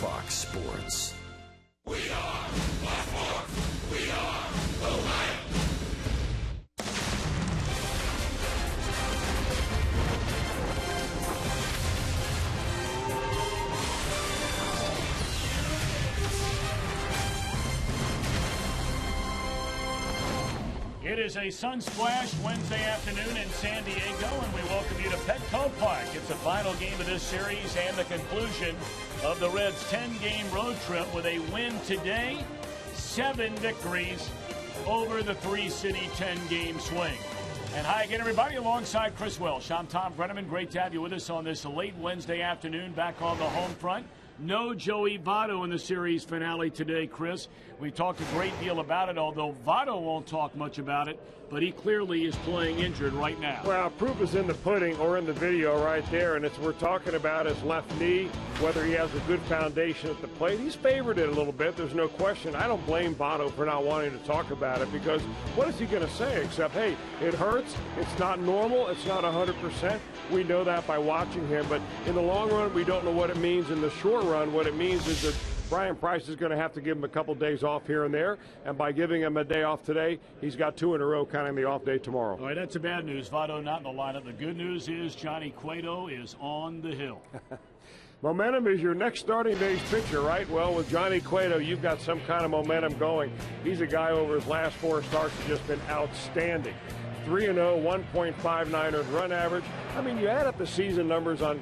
Fox Sports. We are Baltimore. We are Ohio. It is a sun-splashed Wednesday afternoon in San Diego, and we welcome you to Petco Park. It's the final game of this series and the conclusion of the Reds' 10-game road trip with a win today, 7 victories over the three-city 10-game swing. And hi again, everybody, alongside Chris Welsh. I'm Tom Brenneman. Great to have you with us on this late Wednesday afternoon back on the home front. No Joey Votto in the series finale today, Chris. We talked a great deal about it, although Votto won't talk much about it, but he clearly is playing injured right now. Well, proof is in the pudding or in the video right there, and we're talking about his left knee, whether he has a good foundation at the plate. He's favored it a little bit, there's no question. I don't blame Votto for not wanting to talk about it, because what is he going to say except, hey, it hurts, it's not normal, it's not 100%. We know that by watching him, but in the long run, we don't know what it means. In the short run, what it means is that Brian Price is going to have to give him a couple days off here and there, and by giving him a day off today, he's got 2 in a row, counting the off day tomorrow. All right, that's the bad news. Votto not in the lineup. The good news is Johnny Cueto is on the hill. Momentum is your next starting day's pitcher, right? Well, with Johnny Cueto, you've got some kind of momentum going. He's a guy over his last 4 starts has just been outstanding. 3-0, 1.59 earned run average. I mean, you add up the season numbers on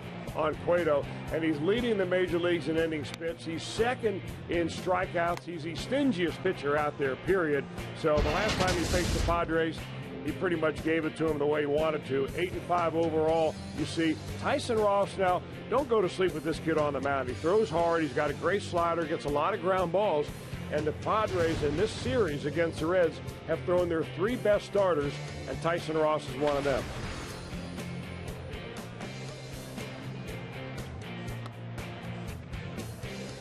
Cueto, and he's leading the major leagues in innings pitched. He's second in strikeouts. He's the stingiest pitcher out there, period. So the last time he faced the Padres, he pretty much gave it to him the way he wanted to. 8-5 overall. You see, Tyson Ross now, don't go to sleep with this kid on the mound. He throws hard. He's got a great slider, gets a lot of ground balls. And the Padres in this series against the Reds have thrown their 3 best starters, and Tyson Ross is one of them.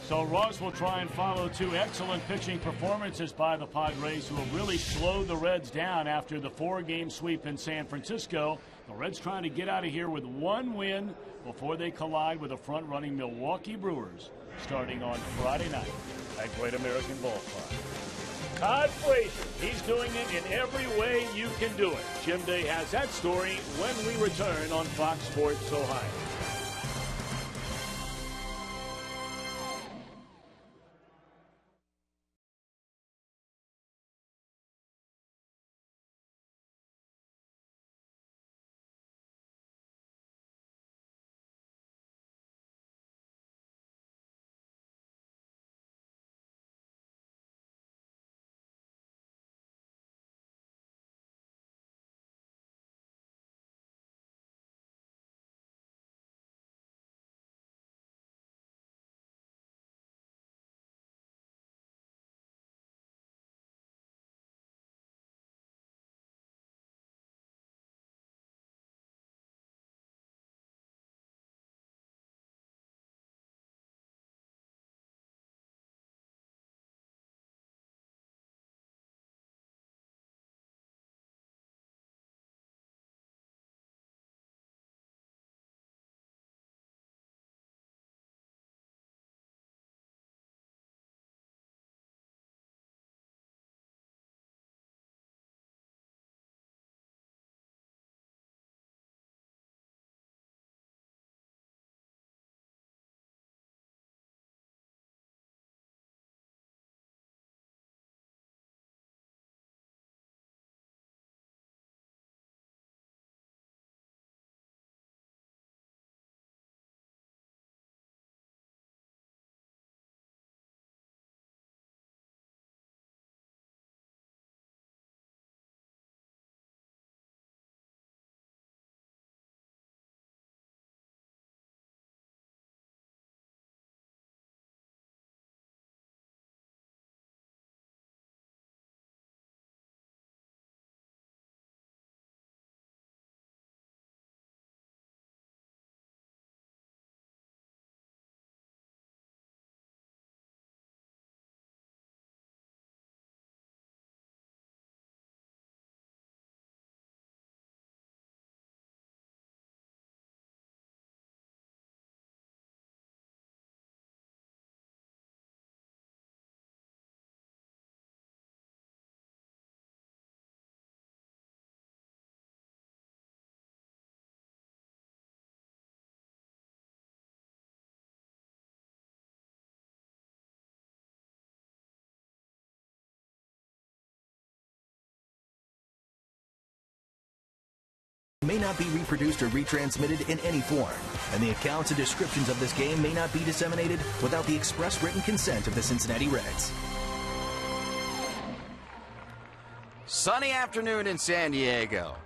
So Ross will try and follow 2 excellent pitching performances by the Padres, who have really slowed the Reds down after the 4-game sweep in San Francisco. The Reds trying to get out of here with 1 win before they collide with the front-running Milwaukee Brewers starting on Friday night at Great American Ballpark. Todd Frazier, he's doing it in every way you can do it. Jim Day has that story when we return on Fox Sports Ohio. may not be reproduced or retransmitted in any form, and the accounts and descriptions of this game may not be disseminated without the express written consent of the Cincinnati Reds. Sunny afternoon in San Diego.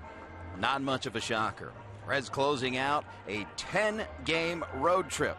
Not much of a shocker. Reds closing out a 10-game road trip.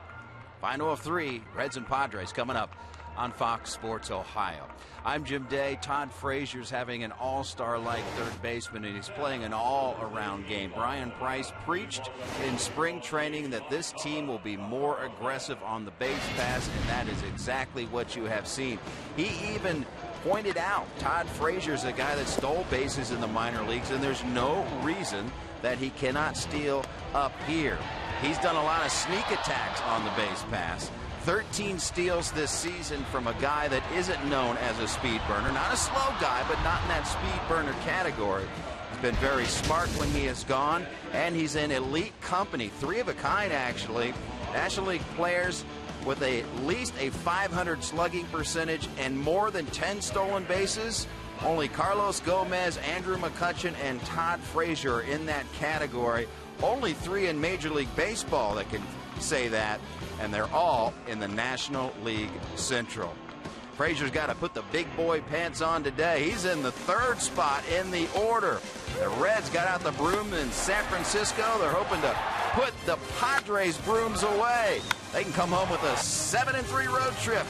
Final of 3, Reds and Padres coming up on Fox Sports Ohio. I'm Jim Day. Todd Frazier's having an all-star-like third baseman, and he's playing an all-around game. Brian Price preached in spring training that this team will be more aggressive on the base pass, and that is exactly what you have seen. He even pointed out Todd Frazier's a guy that stole bases in the minor leagues, and there's no reason that he cannot steal up here. He's done a lot of sneak attacks on the base pass. 13 steals this season from a guy that isn't known as a speed burner. Not a slow guy, but not in that speed burner category. He's been very smart when he has gone, and he's in elite company. 3 of a kind, actually. National League players with at least a .500 slugging percentage and more than 10 stolen bases. Only Carlos Gomez, Andrew McCutchen, and Todd Frazier are in that category. Only 3 in Major League Baseball that can say that, and they're all in the National League Central. Frazier's got to put the big boy pants on today. He's in the 3rd spot in the order. The Reds got out the broom in San Francisco. They're hoping to put the Padres brooms away. They can come home with a 7-3 road trip.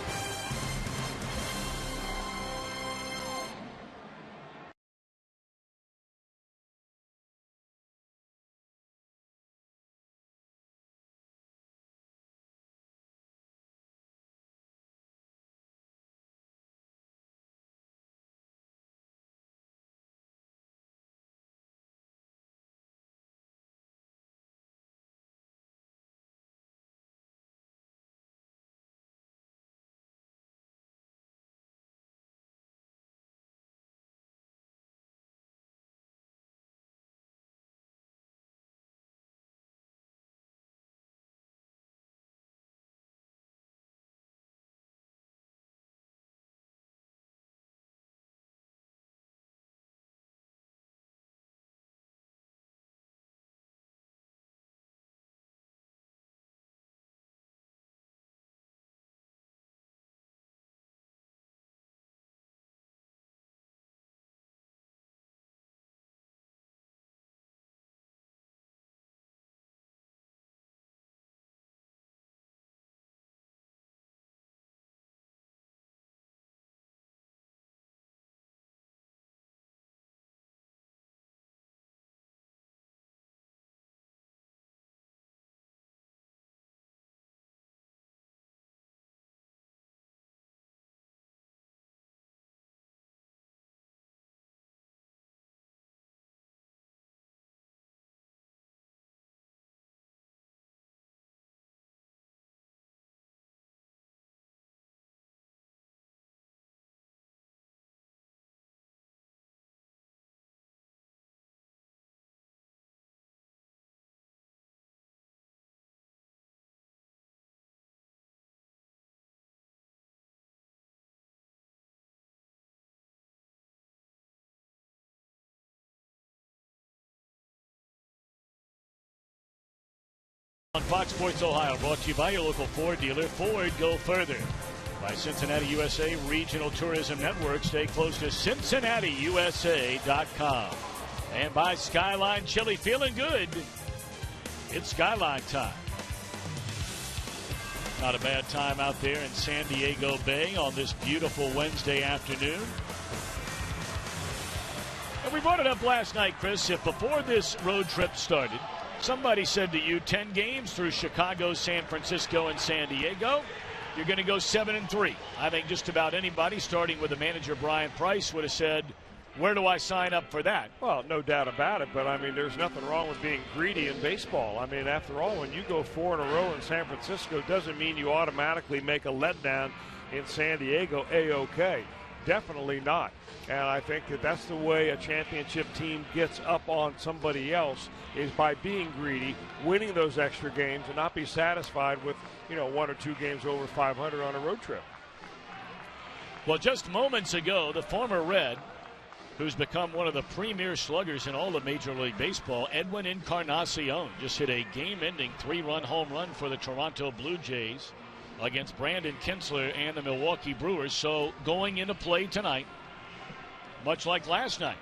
On Fox Sports Ohio, brought to you by your local Ford dealer. Ford, go further. By Cincinnati USA Regional Tourism Network. Stay close to CincinnatiUSA.com. And by Skyline Chili. Feeling good. It's Skyline time. Not a bad time out there in San Diego Bay on this beautiful Wednesday afternoon. And we brought it up last night, Chris. If before this road trip started, somebody said to you 10 games through Chicago, San Francisco, and San Diego, you're going to go 7-3. I think just about anybody, starting with the manager Brian Price, would have said, where do I sign up for that? Well, no doubt about it, but I mean, there's nothing wrong with being greedy in baseball. I mean, after all, when you go 4 in a row in San Francisco, doesn't mean you automatically make a letdown in San Diego A-OK. Definitely not. And I think that that's the way a championship team gets up on somebody else, is by being greedy, winning those extra games, and not be satisfied with, 1 or 2 games over 500 on a road trip. Well, just moments ago, the former Red who's become one of the premier sluggers in all of Major League Baseball, Edwin Encarnacion, just hit a game-ending 3-run home run for the Toronto Blue Jays against Brandon Kinsler and the Milwaukee Brewers. So going into play tonight, much like last night,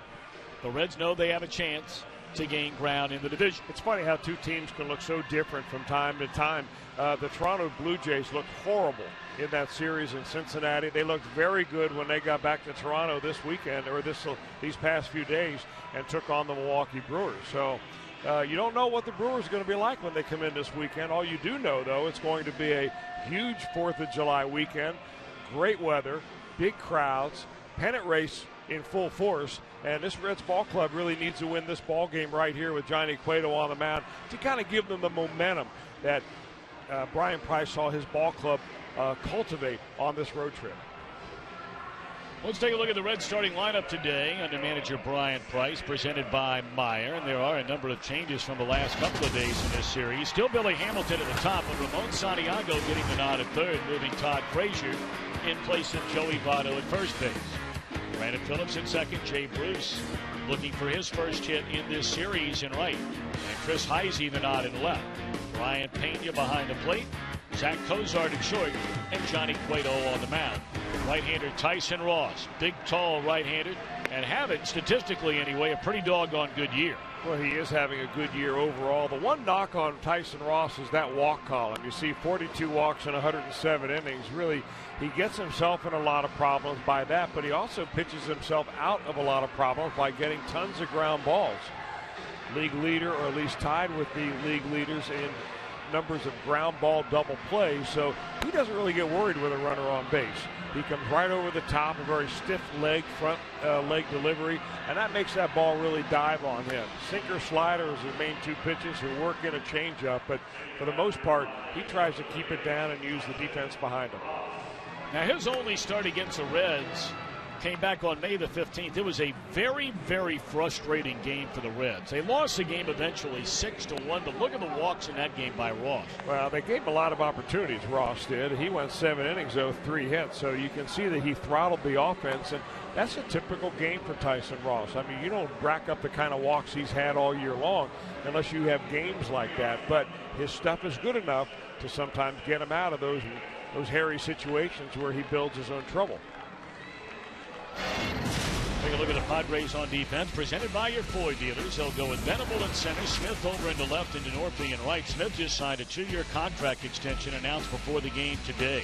the Reds know they have a chance to gain ground in the division. It's funny how two teams can look so different from time to time. The Toronto Blue Jays looked horrible in that series in Cincinnati. They looked very good when they got back to Toronto this weekend, or these past few days, and took on the Milwaukee Brewers. So you don't know what the Brewers are going to be like when they come in this weekend. All you do know, though, it's going to be a huge 4th of July weekend. Great weather, big crowds, pennant race in full force, and this Reds ball club really needs to win this ball game right here with Johnny Cueto on the mound to kind of give them the momentum that Brian Price saw his ball club cultivate on this road trip. Let's take a look at the Reds starting lineup today under manager Brian Price, presented by Meyer. And there are a number of changes from the last couple of days in this series. Still Billy Hamilton at the top, but Ramon Santiago getting the nod at third, moving Todd Frazier in place of Joey Votto at first base. Brandon Phillips in second, Jay Bruce looking for his first hit in this series in right. And Chris Heisey the nod in left. Brian Pena behind the plate, Zach Cozart in short, and Johnny Cueto on the mound. Right-hander Tyson Ross, big, tall right-hander, and having, statistically anyway, a pretty doggone good year. Well, he is having a good year overall. The one knock on Tyson Ross is that walk column. You see 42 walks in 107 innings. Really, he gets himself in a lot of problems by that, but he also pitches himself out of a lot of problems by getting tons of ground balls. League leader, or at least tied with the league leaders in numbers of ground ball double plays, so he doesn't really get worried with a runner on base. He comes right over the top, a very stiff leg, front leg delivery, and that makes that ball really dive on him. Sinker, slider is his main two pitches. He'll work in a changeup, but for the most part, he tries to keep it down and use the defense behind him. Now, his only start against the Reds came back on May the 15th. It was a very, very frustrating game for the Reds. They lost the game eventually 6-1, but look at the walks in that game by Ross. Well, they gave him a lot of opportunities, Ross did. He went 7 innings, though, 3 hits, so you can see that he throttled the offense, and that's a typical game for Tyson Ross. I mean, you don't rack up the kind of walks he's had all year long unless you have games like that, but his stuff is good enough to sometimes get him out of those hairy situations where he builds his own trouble. Take a look at the Padres on defense, presented by your Ford dealers. They'll go with Venable in center, Smith over into left, and DeNorpe in right. Smith just signed a 2-year contract extension announced before the game today.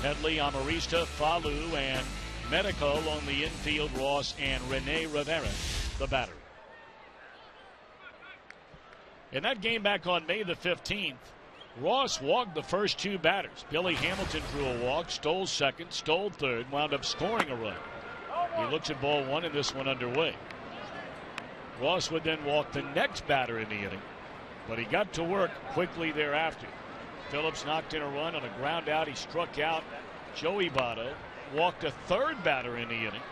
Headley, Amarista, Falu, and Medical on the infield. Ross and Rene Rivera, the batter. In that game back on May the 15th, Ross walked the first 2 batters. Billy Hamilton drew a walk, stole second, stole third, wound up scoring a run. He looks at ball 1 and this one underway. Ross would then walk the next batter in the inning, but he got to work quickly thereafter. Phillips knocked in a run on a ground out. He struck out Joey Votto, walked a 3rd batter in the inning.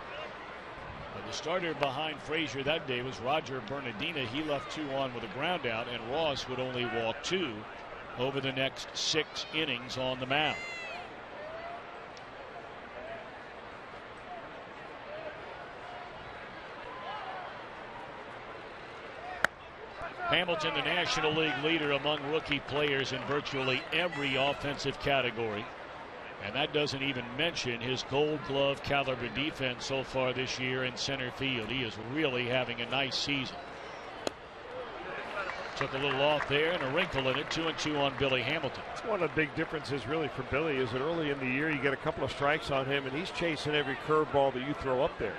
But the starter behind Frazier that day was Roger Bernardina. He left 2 on with a ground out, and Ross would only walk 2 over the next 6 innings on the mound. Hamilton, the National League leader among rookie players in virtually every offensive category. And that doesn't even mention his Gold Glove caliber defense so far this year in center field. He is really having a nice season. Took a little off there and a wrinkle in it. 2-2 on Billy Hamilton. It's one of the big differences really for Billy is that early in the year you get a couple of strikes on him and he's chasing every curveball that you throw up there.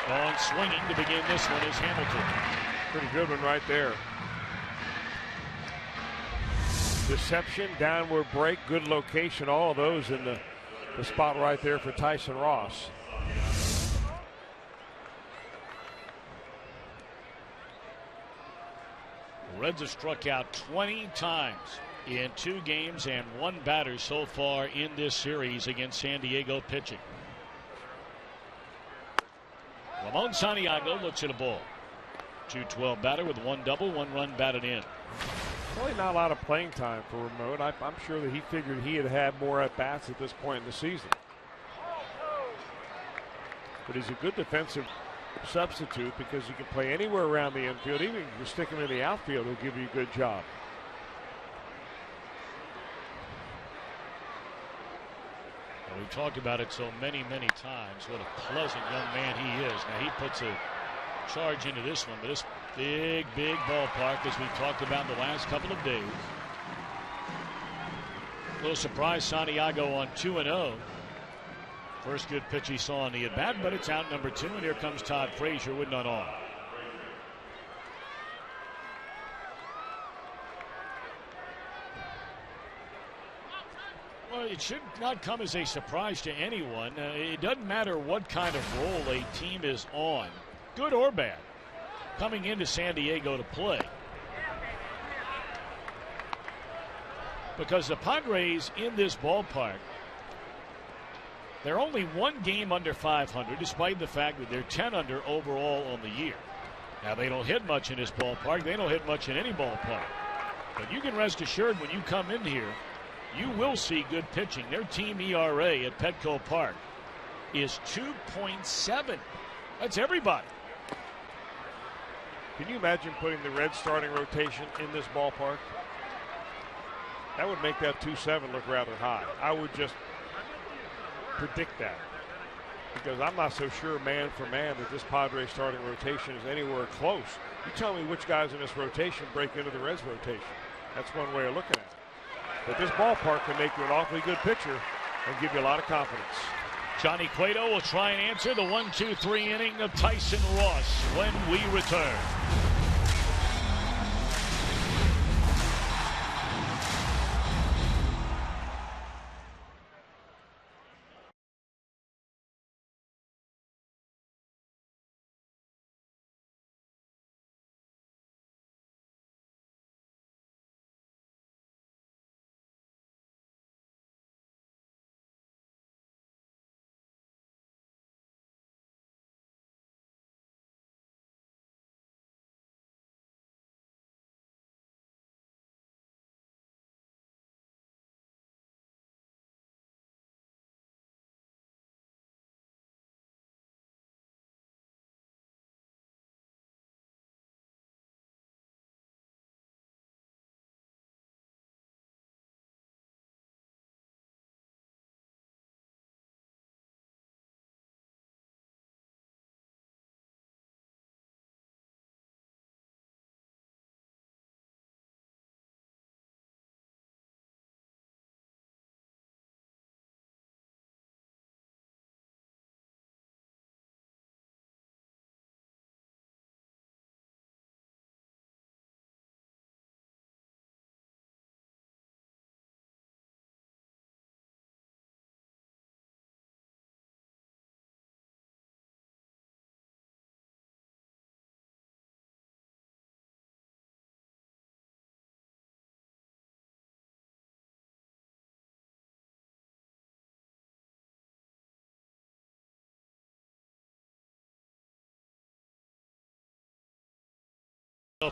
On swinging to begin this one is Hamilton. Pretty good one right there. Deception, downward break, good location, all of those in the spot right there for Tyson Ross. The Reds have struck out 20 times in 2 games and 1 batter so far in this series against San Diego pitching. Ramon Santiago looks at a ball. 2-12 batter with 1 double, 1 run batted in. Really not a lot of playing time for Remote. I'm sure that he figured he had had more at-bats at this point in the season. But he's a good defensive substitute because you can play anywhere around the infield. Even if you stick him in the outfield, he'll give you a good job. Well, we've talked about it so many times. What a pleasant young man he is. Now he puts a charge into this one, but this big ballpark, as we've talked about the last couple of days. A little surprise, Santiago on 2-0. First good pitch he saw in the at-bat, but it's out number 2, and here comes Todd Frazier with none on. Well, it should not come as a surprise to anyone. It doesn't matter what kind of role a team is on, good or bad, coming into San Diego to play. Because the Padres in this ballpark, they're only one game under 500, despite the fact that they're 10 under overall on the year. Now, they don't hit much in this ballpark. They don't hit much in any ballpark. But you can rest assured when you come in here, you will see good pitching. Their team ERA at Petco Park is 2.7. That's everybody. Can you imagine putting the Reds starting rotation in this ballpark? That would make that 2.7 look rather high. I would just predict that, because I'm not so sure man for man that this Padres starting rotation is anywhere close. You tell me which guys in this rotation break into the Reds rotation. That's one way of looking at it. But this ballpark can make you an awfully good pitcher and give you a lot of confidence. Johnny Cueto will try and answer the 1-2-3 inning of Tyson Ross when we return.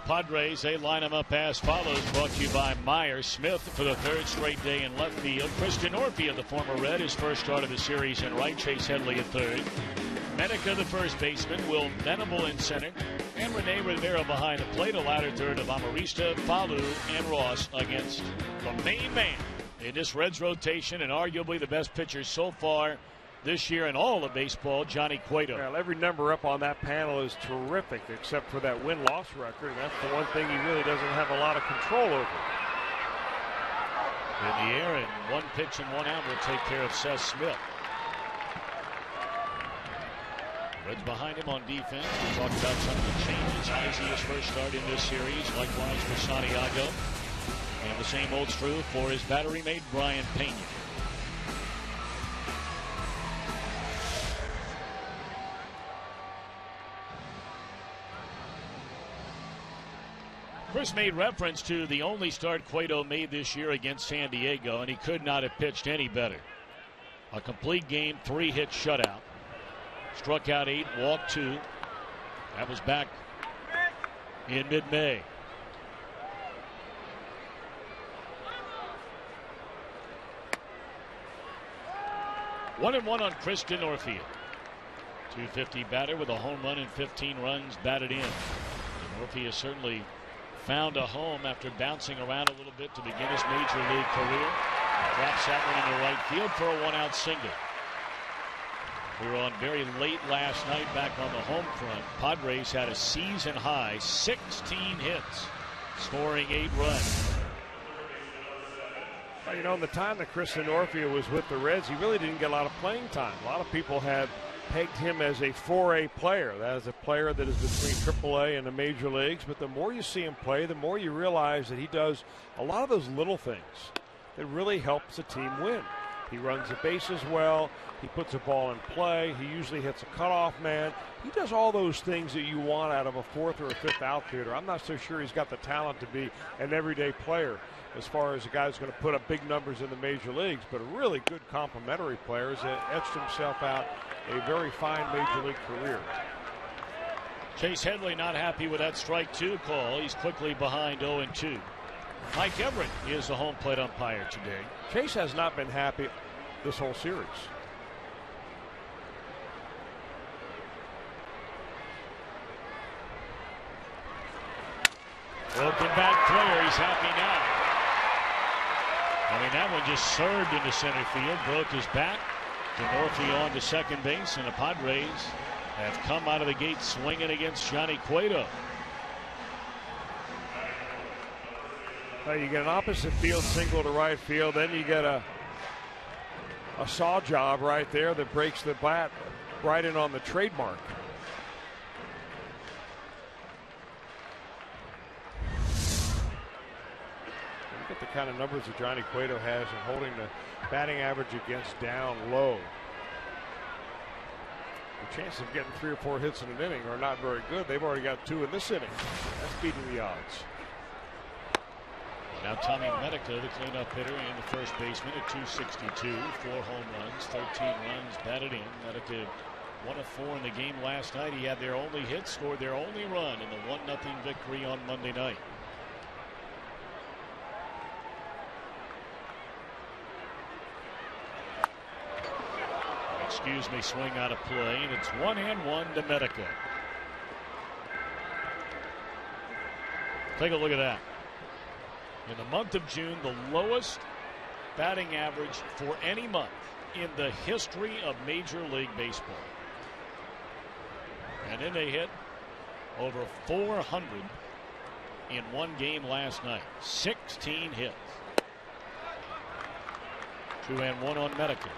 Padres, they line them up as follows. Brought to you by Meyer Smith for the third straight day in left field. Christian Orphy, the former Red, his first start of the series in right. Chase Headley at third. Menica, the first baseman. Will Venable in center. And Rene Rivera behind the plate. A ladder third of Amarista, Falu, and Ross against the main man in this Reds rotation, and arguably the best pitcher so far this year in all of baseball, Johnny Cueto. Well, every number up on that panel is terrific, except for that win-loss record. That's the one thing he really doesn't have a lot of control over. In the air, and one pitch and one out will take care of Seth Smith. Reds behind him on defense. We talked about some of the changes. Izzy's first start in this series, likewise for Santiago. And the same holds true for his battery mate, Brian Pena. Chris made reference to the only start Cueto made this year against San Diego, and he could not have pitched any better. A complete game, 3-hit shutout. Struck out 8, walked 2. That was back in mid-May. 1-1 on Chris Norfield. 250 batter with a home run and 15 runs batted in. Norfield has certainly found a home after bouncing around a little bit to begin his major league career. Drops that one into right field for a 1-out single. We were on very late last night back on the home front. Padres had a season high 16 hits, scoring 8 runs. Well, you know, in the time that Chris Norfield was with the Reds, he really didn't get a lot of playing time. A lot of people had pegged him as a 4A player. That is a player that is between AAA and the major leagues. But the more you see him play, the more you realize that he does a lot of those little things that really helps the team win. He runs the bases well. He puts a ball in play. He usually hits a cutoff man. He does all those things that you want out of a 4th or a 5th outfielder. I'm not so sure he's got the talent to be an everyday player as far as a guy who's going to put up big numbers in the major leagues, but a really good complementary player has etched himself out a very fine major league career. Chase Headley not happy with that strike 2 call. He's quickly behind 0-2. Mike Everett is the home plate umpire today. Chase has not been happy this whole series. Broken back clear. He's happy now. I mean, that one just surged into center field, broke his bat. Norfield on to second base, and the Padres have come out of the gate swinging against Johnny Cueto. You get an opposite field single to right field, then you get a saw job right there that breaks the bat right in on the trademark. Look at the kind of numbers that Johnny Cueto has in holding the batting average against down low. The chances of getting 3 or 4 hits in an inning are not very good. They've already got 2 in this inning. That's beating the odds. Now Tommy Medica, the cleanup hitter and the first baseman at 262, 4 home runs, 13 runs batted in. Medica 1 of 4 in the game last night. He had their only hit, scored their only run in the 1-0 victory on Monday night. Excuse me, swing out of play, and it's 1-1 to Medica. Take a look at that. In the month of June, the lowest batting average for any month in the history of Major League Baseball. And then they hit over 400 in one game last night. 16 hits. 2-1 on Medica.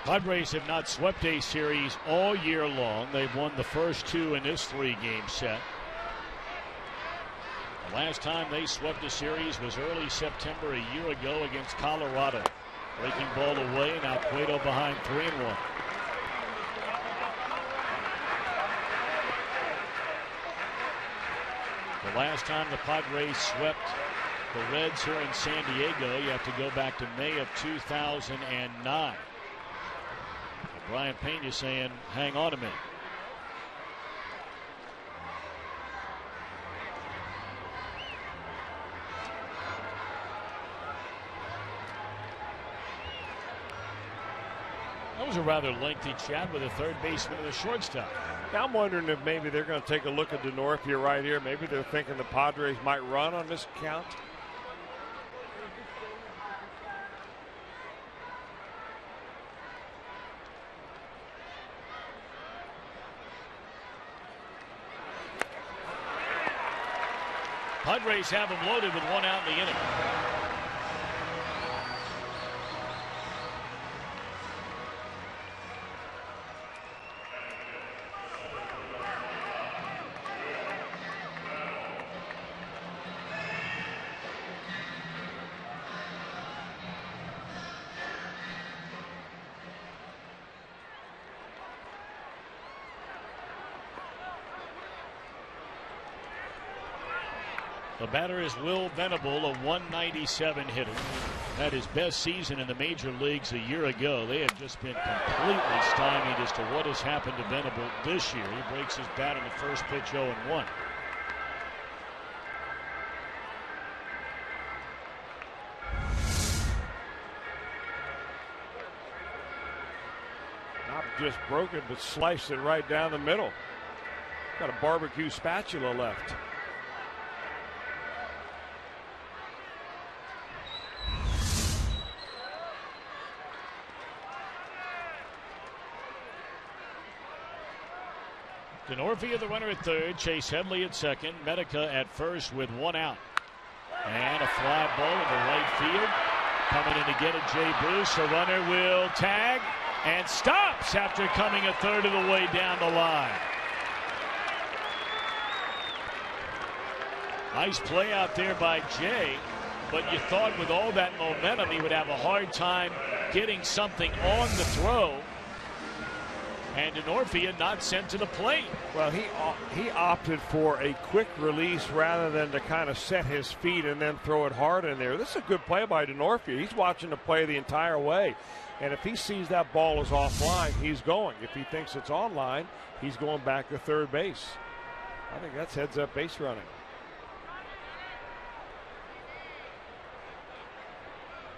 Padres have not swept a series all year long. They've won the first 2 in this 3-game set. The last time they swept a series was early September a year ago against Colorado. Breaking ball away, now Cueto behind 3-1. The last time the Padres swept the Reds here in San Diego, you have to go back to May of 2009. Brian Pena saying, hang on a minute. That was a rather lengthy chat with the third baseman and the shortstop. Now I'm wondering if maybe they're going to take a look at Norfield right here. Maybe they're thinking the Padres might run on this count. Padres have him loaded with 1 out in the inning. The batter is Will Venable, a 197 hitter. Had his best season in the major leagues a year ago. They have just been completely stymied as to what has happened to Venable this year. He breaks his bat in the first pitch, 0-1. Not just broken, but sliced it right down the middle. Got a barbecue spatula left. Denorfia, the runner at third. Chase Headley at second. Medica at first with one out. And a fly ball into right field. Coming in to get it, Jay Bruce. The runner will tag and stops after coming a third of the way down the line. Nice play out there by Jay, but you thought with all that momentum he would have a hard time getting something on the throw. And Denorfia not sent to the plate. Well, he opted for a quick release rather than to kind of set his feet and then throw it hard in there. This is a good play by Denorfia. He's watching the play the entire way. And if he sees that ball is offline, he's going. If he thinks it's online, he's going back to third base. I think that's heads-up base running.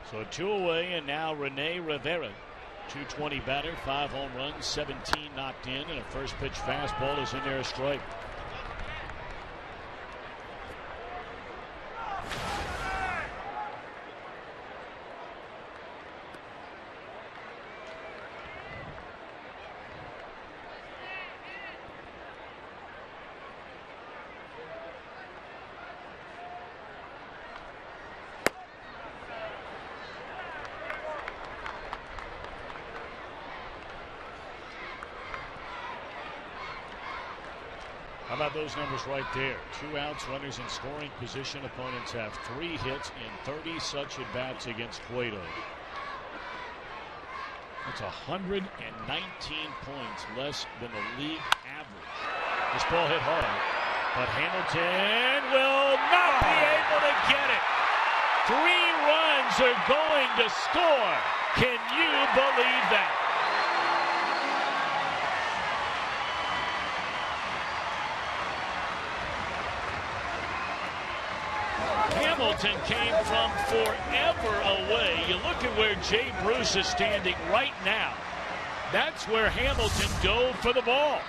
So 2 away, and now Rene Rivera. 220 batter, 5 home runs, 17 knocked in, and a first pitch fastball is in there, a strike. How about those numbers right there? 2 outs, runners in scoring position. Opponents have 3 hits in 30 such at-bats against Cueto. That's 119 points less than the league average. This ball hit hard, but Hamilton will not be able to get it. 3 runs are going to score. Can you believe that? Hamilton came from forever away. You look at where Jay Bruce is standing right now. That's where Hamilton dove for the ball.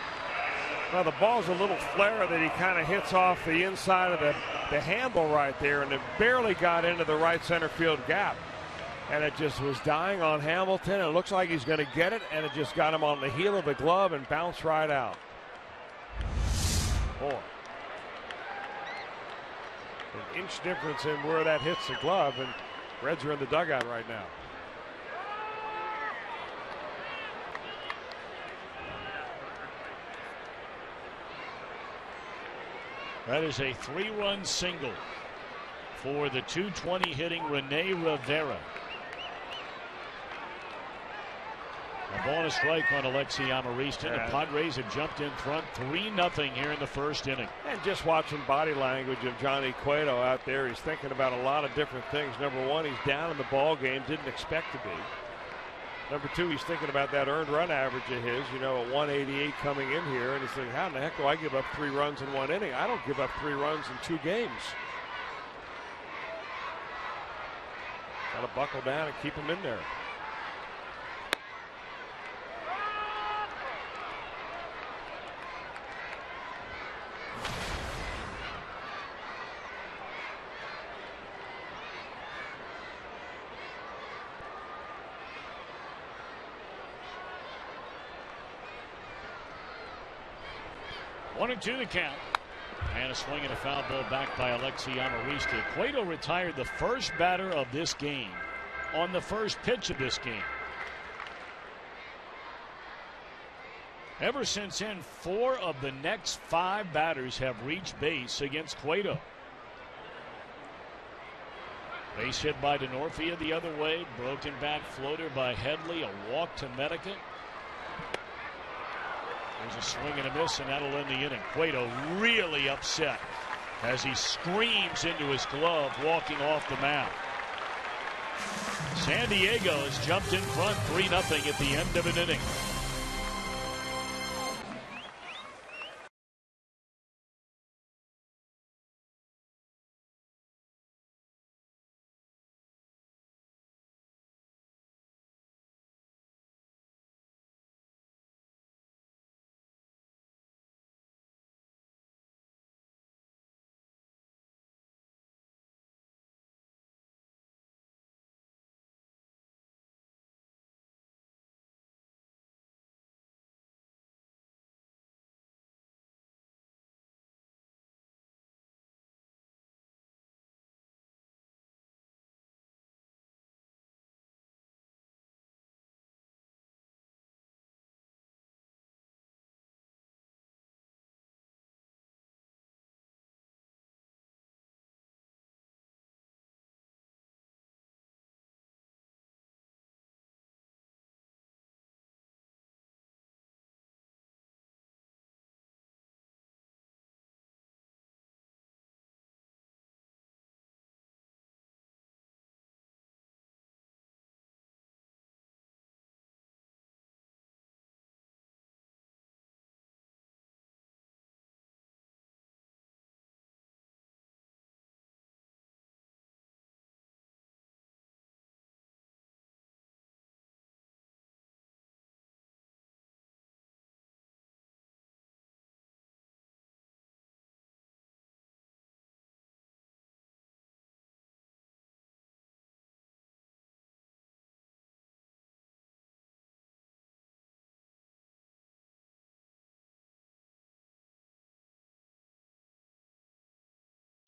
Well, the ball's a little flare that he kind of hits off the inside of the handle right there, and it barely got into the right center field gap. And it just was dying on Hamilton. It looks like he's going to get it, and it just got him on the heel of the glove and bounced right out. Boy. An inch difference in where that hits the glove, and Reds are in the dugout right now. That is a 3-run single for the .220 hitting Rene Rivera. A ball and a strike on Alexi Amarista. The Padres have jumped in front 3-0 here in the first inning. And just watching body language of Johnny Cueto out there, he's thinking about a lot of different things. Number one, he's down in the ball game, didn't expect to be. Number two, he's thinking about that earned run average of his, at 188 coming in here. And he's thinking, how in the heck do I give up 3 runs in 1 inning? I don't give up 3 runs in 2 games. Got to buckle down and keep him in there. One and 2 the count. And a swing and a foul ball back by Alexi Amarista. Cueto retired the first batter of this game on the first pitch of this game. Ever since then, 4 of the next 5 batters have reached base against Cueto. Base hit by Denorfia the other way. Broken bat floater by Headley. A walk to Medica. There's a swing and a miss, and that'll end the inning. Cueto really upset as he screams into his glove walking off the mound. San Diego has jumped in front 3-0 at the end of an inning.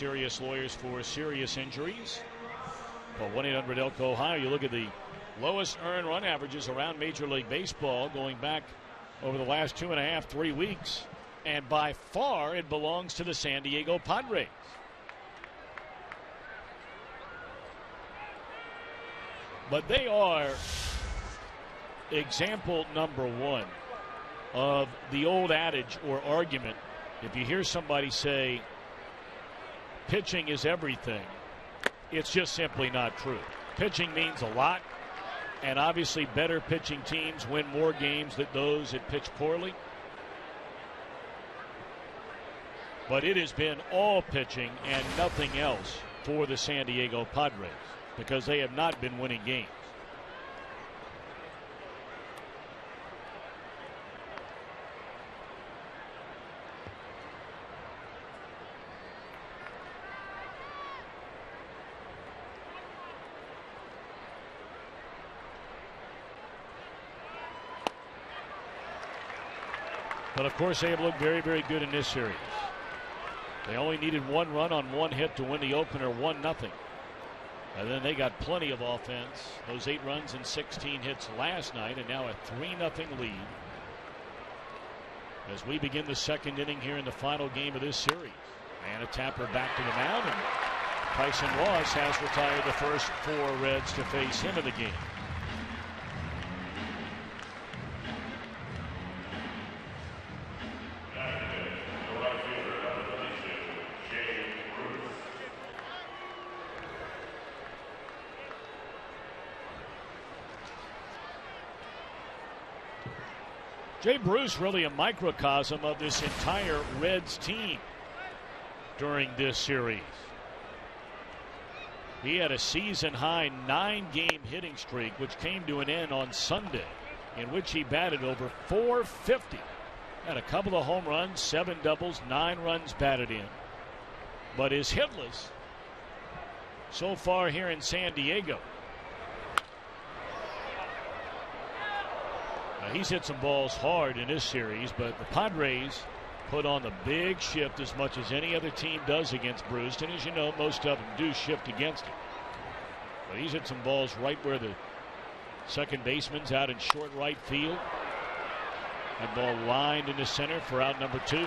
Serious lawyers for serious injuries. Call 1-800-ELK-OHIO. You look at the lowest earned run averages around Major League Baseball going back over the last 2.5, 3 weeks. And by far, it belongs to the San Diego Padres. But they are example number one of the old adage or argument. If you hear somebody say, pitching is everything, it's just simply not true. Pitching means a lot, and obviously better pitching teams win more games than those that pitch poorly. But it has been all pitching and nothing else for the San Diego Padres because they have not been winning games. But of course they have looked very, very good in this series. They only needed 1 run on 1 hit to win the opener 1-0. And then they got plenty of offense. Those 8 runs and 16 hits last night, and now a 3-0 lead. As we begin the second inning here in the final game of this series. And a tapper back to the mound, and Tyson Ross has retired the first 4 Reds to face him in the game. Jay Bruce really a microcosm of this entire Reds team during this series. He had a season-high 9-game hitting streak, which came to an end on Sunday, in which he batted over .450. Had a couple of home runs, 7 doubles, 9 runs batted in. But is hitless so far here in San Diego. He's hit some balls hard in this series, but the Padres put on the big shift as much as any other team does against Bruce. And as you know, most of them do shift against him. But he's hit some balls right where the second baseman's out in short right field. That ball lined into center for out number 2.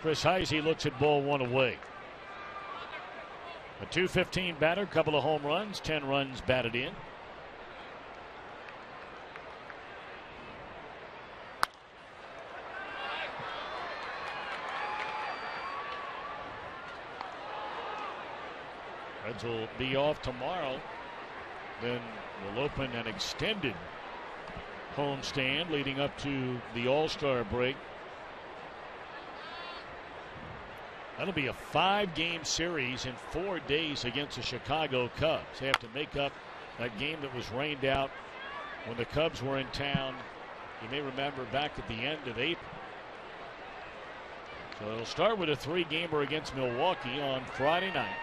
Chris Heisey looks at ball one away. A .215 batter, couple of home runs, 10 runs batted in. Reds will be off tomorrow. Then we'll open an extended homestand leading up to the All-Star break. That'll be a 5-game series in 4 days against the Chicago Cubs. They have to make up that game that was rained out when the Cubs were in town. You may remember back at the end of April. So it'll start with a 3-gamer against Milwaukee on Friday night.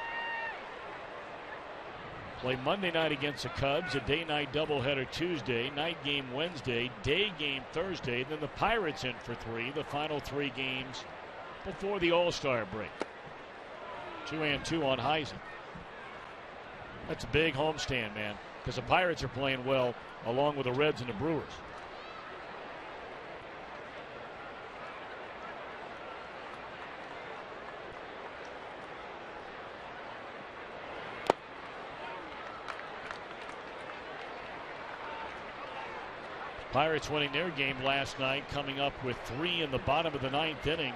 Play Monday night against the Cubs, a day-night doubleheader Tuesday, night game Wednesday, day game Thursday, then the Pirates in for 3, the final 3 games before the All-Star break. 2-2 on Heisey. That's a big homestand, man, because the Pirates are playing well along with the Reds and the Brewers. Pirates winning their game last night, coming up with 3 in the bottom of the 9th inning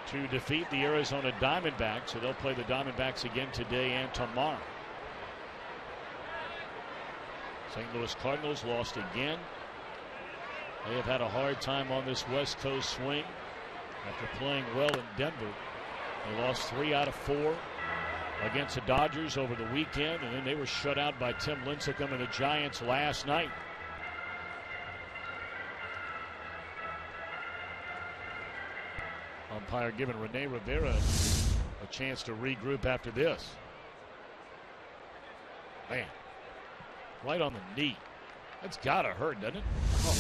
to defeat the Arizona Diamondbacks. So they'll play the Diamondbacks again today and tomorrow. St. Louis Cardinals lost again. They have had a hard time on this West Coast swing after playing well in Denver. They lost 3 out of 4 against the Dodgers over the weekend, and then they were shut out by Tim Lincecum and the Giants last night. Umpire giving Rene Rivera a chance to regroup after this. Man, right on the knee. That's got to hurt, doesn't it? Oh,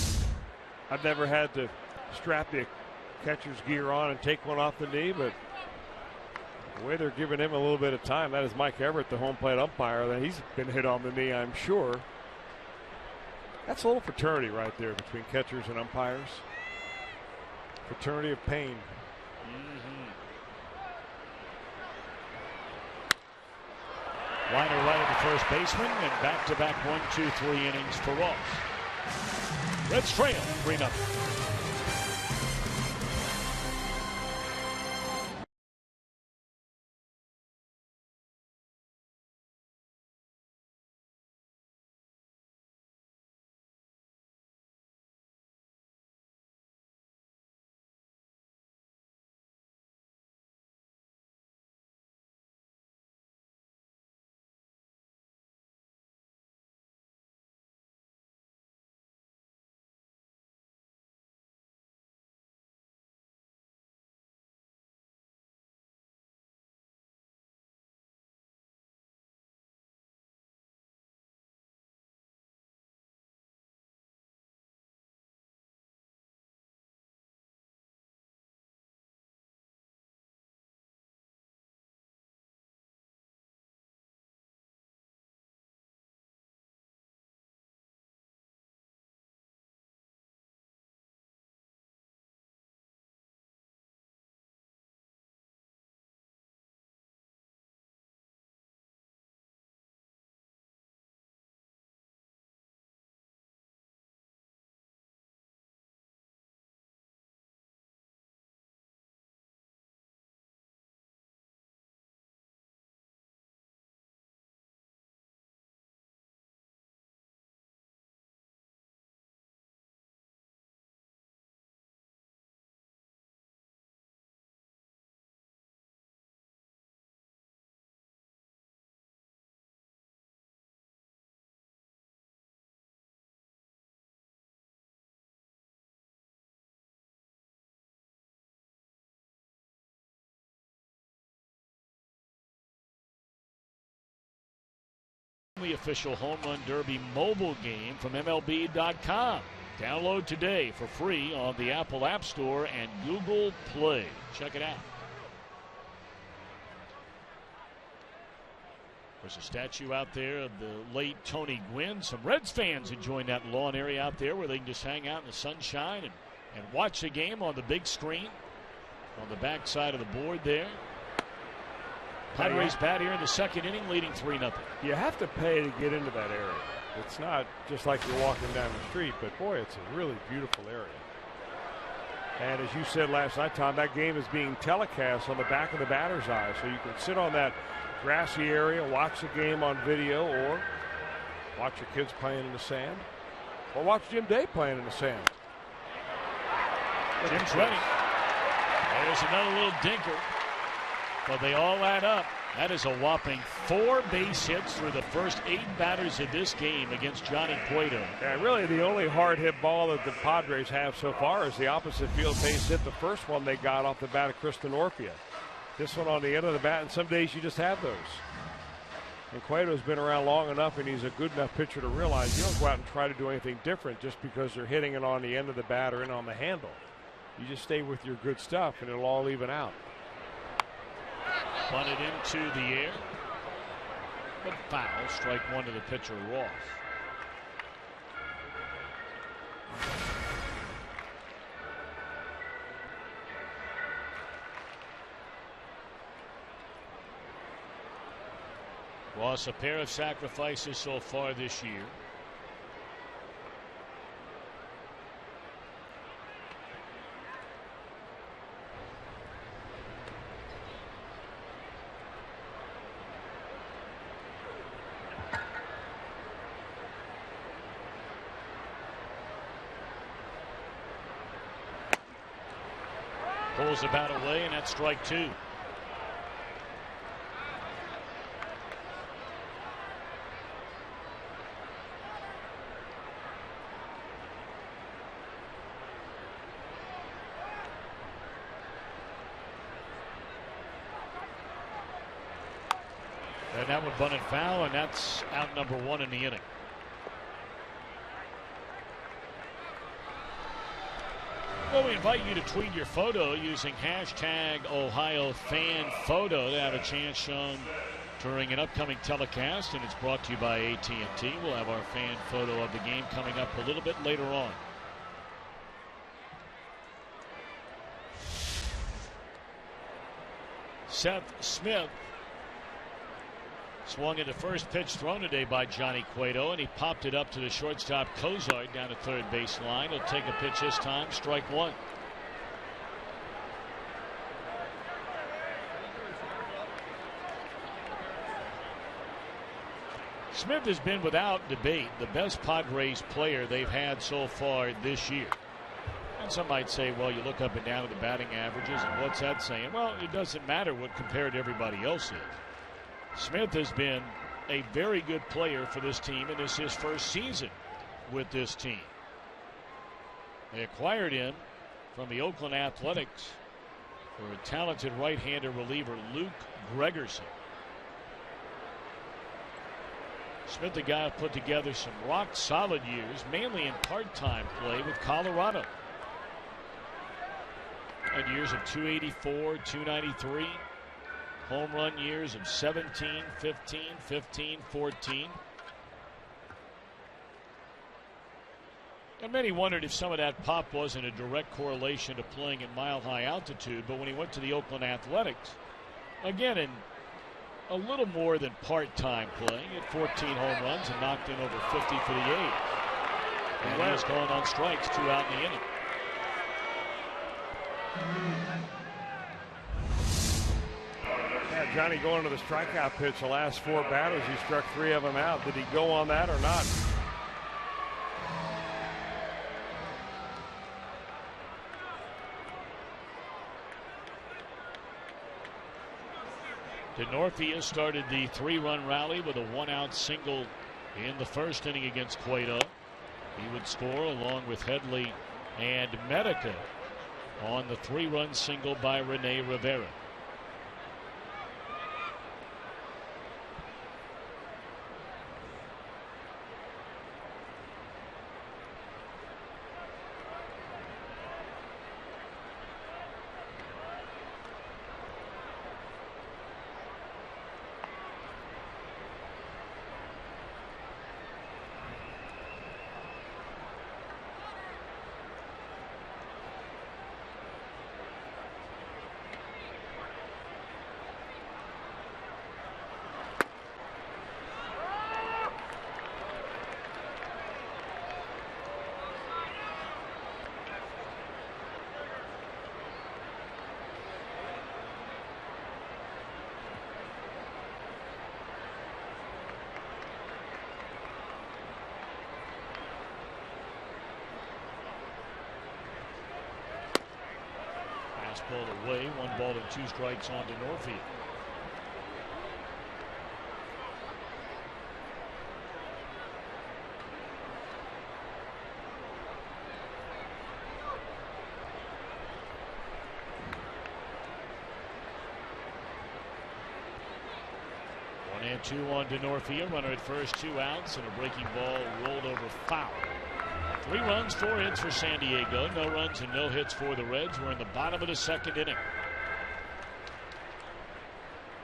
I've never had to strap the catcher's gear on and take one off the knee, but the way they're giving him a little bit of time, that is Mike Everett, the home plate umpire, that he's been hit on the knee, I'm sure. That's a little fraternity right there between catchers and umpires. Fraternity of pain. Liner right at the first baseman, and back-to-back 1-2-3 innings for Ross. Reds trail 3-0. The official Home Run Derby mobile game from MLB.com. Download today for free on the Apple App Store and Google Play. Check it out. There's a statue out there of the late Tony Gwynn. Some Reds fans enjoying that lawn area out there where they can just hang out in the sunshine and watch the game on the big screen. on the back side of the board there. Padres bat here in the second inning, leading 3-0. You have to pay to get into that area. It's not just like you're walking down the street, but boy, it's a really beautiful area. And as you said last night, Tom, that game is being telecast on the back of the batter's eye, so you can sit on that grassy area, watch the game on video, or watch your kids playing in the sand, or watch Jim Day playing in the sand. Jim's ready. There's another little dinker, but they all add up. That is a whopping 4 base hits through the first 8 batters of this game against Johnny Cueto. And really the only hard hit ball that the Padres have so far is the opposite field base hit, the first one they got off the bat of Kristen Orpia. This one on the end of the bat, and some days you just have those. And Cueto's been around long enough, and he's a good enough pitcher to realize you don't go out and try to do anything different just because they're hitting it on the end of the bat or in on the handle. You just stay with your good stuff, and it'll all even out. Bunted into the air, but foul. Strike one to the pitcher, Ross. Ross, a pair of sacrifices so far this year. Pulls the bat away, and that's strike 2. And that one bunted foul, and that's out number 1 in the inning. Well, we invite you to tweet your photo using hashtag #OhioFanPhoto to have a chance shown during an upcoming telecast, and it's brought to you by AT&T. We'll have our fan photo of the game coming up a little bit later on. Seth Smith swung at the first pitch thrown today by Johnny Cueto, and he popped it up to the shortstop Cozart down the third base line. He'll take a pitch this time, strike 1. Smith has been without debate the best Padres player they've had so far this year. And some might say, well, you look up and down at the batting averages, and what's that saying? Well, it doesn't matter what compared to everybody else is. Smith has been a very good player for this team, and this is his first season with this team. They acquired him from the Oakland Athletics for a talented right-hander reliever, Luke Gregerson. Smith, the guy who put together some rock-solid years, mainly in part-time play with Colorado. And years of 284, 293. Home run years of 17, 15, 15, 14. And many wondered if some of that pop wasn't a direct correlation to playing at mile-high altitude. But when he went to the Oakland Athletics, again in a little more than part-time playing, at 14 home runs and knocked in over 50 for the 8. And he was going on strikes 2 out in the inning. Yeah, Johnny going to the strikeout pitch. The last 4 batters, he struck 3 of them out. Did he go on that or not? DeNorfia started the 3-run rally with a 1-out single in the first inning against Cueto. He would score along with Headley and Medica on the 3-run single by Rene Rivera. fastball away. 1 ball and 2 strikes on to Norfield. And 2 on to Norfield. Runner at first, 2 outs, and a breaking ball rolled over foul. 3 runs, 4 hits for San Diego. No runs and no hits for the Reds. We're in the bottom of the 2nd inning.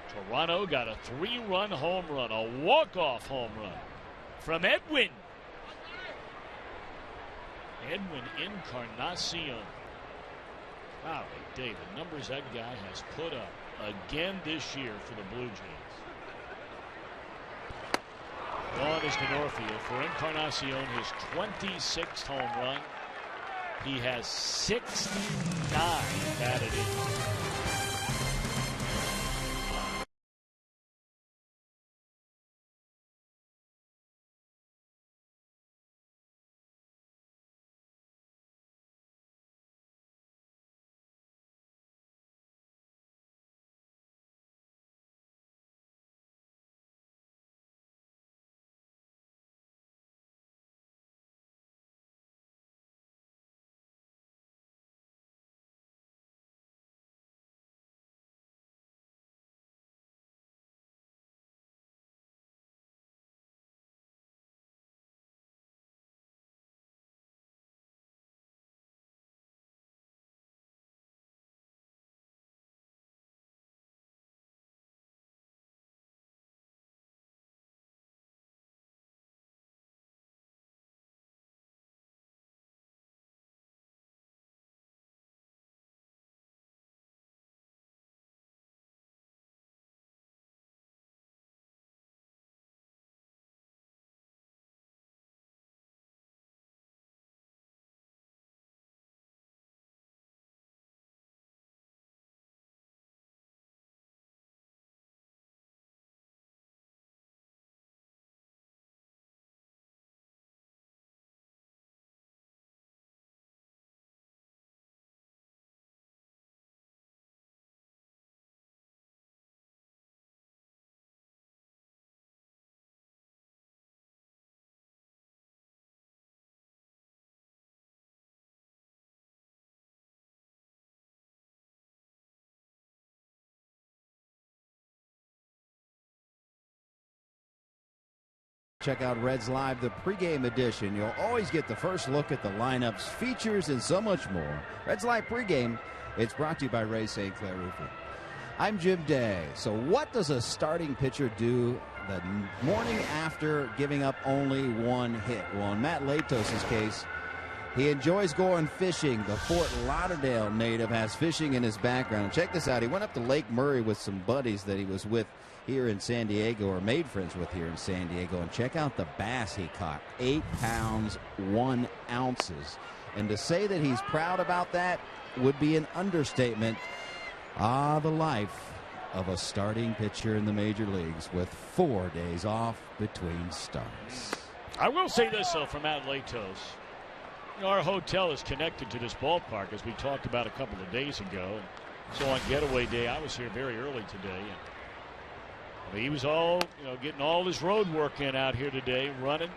Toronto got a 3-run home run, a walk-off home run from Edwin. Edwin Encarnacion. Golly, Dave, the numbers that guy has put up again this year for the Blue Jays. Gone is to Norfield. For Encarnacion, his 26th home run. He has 69 batted in. Check out Reds Live, the pregame edition. You'll always get the first look at the lineups, features, and so much more. Reds Live pregame, it's brought to you by Ray St. Clair Roofing. I'm Jim Day. So what does a starting pitcher do the morning after giving up only 1 hit? Well, in Matt Latos' case, he enjoys going fishing. The Fort Lauderdale native has fishing in his background. Check this out. He went up to Lake Murray with some buddies that he was with here in San Diego, or made friends with here in San Diego, and check out the bass he caught. 8 pounds 1 ounce. And to say that he's proud about that would be an understatement. The life of a starting pitcher in the major leagues with 4 days off between starts. I will say this, though, for Matt Latos. You know, our hotel is connected to this ballpark, as we talked about a couple of days ago. So on getaway day, I was here very early today. And he was all, getting all his road work in out here today, running,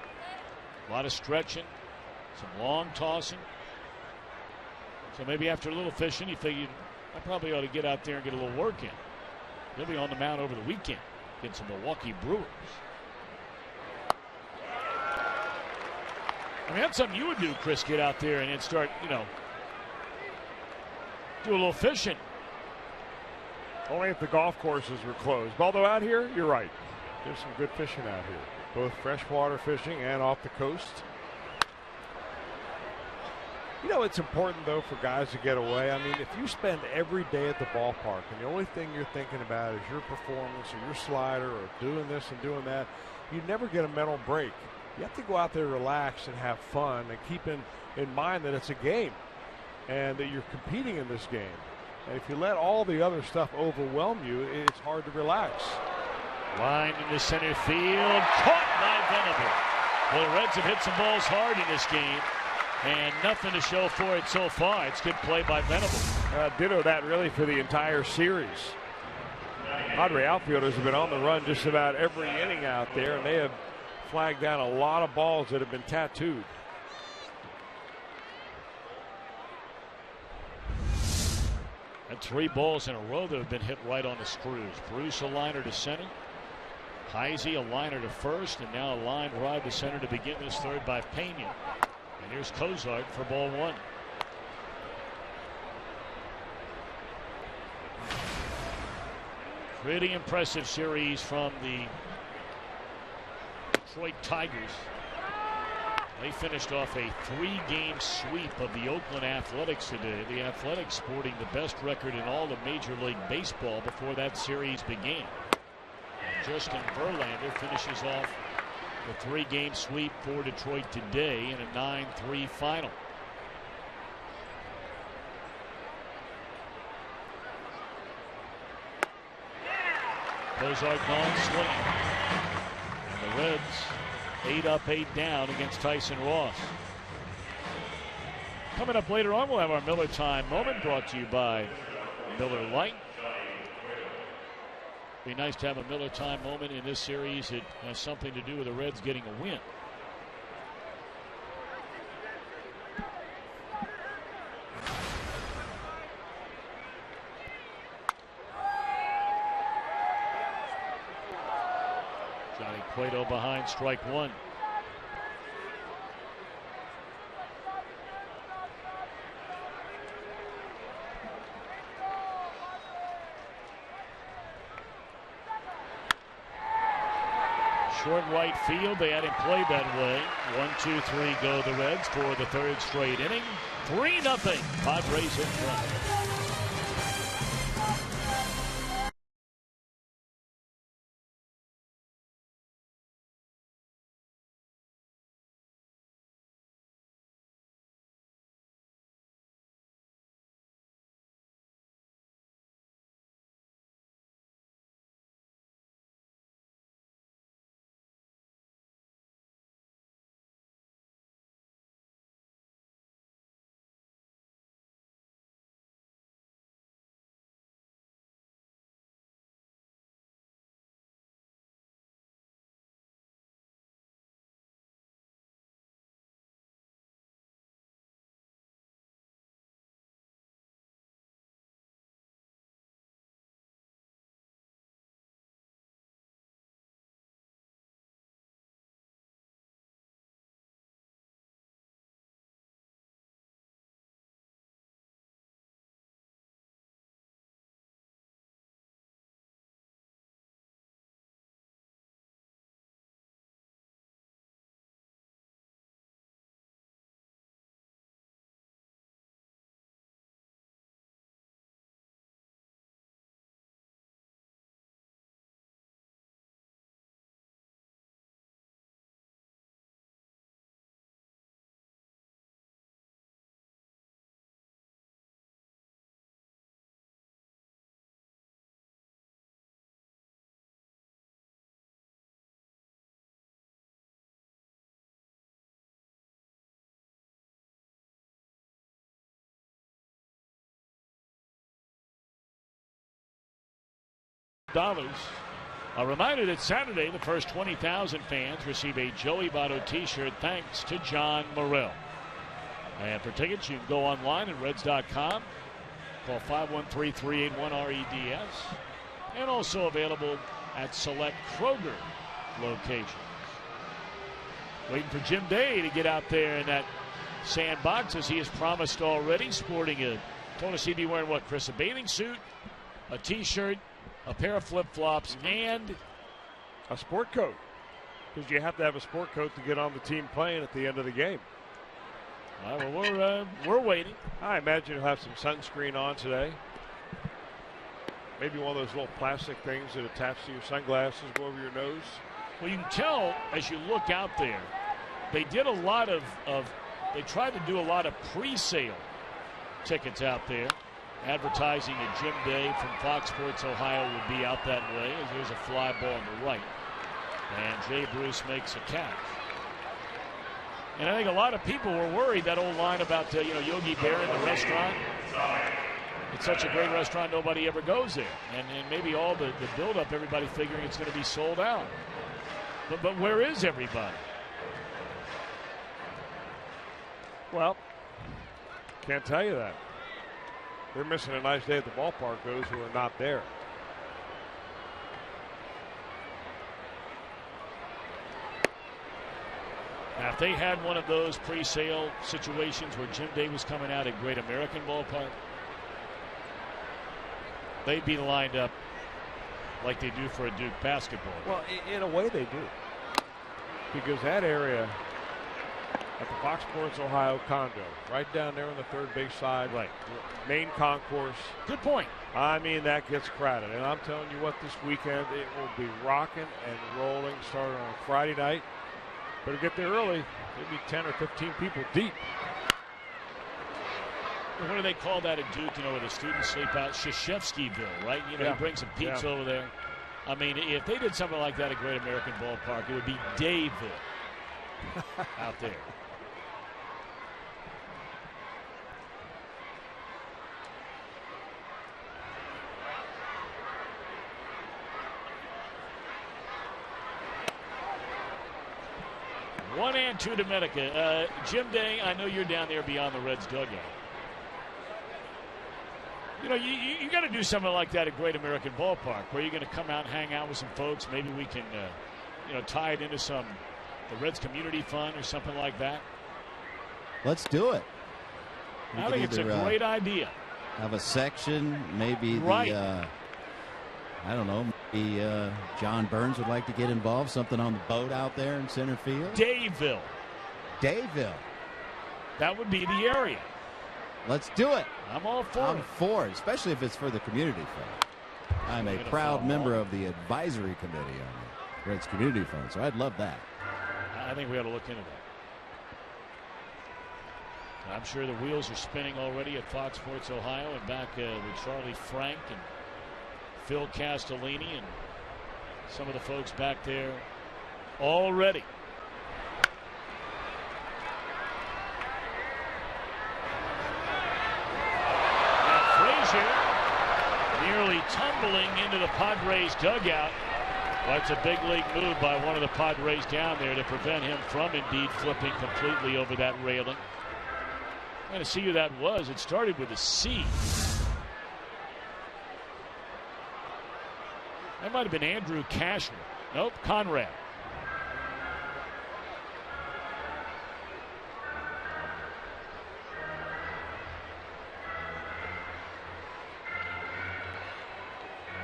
a lot of stretching, some long tossing. So maybe after a little fishing, he figured, I probably ought to get out there and get a little work in. He'll be on the mound over the weekend against the Milwaukee Brewers. I mean, that's something you would do, Chris, get out there and then start, do a little fishing. Only if the golf courses were closed. Although out here, you're right. There's some good fishing out here. Both freshwater fishing and off the coast. It's important, though, for guys to get away. I mean, if you spend every day at the ballpark and the only thing you're thinking about is your performance or your slider or doing this and doing that, you never get a mental break. You have to go out there, relax, and have fun, and keep in mind that it's a game and that you're competing in this game. And if you let all the other stuff overwhelm you, it's hard to relax. Line into center field, caught by Venable. Well, the Reds have hit some balls hard in this game. And nothing to show for it so far. It's good play by Venable. Ditto that really for the entire series. Padre outfielders have been on the run just about every inning out there, and they have flagged down a lot of balls that have been tattooed. And 3 balls in a row that have been hit right on the screws. Bruce a liner to center. Heisey a liner to first, and now a line drive to center to begin this third by Pena. And here's Cozart for ball 1. Pretty impressive series from the Detroit Tigers. They finished off a 3-game sweep of the Oakland Athletics today. The Athletics sporting the best record in all of Major League Baseball before that series began. And Justin Verlander finishes off the 3-game sweep for Detroit today in a 9-3 final. Cozart gone swinging. And the Reds 8 up, 8 down against Tyson Ross. Coming up later on, we'll have our Miller Time moment brought to you by Miller Lite. Be nice to have a Miller Time moment in this series. It has something to do with the Reds getting a win. Johnny Cueto behind, strike 1. Short right field. They hadn't played that way. 1-2-3 go the Reds for the 3rd straight inning. 3-0. Padres in front. A reminder that Saturday, the first 20,000 fans receive a Joey Votto t-shirt thanks to John Morrell. And for tickets, you can go online at Reds.com. Call 513-381-REDS. And also available at select Kroger locations. Waiting for Jim Day to get out there in that sandbox as he has promised already, sporting a, told us he'd be wearing what, Chris, a bathing suit, a t-shirt, a pair of flip-flops, and a sport coat, because you have to have a sport coat to get on the team playing at the end of the game. All right, well, we're waiting. I imagine you'll have some sunscreen on today. Maybe one of those little plastic things that attach to your sunglasses, go over your nose. Well, you can tell as you look out there, they did a lot of they tried to do a lot of pre-sale tickets out there. Advertising that Jim Day from Fox Sports Ohio would be out that way, as there's a fly ball on the right. And Jay Bruce makes a catch. And I think a lot of people were worried, that old line about Yogi Berra in the restaurant. It's such a great restaurant, nobody ever goes there. And maybe all the buildup, everybody figuring it's going to be sold out. But where is everybody? Well, can't tell you that. They're missing a nice day at the ballpark, those who are not there. Now, if they had one of those pre-sale situations where Jim Day was coming out at Great American Ballpark, they'd be lined up like they do for a Duke basketball. Well, in a way they do. Because that area at the Fox Sports Ohio condo, right down there on the third base side, right, main concourse. Good point. I mean, that gets crowded. And I'm telling you what, this weekend it will be rocking and rolling starting on Friday night. Better get there early. Maybe 10 or 15 people deep. What do they call that at Duke, where the students sleep out? Shashevskyville, right? He brings some pizza over there. I mean, if they did something like that at Great American Ballpark, it would be Dayville out there. One and two to Medica. Jim Day, I know you're down there beyond the Reds dugout. You got to do something like that at Great American Ballpark, where you're going to come out and hang out with some folks. Maybe we can, tie it into the Reds Community Fund or something like that. Let's do it. I think it's a great idea. Have a section, maybe right. I don't know, maybe John Burns would like to get involved, something on the boat out there in center field. Dayville. That would be the area. Let's do it. I'm all for it. I'm for it, especially if it's for the community fund. I'm a proud member of the advisory committee on the Reds Community Fund, so I'd love that. I think we ought to look into that. I'm sure the wheels are spinning already at Fox Sports Ohio and back with Charlie Frank and Phil Castellini and some of the folks back there already. Now Frazier nearly tumbling into the Padres dugout. That's a big league move by one of the Padres down there to prevent him from indeed flipping completely over that railing. I'm going to see who that was. It started with a C. That might have been Andrew Cashner. Nope, Conrad.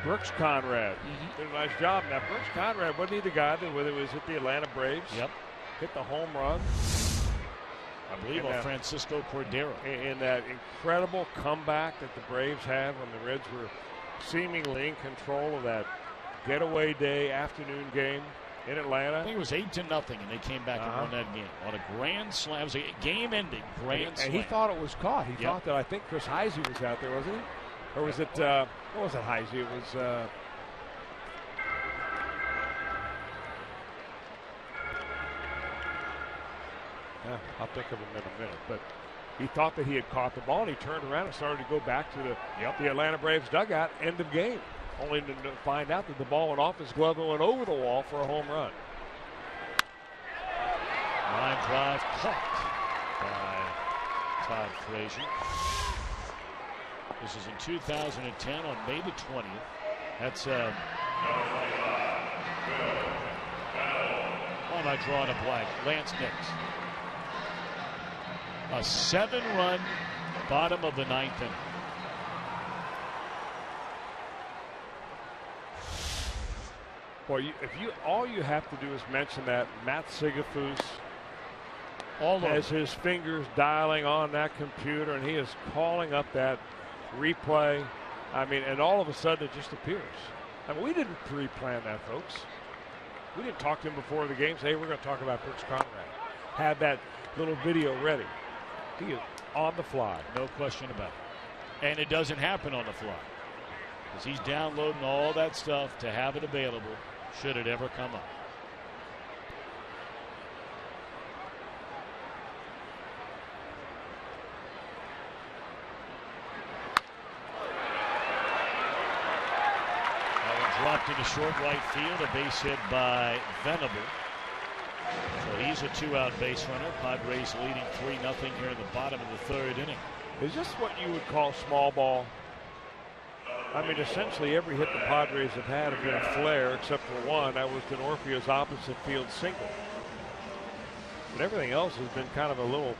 Brooks Conrad did a nice job. Now, Brooks Conrad, wasn't he the guy that, whether it was at the Atlanta Braves, hit the home run? I believe on Francisco Cordero. In that incredible comeback that the Braves had when the Reds were seemingly in control of that getaway day afternoon game in Atlanta. I think it was 8-0, and they came back and won that game on a grand slam. It was a game-ending grand slam. And he thought it was caught. He thought that, I think Chris Heisey was out there, wasn't he? Or was it, what was it, Heisey? It was, I'll think of him in a minute. But he thought that he had caught the ball, and he turned around and started to go back to the Atlanta Braves dugout. End of game. Only to find out that the ball went off his glove and went over the wall for a home run. Line drive caught by Todd Frazier. This is in 2010 on May the 20th. That's why am I drawing a blank? Lance Nix. A 7-run bottom of the ninth inning. Boy, all you have to do is mention that Matt Sigafus has his fingers dialing on that computer, and he is calling up that replay. I mean, and all of a sudden it just appears. I mean, we didn't pre-plan that, folks. We didn't talk to him before the game. Say, hey, we're going to talk about Brooks Conrad. Had that little video ready. He is on the fly. No question about it. And it doesn't happen on the fly, because he's downloading all that stuff to have it available should it ever come up. Popped into short right field. A base hit by Venable. So he's a 2-out base runner. Padres leading 3-0 here in the bottom of the 3rd inning. Is this what you would call small ball? I mean, essentially every hit the Padres have had been a flare, except for one. That was Denorfio's opposite field single. But everything else has been kind of a little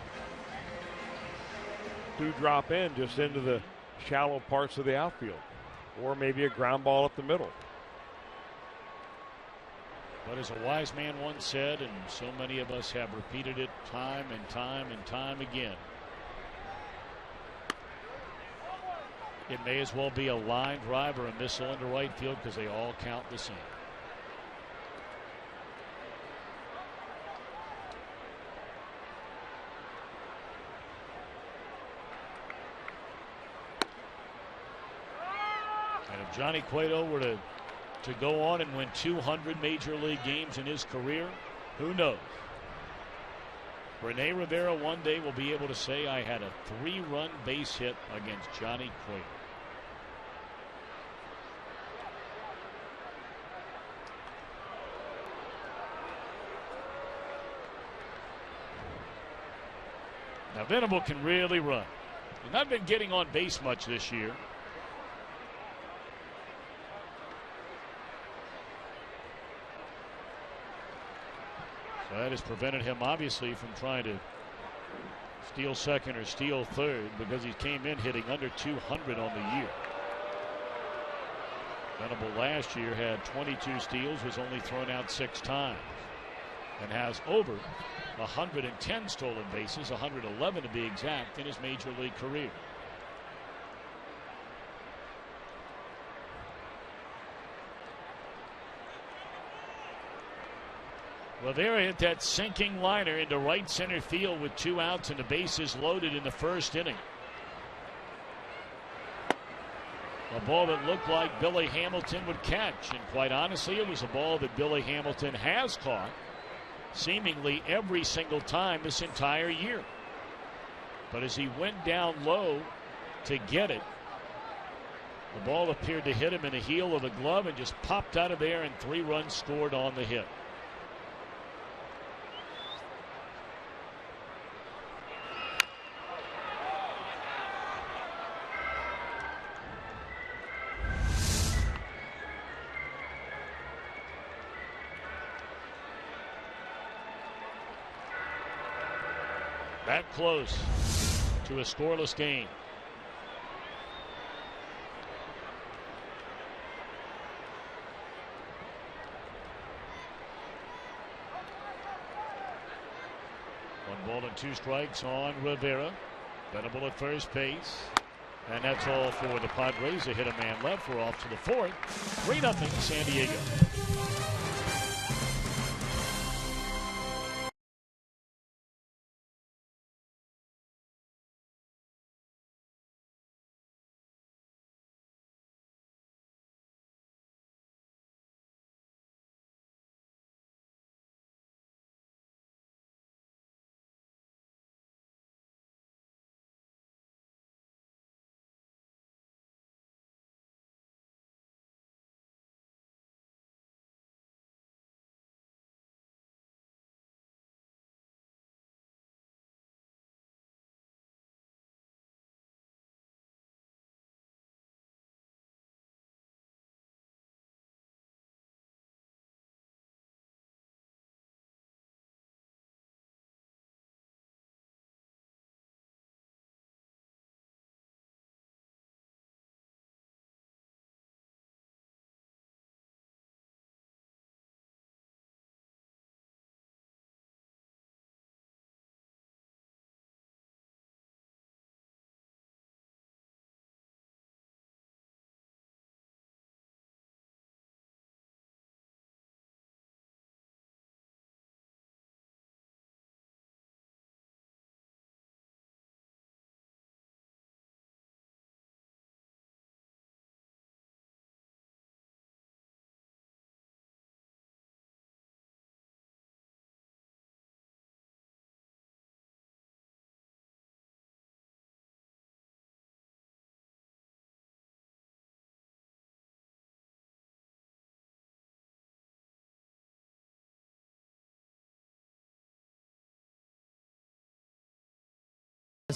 drop in just into the shallow parts of the outfield, or maybe a ground ball up the middle. But as a wise man once said, and so many of us have repeated it time and time and time again, it may as well be a line drive or a missile into right field because they all count the same. And if Johnny Cueto were to go on and win 200 major league games in his career, who knows? Rene Rivera one day will be able to say, I had a 3-run base hit against Johnny Cueto. Now Venable can really run. He's not been getting on base much this year. So that has prevented him obviously from trying to steal second or steal third, because he came in hitting under 200 on the year. Venable last year had 22 steals, was only thrown out 6 times, and has over 110 stolen bases, 111 to be exact, in his major league career. Rivera hit that sinking liner into right center field with 2 outs and the bases loaded in the 1st inning. A ball that looked like Billy Hamilton would catch, and quite honestly, it was a ball that Billy Hamilton has caught seemingly every single time this entire year. But as he went down low to get it, the ball appeared to hit him in the heel of the glove and just popped out of there, and 3 runs scored on the hit. That close to a scoreless game. One ball and 2 strikes on Rivera. Venable at first base. And that's all for the Padres. They hit a man left. We're off to the 4th. 3-0 San Diego.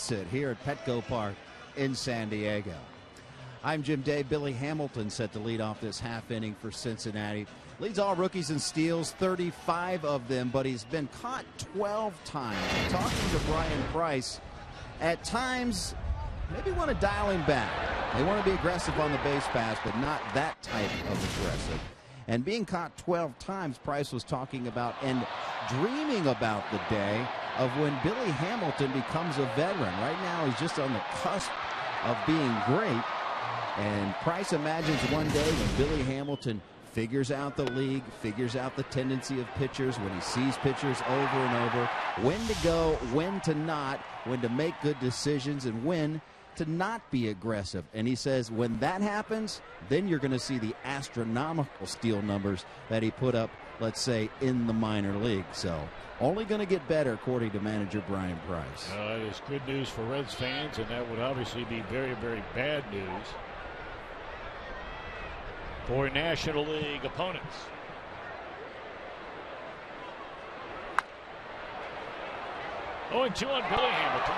deficit here at Petco Park in San Diego. I'm Jim Day. Billy Hamilton set to lead off this half inning for Cincinnati. Leads all rookies in steals, 35 of them, but he's been caught 12 times. Talking to Brian Price, at times, maybe want to dial him back. They want to be aggressive on the base pass, but not that type of aggressive. And being caught 12 times, Price was talking about and dreaming about the day of when Billy Hamilton becomes a veteran. Right now, he's just on the cusp of being great. And Price imagines one day when Billy Hamilton figures out the league, figures out the tendency of pitchers, when he sees pitchers over and over, when to go, when to not, when to make good decisions, and when to not be aggressive. And he says when that happens, then you're going to see the astronomical steal numbers that he put up, let's say, in the minor league. So only going to get better, according to manager Brian Price. It is good news for Reds fans, and that would obviously be very, very bad news for National League opponents. Oh, and 2 on Billy Hamilton.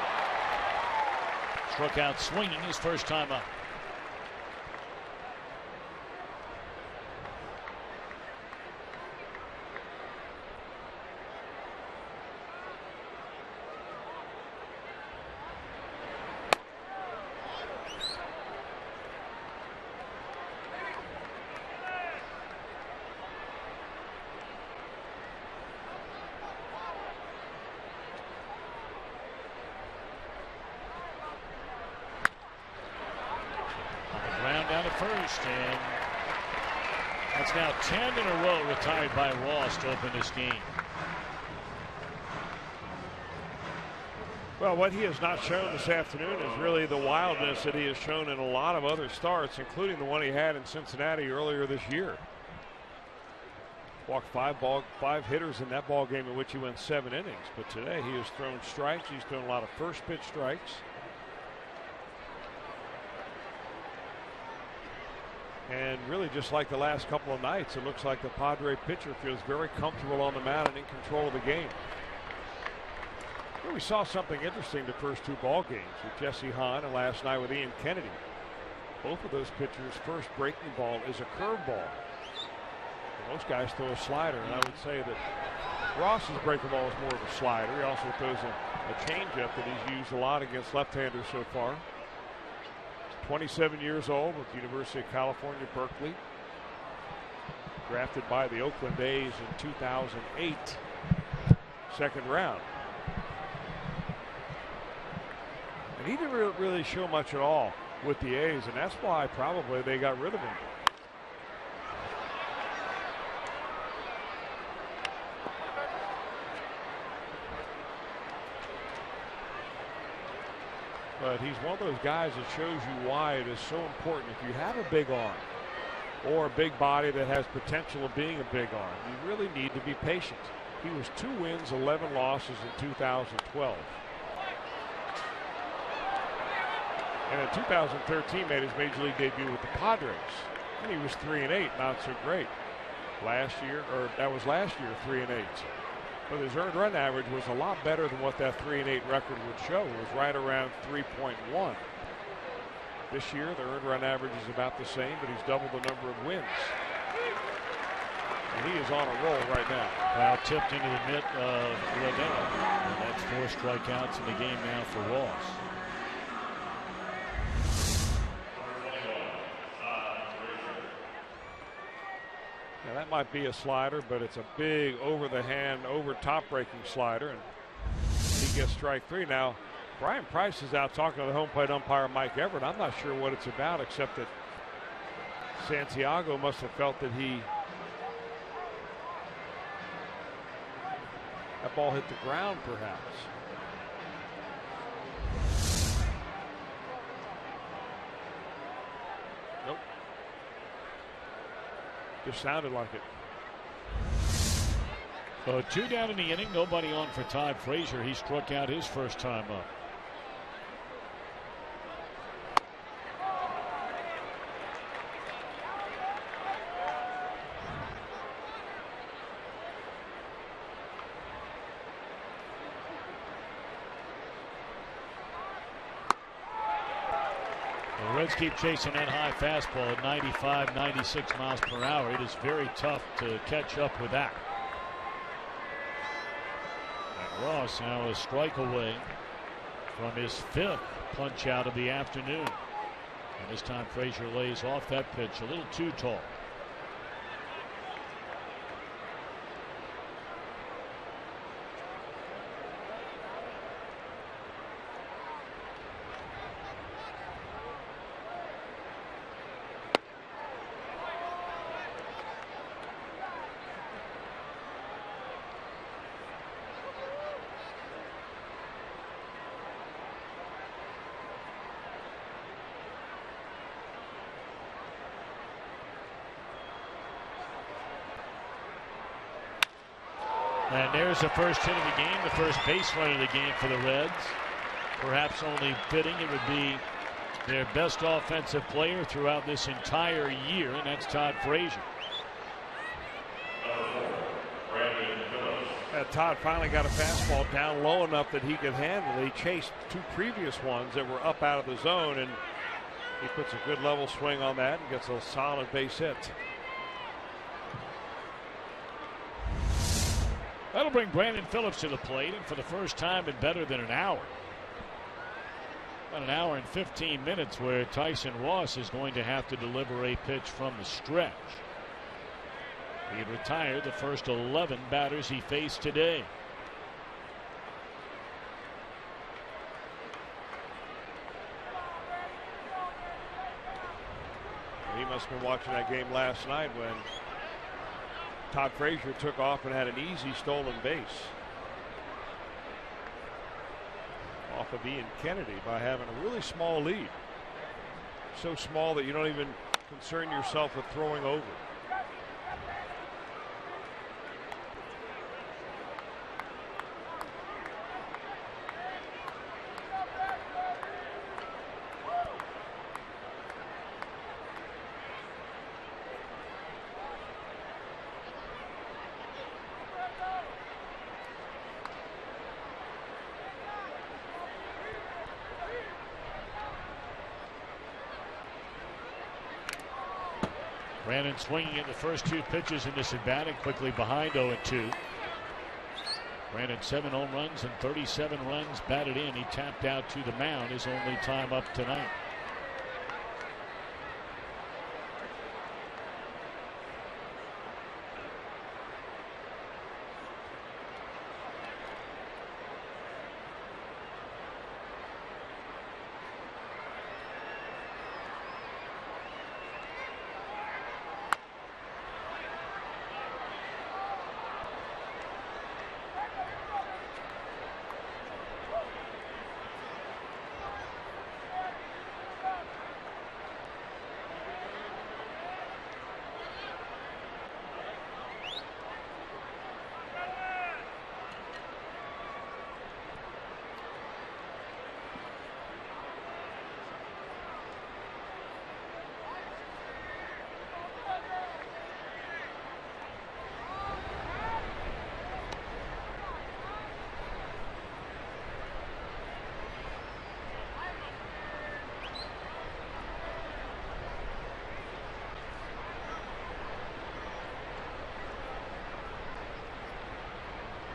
Struck out swinging his first time up. First, and that's now 10 in a row retired by Ross to open this game. Well, what he has not shown this afternoon is really the wildness that he has shown in a lot of other starts, including the one he had in Cincinnati earlier this year. Walked five hitters in that ball game in which he went 7 innings. But today he has thrown strikes. He's thrown a lot of first pitch strikes. And really, just like the last couple of nights, it looks like the Padre pitcher feels very comfortable on the mound and in control of the game. Well, we saw something interesting the first 2 ball games with Jesse Hahn and last night with Ian Kennedy. Both of those pitchers' first breaking ball is a curveball. Most guys throw a slider, and I would say that Ross's breaking ball is more of a slider. He also throws a changeup that he's used a lot against left-handers so far. 27 years old with the University of California, Berkeley. Drafted by the Oakland A's in 2008, second round. And he didn't really show much at all with the A's, and that's why probably they got rid of him. But he's one of those guys that shows you why it is so important. If you have a big arm or a big body that has potential of being a big arm, you really need to be patient. He was 2 wins, 11 losses in 2012. And in 2013 made his major league debut with the Padres. And he was 3-8, not so great. Last year, 3-8. But his earned run average was a lot better than what that 3-8 record would show. It was right around 3.1. This year, the earned run average is about the same, but he's doubled the number of wins. And he is on a roll right now. Now tipped into the mitt of Liddell. And that's 4 strikeouts in the game now for Ross. Now that might be a slider, but it's a big over-the-hand, over-top-breaking slider, and he gets strike 3. Now, Brian Price is out talking to the home plate umpire, Mike Everett. I'm not sure what it's about, except that Santiago must have felt that that ball hit the ground, perhaps. Nope. Just sounded like it. So 2 down in the inning. Nobody on for Todd Frazier. He struck out his first time up. Reds keep chasing that high fastball at 95, 96 miles per hour. It is very tough to catch up with that. And Ross now a strike away from his 5th punch out of the afternoon. And this time Frazier lays off that pitch a little too tall. And there's the first hit of the game, the first base run of the game for the Reds. Perhaps only fitting it would be their best offensive player throughout this entire year, and that's Todd Frazier. Todd finally got a fastball down low enough that he could handle. He chased 2 previous ones that were up out of the zone, and he puts a good level swing on that and gets a solid base hit. That'll bring Brandon Phillips to the plate, and for the first time in better than an hour. About an hour and 15 minutes where Tyson Ross is going to have to deliver a pitch from the stretch. He had retired the first 11 batters he faced today. He must have been watching that game last night when Todd Frazier took off and had an easy stolen base off of Ian Kennedy by having a really small lead. So small that you don't even concern yourself with throwing over. Brandon swinging at the first 2 pitches in this at bat and quickly behind 0-2. Brandon 7 home runs and 37 runs batted in. He tapped out to the mound his only time up tonight.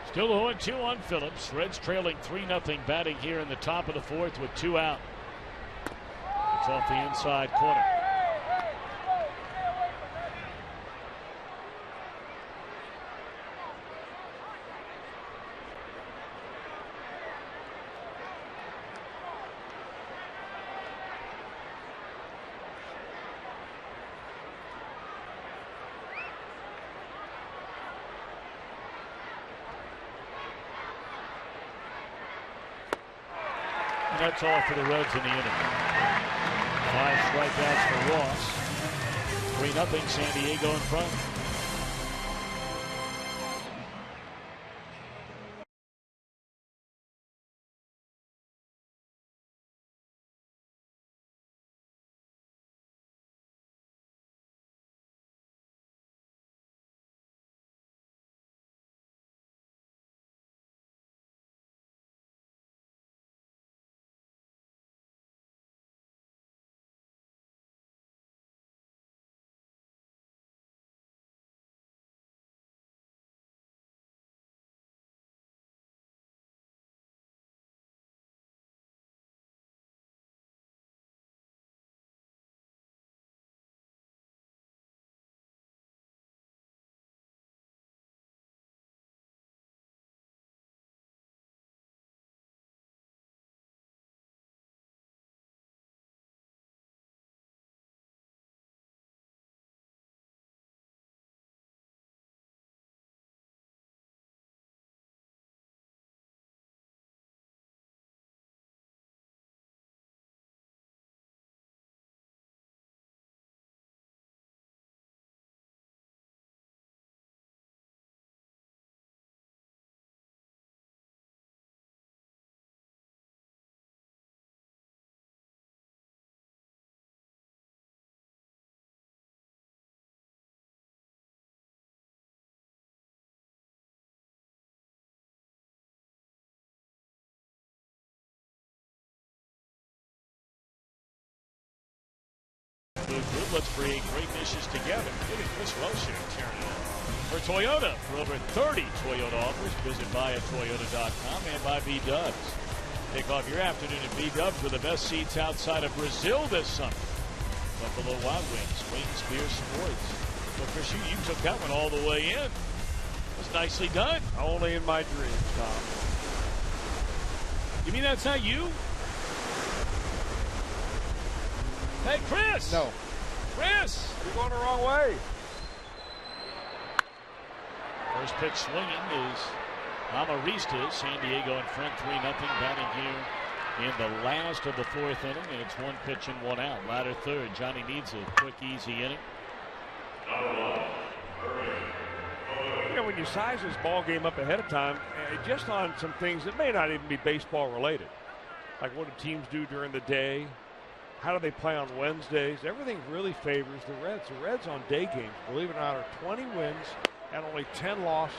Still 0-2 on Phillips. Reds trailing 3-0 batting here in the top of the 4th with 2 out. It's off the inside corner. And that's all for the Reds in the inning. 5 strikeouts for Ross. 3-0 San Diego in front. food group. Let's create great dishes together. Look at Chris Welsh here tearing it up. For Toyota, for over 30 Toyota offers, visit buyatoyota.com and buy B-Dubs. Kick off your afternoon at B-Dubs with the best seats outside of Brazil this summer. Buffalo Wild Wings, Wings, Beer, Sports. Well, Chris, you took that one all the way in. It was nicely done. Only in my dreams, Tom. You mean that's not you? Hey, Chris! No. Chris! You're going the wrong way. First pitch swinging is Amarista. San Diego in front 3-0, batting here in the last of the fourth inning, and it's one pitch and one out. Latter third. Johnny needs a quick, easy inning. You know, when you size this ball game up ahead of time, just on some things that may not even be baseball related, like what do teams do during the day? How do they play on Wednesdays? Everything really favors the Reds. The Reds on day games, believe it or not, are 20 wins and only 10 losses.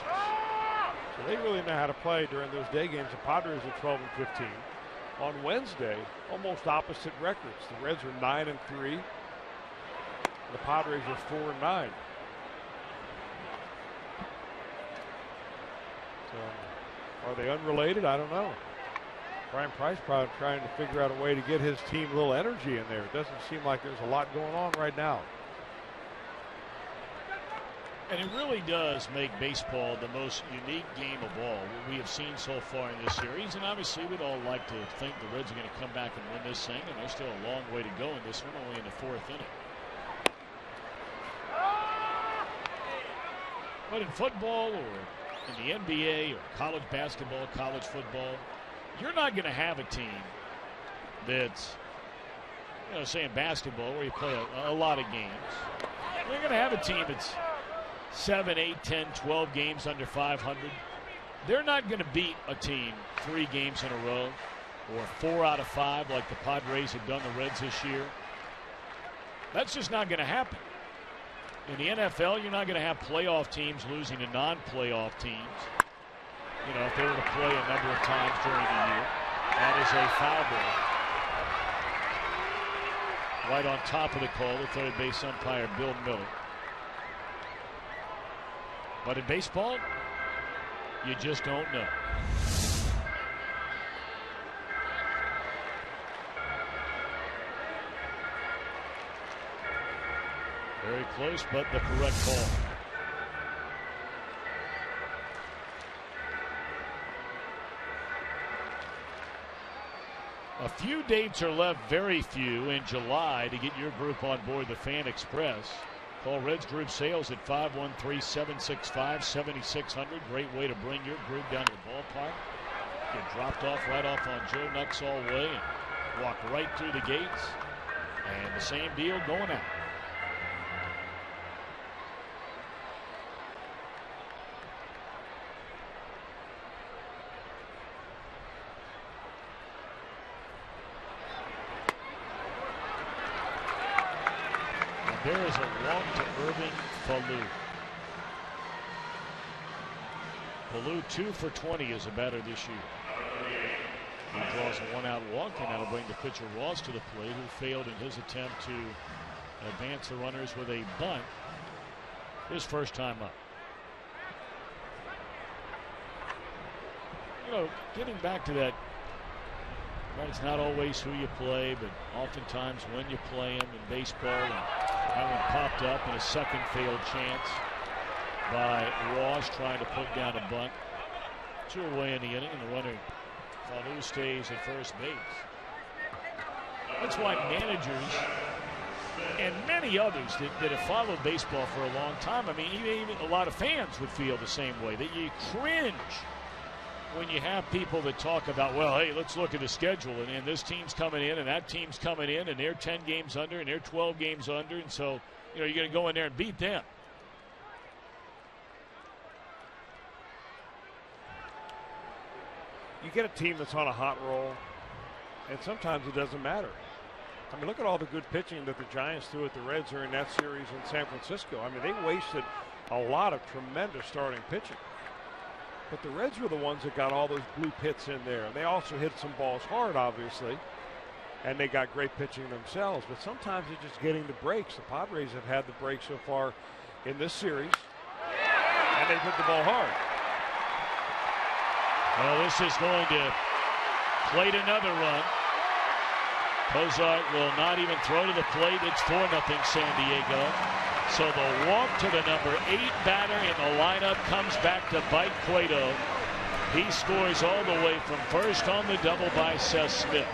So they really know how to play during those day games. The Padres are 12 and 15. On Wednesday, almost opposite records. The Reds are 9 and 3. The Padres are 4 and 9. So, are they unrelated? I don't know. Brian Price probably trying to figure out a way to get his team a little energy in there. It doesn't seem like there's a lot going on right now. And it really does make baseball the most unique game of all we have seen so far in this series. And obviously, we'd all like to think the Reds are going to come back and win this thing. And there's still a long way to go in this one, only in the fourth inning. But in football or in the NBA or college basketball, college football, you're not going to have a team that's, say in basketball where you play a lot of games. You're going to have a team that's 7, 8, 10, 12 games under 500. They're not going to beat a team 3 games in a row or 4 out of 5 like the Padres have done the Reds this year. That's just not going to happen. In the NFL, you're not going to have playoff teams losing to non-playoff teams. If they were to play a number of times during the year. That is a foul ball. Right on top of the call, the third base umpire, Bill Miller. But in baseball, you just don't know. Very close, but the correct call. A few dates are left, very few, in July to get your group on board the Fan Express. Call Reds Group Sales at 513-765-7600. Great way to bring your group down to the ballpark. Get dropped off right off on Joe Nuxall Way and walk right through the gates. And the same deal going out. There is a walk to Irving Falou. Falou 2 for 20 as a batter this year. He draws a 1-out walk, and that'll bring the pitcher Ross to the plate, who failed in his attempt to advance the runners with a bunt his first time up. Getting back to that, right, it's not always who you play, but oftentimes when you play them in baseball. And that one popped up in a second failed chance by Ross trying to put down a bunt. 2 away in the inning, and the runner Falou stays at first base. That's why managers and many others that have followed baseball for a long time, I mean, even a lot of fans would feel the same way, that you cringe when you have people that talk about, well, hey, let's look at the schedule, and this team's coming in, and that team's coming in, and they're 10 games under, and they're 12 games under, and so, you're going to go in there and beat them. You get a team that's on a hot roll, and sometimes it doesn't matter. I mean, look at all the good pitching that the Giants threw at the Reds during that series in San Francisco. I mean, they wasted a lot of tremendous starting pitching. But the Reds were the ones that got all those blue hits in there. And they also hit some balls hard, obviously. and they got great pitching themselves. But sometimes it's just getting the breaks. The Padres have had the break so far in this series, and they've hit the ball hard. Well, this is going to plate another run. Cozart will not even throw to the plate. It's 4-0 San Diego. So the walk to the number 8 batter in the lineup comes back to bite Cueto. He scores all the way from first on the double by Seth Smith.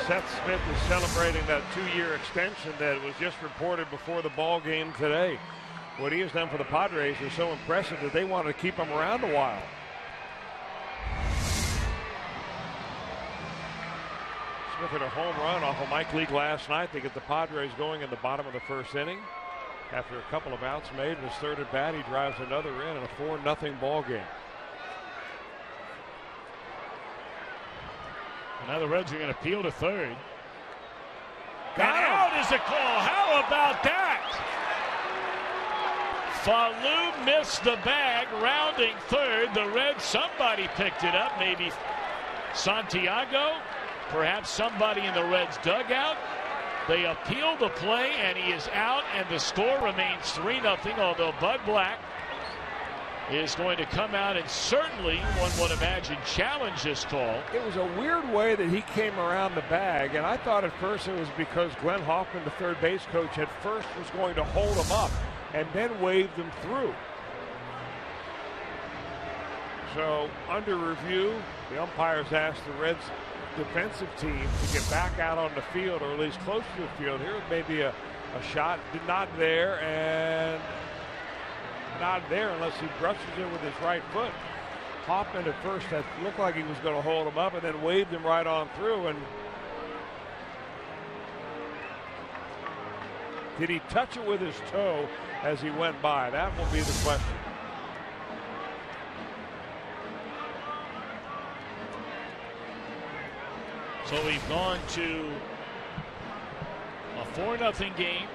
Seth Smith is celebrating that 2-year extension that was just reported before the ball game today. What he has done for the Padres is so impressive that they wanted to keep him around a while. Smith hit a home run off of Mike Leake last night. They get the Padres going in the bottom of the first inning. After a couple of outs made in his third at bat, he drives another in a 4-0 ball game. Now the Reds are going to peel to third. And out is the call. How about that? Falou missed the bag, rounding third. The Reds, somebody picked it up. Maybe Santiago, perhaps somebody in the Reds dugout. They appeal the play, and he is out, and the score remains 3-0, although Bud Black is going to come out and certainly, one would imagine, challenge this call. It was a weird way that he came around the bag, and I thought at first it was because Glenn Hoffman, the third base coach, at first was going to hold him up and then waved him through. So, under review, the umpires asked the Reds defensive team to get back out on the field, or at least close to the field. Here may be a shot, not there, and not there unless he brushes it with his right foot. Hoffman at first that looked like he was going to hold him up and then waved him right on through. And did he touch it with his toe as he went by? That will be the question. So we've gone to a 4-0 game,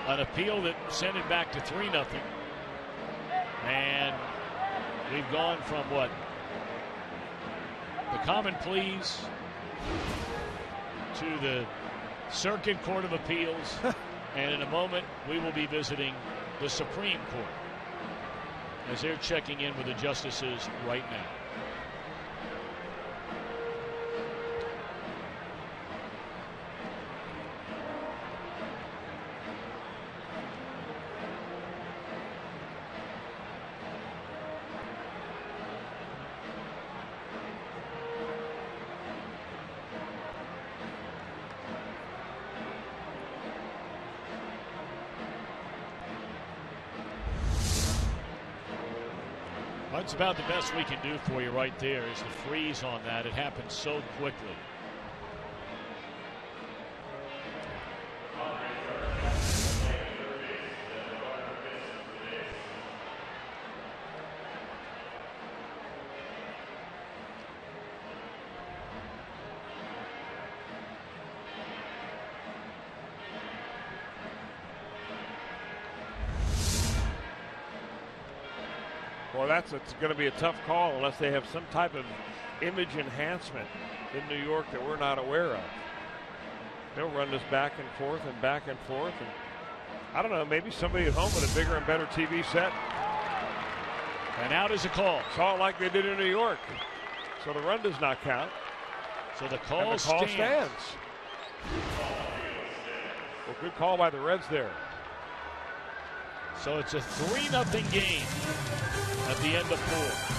an appeal that sent it back to 3-0. And we've gone from what? The common pleas to the Circuit Court of Appeals. And in a moment, we will be visiting the Supreme Court as they're checking in with the justices right now. That's about the best we can do for you right there is the freeze on that. It happened so quickly. Well, it's going to be a tough call unless they have some type of image enhancement in New York that we're not aware of. They'll run this back and forth and back and forth. And I don't know, maybe somebody at home with a bigger and better TV set. And out is a call. Saw it like they did in New York. So the run does not count. So the call stands. Well, good call by the Reds there. So it's a 3-0 game at the end of 4.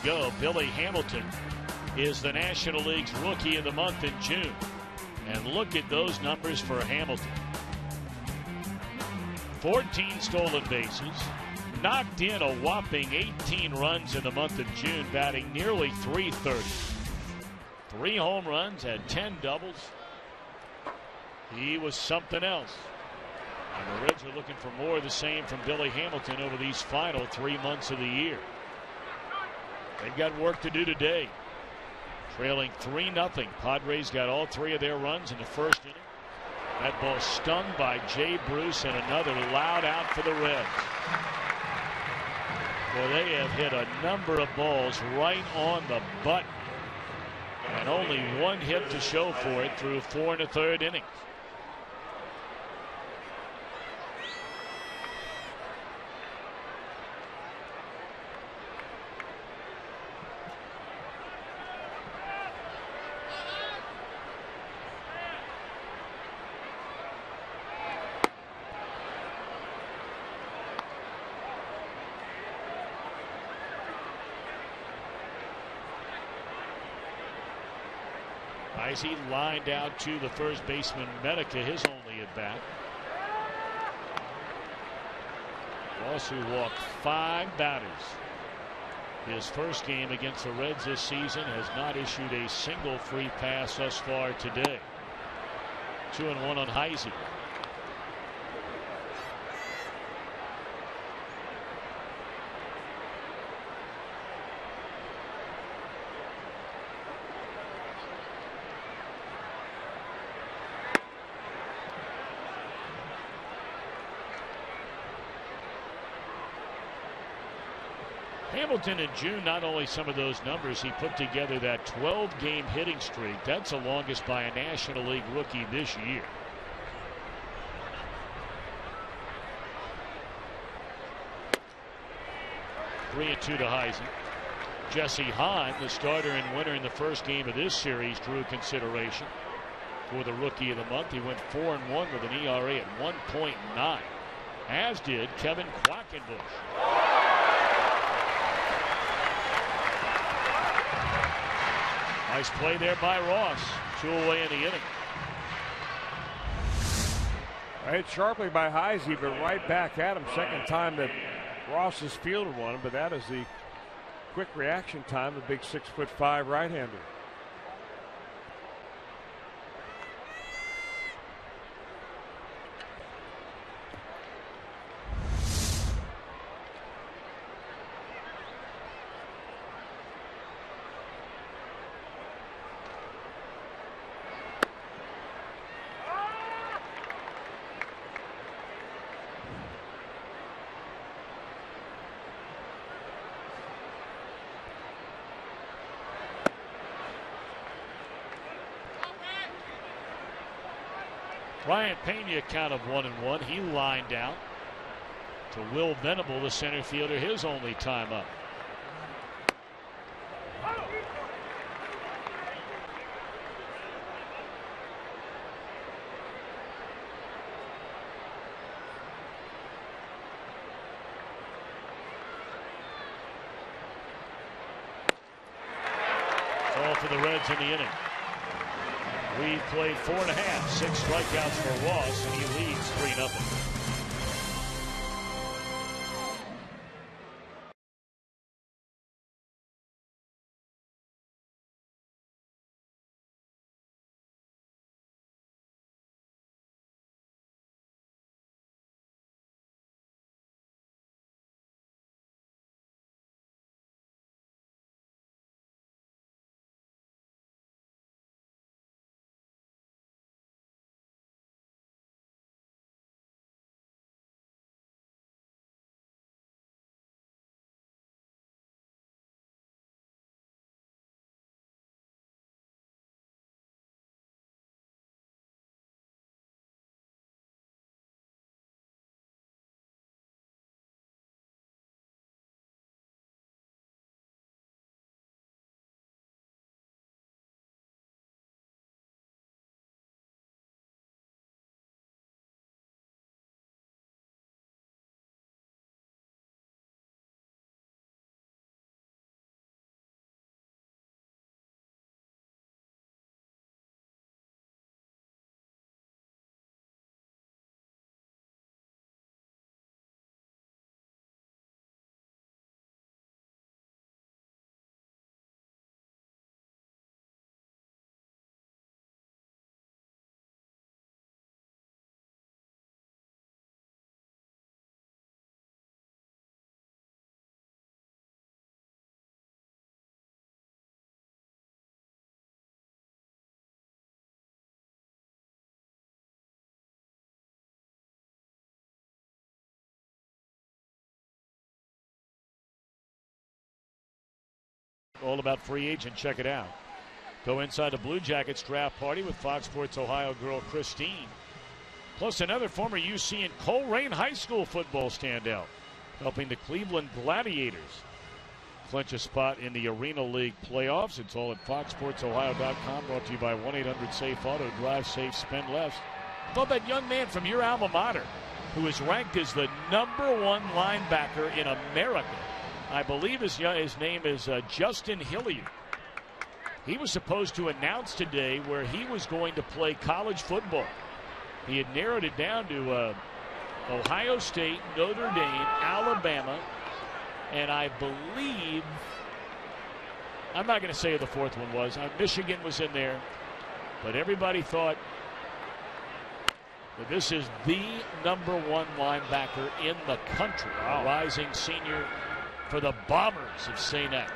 go. Billy Hamilton is the National League's Rookie of the Month in June. And look at those numbers for Hamilton. 14 stolen bases, knocked in a whopping 18 runs in the month of June, batting nearly .330. 3 home runs, had 10 doubles. He was something else. And the Reds are looking for more of the same from Billy Hamilton over these final 3 months of the year. They've got work to do today. Trailing 3-0. Padres got all 3 of their runs in the first inning. That ball stung by Jay Bruce, and another loud out for the Reds. Well, they have hit a number of balls right on the button, and only 1 hit to show for it through 4 1/3 innings. As he lined out to the first baseman Medica, his only at bat. Ross, who walked 5 batters his first game against the Reds this season, has not issued a single free pass thus far today. 2-1 on Heisey. Hamilton in June, not only some of those numbers, he put together that 12-game hitting streak. That's the longest by a National League rookie this year. Three and 2 to Heisey. Jesse Hahn, the starter and winner in the first game of this series, drew consideration for the Rookie of the Month. He went 4-1 with an ERA at 1.9, as did Kevin Quackenbush. Nice play there by Ross. 2 away in the inning. Hit sharply by Heisey, but right back at him. Second time that Ross has fielded one, but that is the quick reaction time, the big 6'5" right-hander. Ryan Pena count of 1-1. He lined out to Will Venable, the center fielder, his only time up. It's all for the Reds in the inning. We played 4.5, 6 strikeouts for Ross, and he leads 3-0. All about free agent. Check it out. Go inside the Blue Jackets draft party with Fox Sports Ohio girl Christine. Plus another former UC and Colerain High School football standout, helping the Cleveland Gladiators clinch a spot in the Arena League playoffs. It's all at foxsportsohio.com, brought to you by 1-800-SAFE-AUTO. Drive safe, spend less. How about that young man from your alma mater who is ranked as the #1 linebacker in America? I believe his name is Justin Hilliard. He was supposed to announce today where he was going to play college football. He had narrowed it down to Ohio State, Notre Dame, Alabama, and I believe, I'm not going to say who the fourth one was. Michigan was in there, but everybody thought that this is the #1 linebacker in the country. Wow. Rising senior for the Bombers of St. X.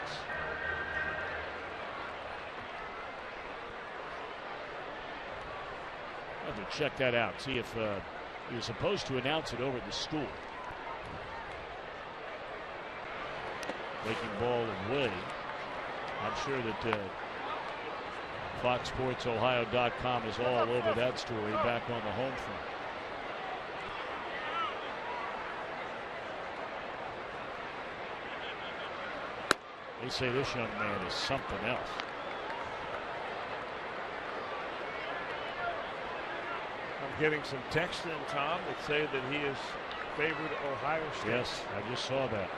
I'll have to check that out, see if he was supposed to announce it over at the school. Breaking ball away. I'm sure that FoxSportsOhio.com is all over that story back on the home front. They say this young man is something else. I'm getting some text in, Tom, that say that he is favored Ohio State. Yes, I just saw that.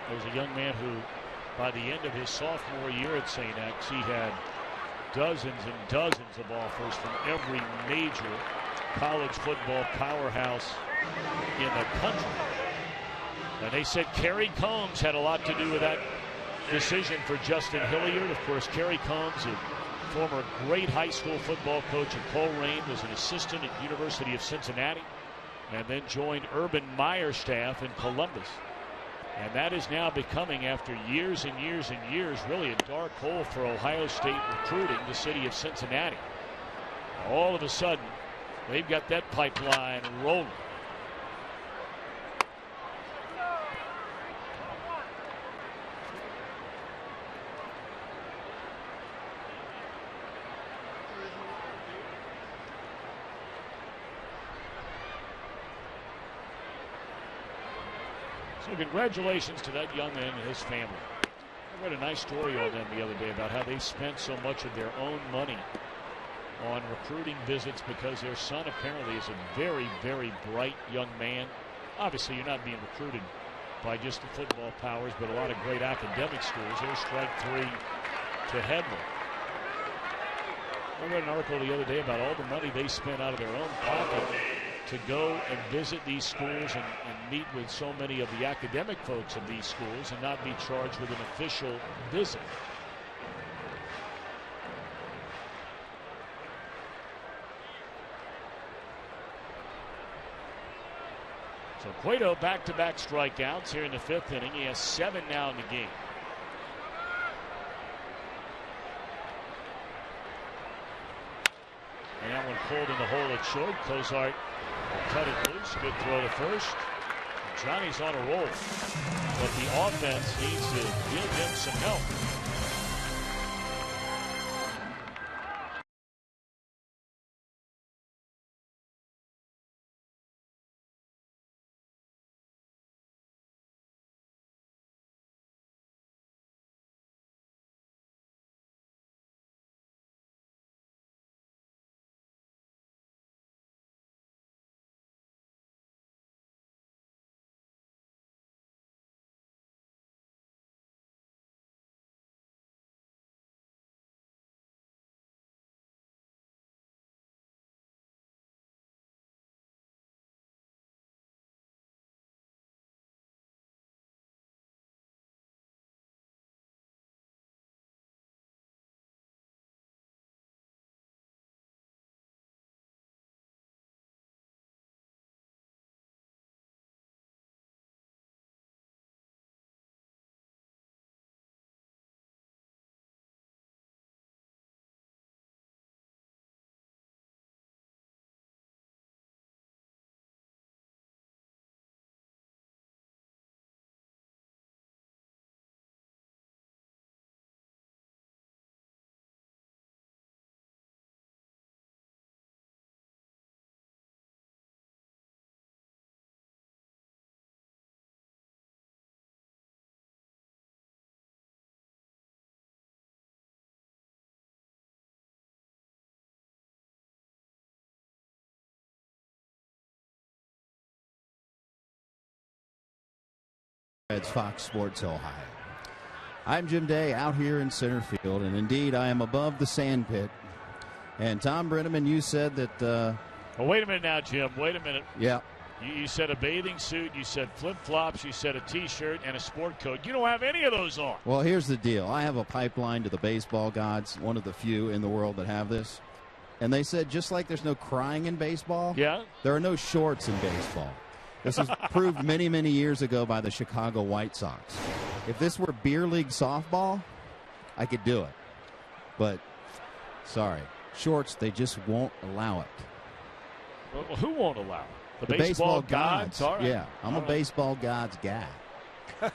There was a young man who, by the end of his sophomore year at St. X, he had dozens and dozens of offers from every major college football powerhouse in the country. And they said Kerry Combs had a lot to do with that decision for Justin Hilliard. Of course, Kerry Combs, a former great high school football coach at Colerain, was an assistant at University of Cincinnati, and then joined Urban Meyer's staff in Columbus. And that is now becoming, after years and years and years, really a dark hole for Ohio State recruiting, the city of Cincinnati. All of a sudden, they've got that pipeline rolling. So congratulations to that young man and his family. I read a nice story on them the other day about how they spent so much of their own money on recruiting visits because their son apparently is a very, very bright young man. Obviously, you're not being recruited by just the football powers, but a lot of great academic schools. There's strike three to Headland. I read an article the other day about all the money they spent out of their own pocket to go and visit these schools and meet with so many of the academic folks of these schools and not be charged with an official visit. So Cueto back-to-back strikeouts here in the fifth inning. He has 7 now in the game. And that one pulled in the hole at short. Cozart cut it loose. Good throw to first. Johnny's on a roll, but the offense needs to give him some help. Reds, Fox Sports Ohio. I'm Jim Day out here in center field, and indeed I am above the sand pit. And Tom Brenneman, you said that... well, wait a minute now, Jim. Wait a minute. Yeah. You said a bathing suit, you said flip-flops, you said a T-shirt, and a sport coat. You don't have any of those on. Well, here's the deal. I have a pipeline to the baseball gods, one of the few in the world that have this. And they said just like there's no crying in baseball, yeah, there are no shorts in baseball. This was proved many, many years ago by the Chicago White Sox. If this were beer league softball, I could do it. But, sorry, shorts, they just won't allow it. Well, who won't allow it? The baseball gods? All right. Yeah, I'm a baseball gods guy.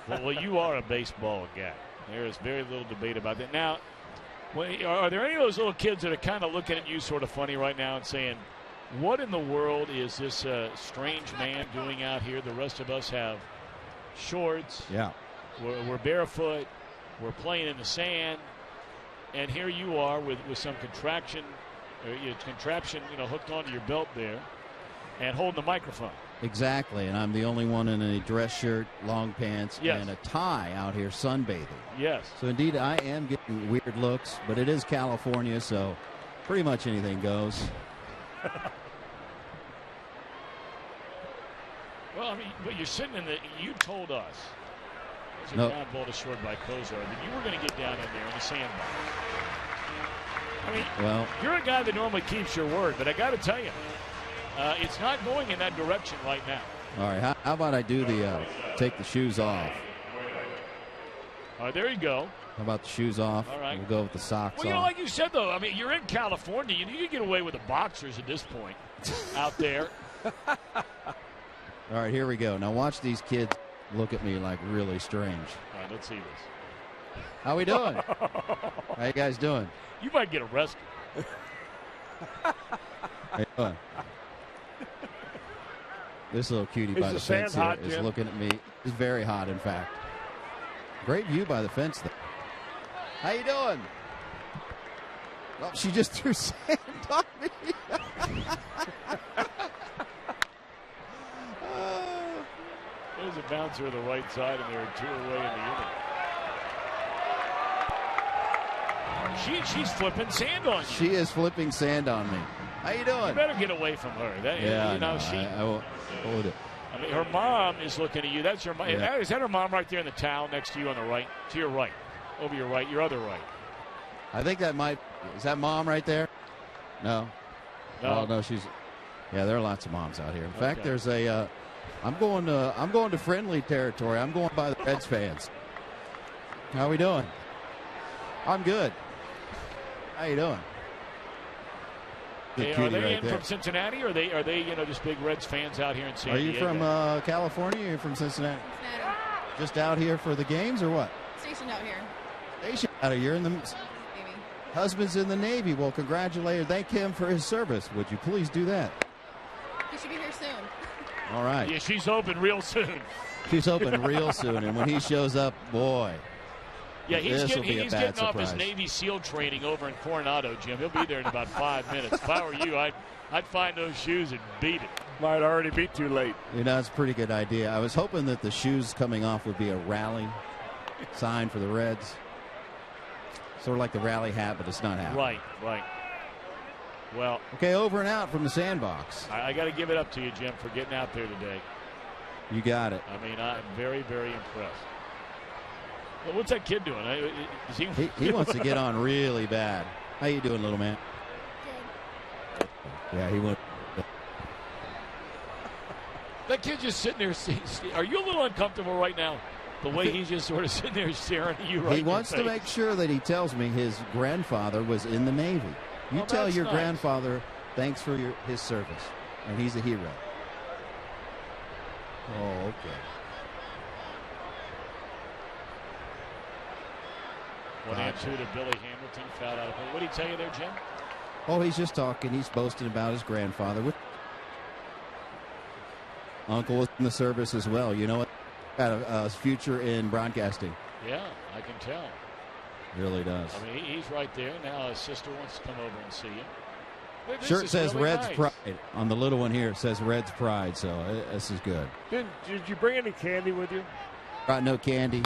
Well, you are a baseball guy. There is very little debate about that. Now, are there any of those little kids that are kind of looking at you sort of funny right now and saying, what in the world is this strange man doing out here? The rest of us have shorts. Yeah. We're barefoot. We're playing in the sand. And here you are with some contraption, hooked onto your belt there and holding the microphone. Exactly, and I'm the only one in a dress shirt, long pants, and a tie out here sunbathing. Yes. So, indeed, I am getting weird looks, but it is California, so pretty much anything goes. Well, I mean, but you're sitting in you told us, there's a ground ball to short by Kozar, that you were going to get down in there in the sandbox. I mean, well, you're a guy that normally keeps your word, but I got to tell you, it's not going in that direction right now. All right, how about I do the take the shoes off? All right, there you go. How about the shoes off? All right. We'll go with the socks off. Well, like you said, though, I mean, you're in California. You can get away with the boxers at this point out there. All right, here we go. Now watch these kids look at me like really strange. All right, let's see this. How we doing? How you guys doing? You might get arrested. How you doing? This little cutie by the fence here is looking at me. It's very hot, in fact. Great view by the fence, though. How you doing? Well, she just threw sand on me. There's a bouncer to the right side, and there are two away in the inning. She's flipping sand on you. She is flipping sand on me. How you doing? You better get away from her. I will hold it. I mean, her mom is looking at you. That's your mom. Yeah. Is that her mom right there in the towel next to you on the right? To your right. Over your right. Your other right. I think that might. Is that mom right there? No. No. Oh, no, she's. Yeah, there are lots of moms out here. In fact, there's a. I'm going to friendly territory. I'm going by the Reds fans. How we doing? I'm good. How you doing? Hey, are they from Cincinnati, or are they just big Reds fans out here in San Diego? Are you from California? Or are you from Cincinnati? Cincinnati. Just out here for the games, or what? Stationed out here. Stationed out here in the Navy. Husband's in the Navy. Well, congratulations. Thank him for his service. Would you please do that? He should be here soon. All right. Yeah, she's open real soon. She's open real soon, and when he shows up, boy. Yeah, he's getting off his surprise. Navy SEAL training over in Coronado, Jim. He'll be there in about 5 minutes. If I were you, I'd find those shoes and beat it. Might already be too late. It's a pretty good idea. I was hoping that the shoes coming off would be a rally sign for the Reds. Sort of like the rally hat, but it's not happening. Right. Well. Okay, over and out from the sandbox. I got to give it up to you, Jim, for getting out there today. You got it. I mean, I'm very, very impressed. Well, what's that kid doing? He wants to get on really bad. How you doing, little man? Good. Yeah, he went. That kid just sitting there. Are you a little uncomfortable right now? The way he's just sort of sitting there staring at you right He wants to make sure that he tells me his grandfather was in the Navy. You tell your grandfather thanks for his service, and he's a hero. Oh, okay. 1-2 to Billy Hamilton, fouled out of play. What did he tell you there, Jim? Oh, he's just talking. He's boasting about his grandfather. Uncle was in the service as well. You know what? Got a future in broadcasting. Yeah, I can tell. Really does. I mean, he's right there. Now his sister wants to come over and see him. Shirt says really Reds Pride. On the little one here, it says Reds Pride, so this is good. Did you bring any candy with you? Brought no candy.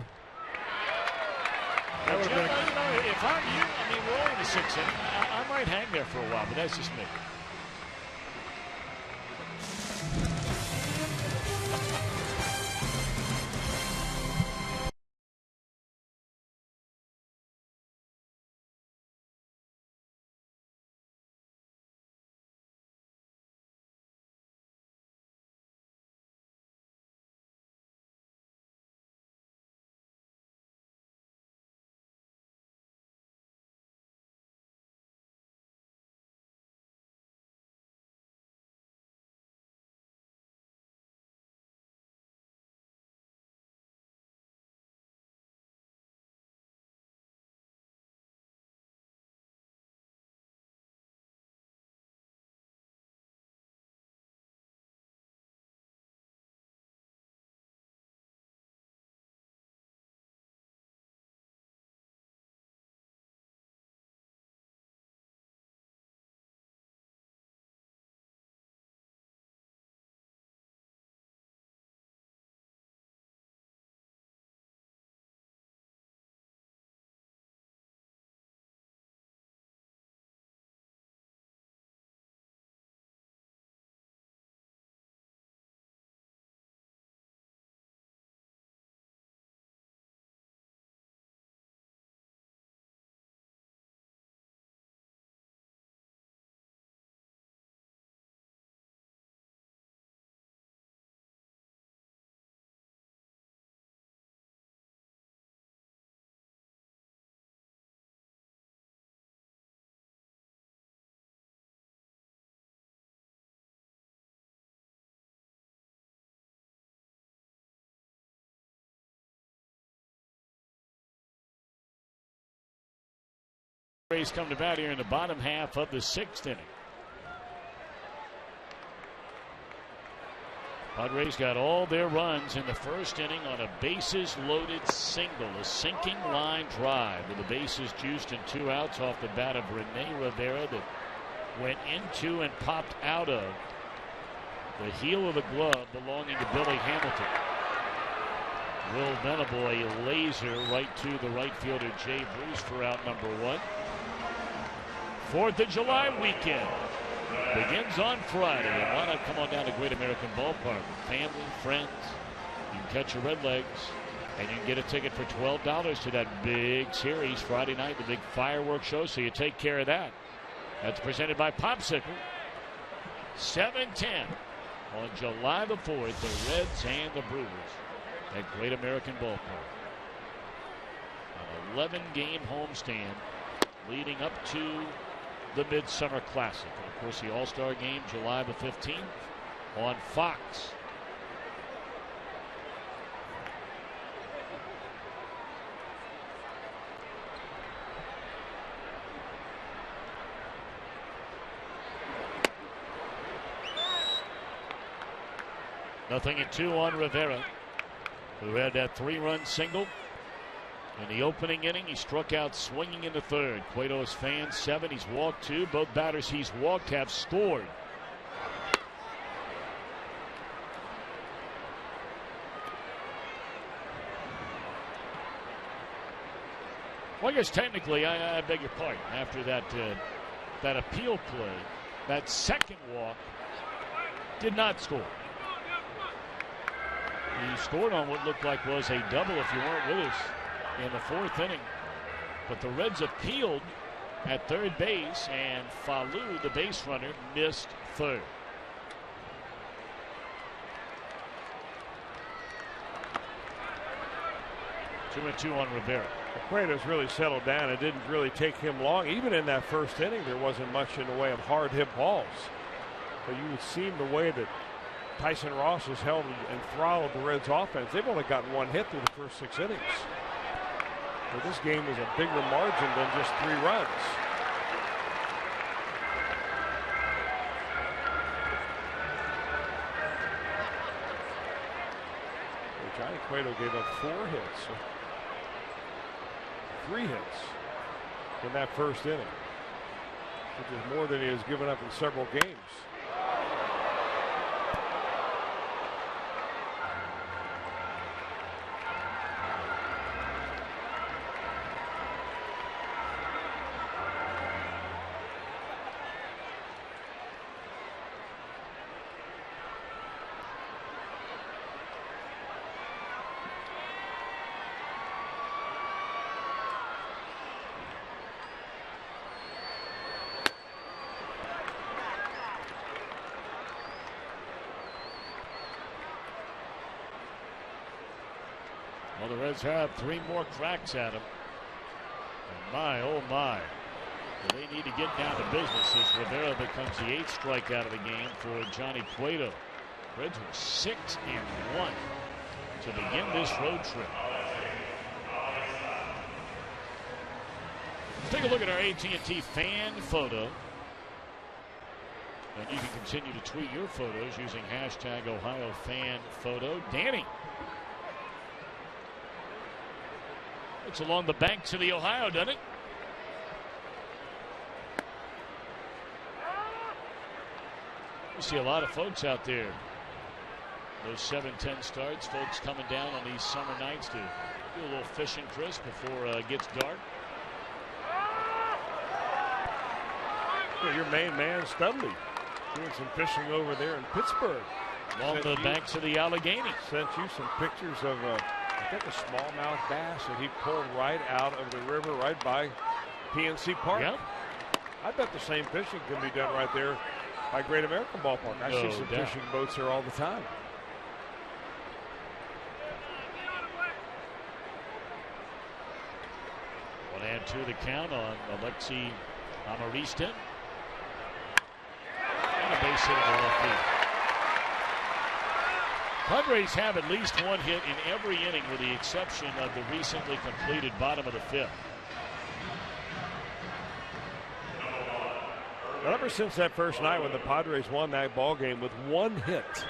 Jim, if I'm you, I mean, we're only in the 6th inning. I might hang there for a while, but that's just me. Rays come to bat here in the bottom half of the 6th inning. Padres got all their runs in the first inning on a bases-loaded single, a sinking line drive with the bases juiced and 2 outs off the bat of Rene Rivera that went into and popped out of the heel of the glove belonging to Billy Hamilton. Will Venable a laser right to the right fielder Jay Bruce for out number 1. 4th of July weekend begins on Friday, and why not come on down to Great American Ballpark? Family, friends, you can catch your Redlegs, and you can get a ticket for $12 to that big series Friday night, the big fireworks show, so you take care of that. That's presented by Popsicle. 7:10 on July the 4th, the Reds and the Brewers at Great American Ballpark. An 11-game homestand leading up to the Midsummer Classic. And of course, the All-Star Game, July the 15th on Fox. Nothing at 2 on Rivera, who had that 3-run single in the opening inning. He struck out swinging in the 3rd. Cueto's fans 7. He's walked 2. Both batters he's walked have scored. Well, I guess technically, I beg your pardon. After that appeal play, that second walk did not score. He scored on what looked like was a double, if you weren't with us, in the 4th inning. But the Reds appealed at 3rd base, and Falou, the base runner, missed 3rd. Two and 2 on Rivera. Cueto's really settled down. It didn't really take him long. Even in that first inning, there wasn't much in the way of hard hit balls. But you would see the way that Tyson Ross has held and throttled the Reds offense. They've only gotten 1 hit through the first 6 innings. So this game is a bigger margin than just 3 runs. Johnny Cueto gave up 4 hits. 3 hits in that first inning, which is more than he has given up in several games. Well, the Reds have 3 more cracks at him. And my, oh my. Well, they need to get down to business as Rivera becomes the 8th strikeout of the game for Johnny Cueto. Reds were 6-1 to begin this road trip. Let's take a look at our AT&T fan photo. And you can continue to tweet your photos using hashtag #OhioFanPhoto. Danny. It's along the banks of the Ohio, doesn't it? You see a lot of folks out there. Those 7-10 starts, folks coming down on these summer nights to do a little fishing, Chris, before it gets dark. Yeah, your main man, Studley, doing some fishing over there in Pittsburgh. Along the banks of the Allegheny. Sent you some pictures of, I think, a smallmouth bass that he pulled right out of the river right by PNC Park. Yep. I bet the same fishing can be done right there by Great American Ballpark. I see some fishing boats there all the time. One and 2 the count on Alexi Amarista. And a base hit in the left field. Padres have at least 1 hit in every inning with the exception of the recently completed bottom of the 5th. Well, ever since that first night when the Padres won that ball game with 1 hit,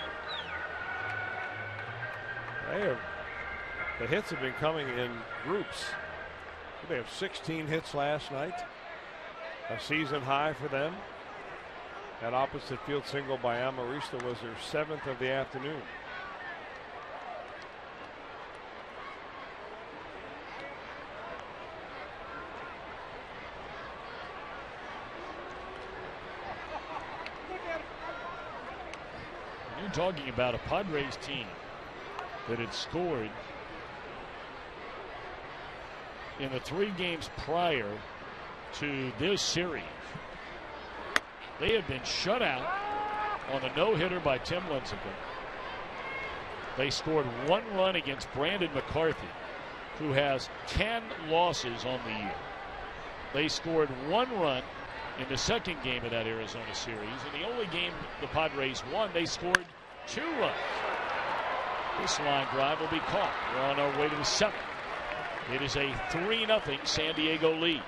the hits have been coming in groups. They have 16 hits last night, a season high for them. That opposite field single by Amarista was their 7th of the afternoon. You're talking about a Padres team that had scored in the 3 games prior to this series. They have been shut out on a no-hitter by Tim Lincecum. They scored 1 run against Brandon McCarthy, who has 10 losses on the year. They scored 1 run in the 2nd game of that Arizona series. In the only game the Padres won, they scored 2 runs. This line drive will be caught. We're on our way to the 7th. It is a 3-0 San Diego lead.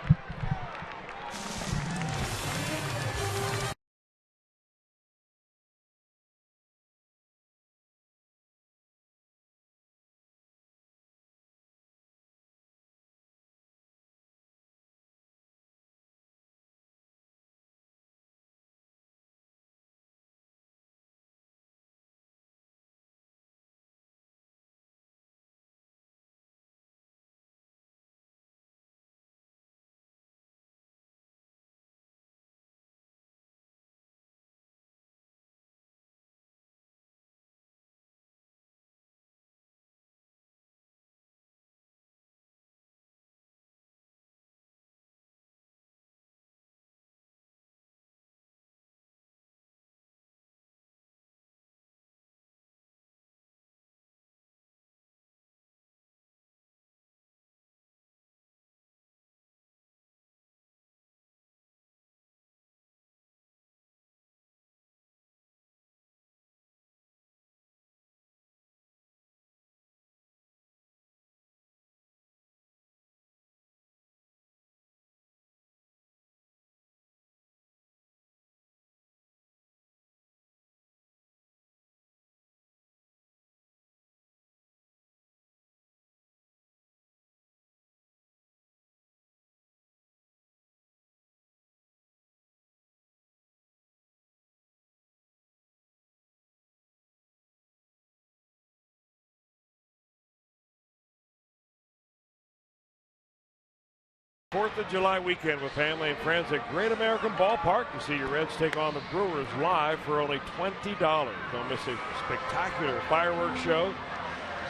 Fourth of July weekend with family and friends at Great American Ballpark. You see your Reds take on the Brewers live for only $20. Don't miss a spectacular fireworks show,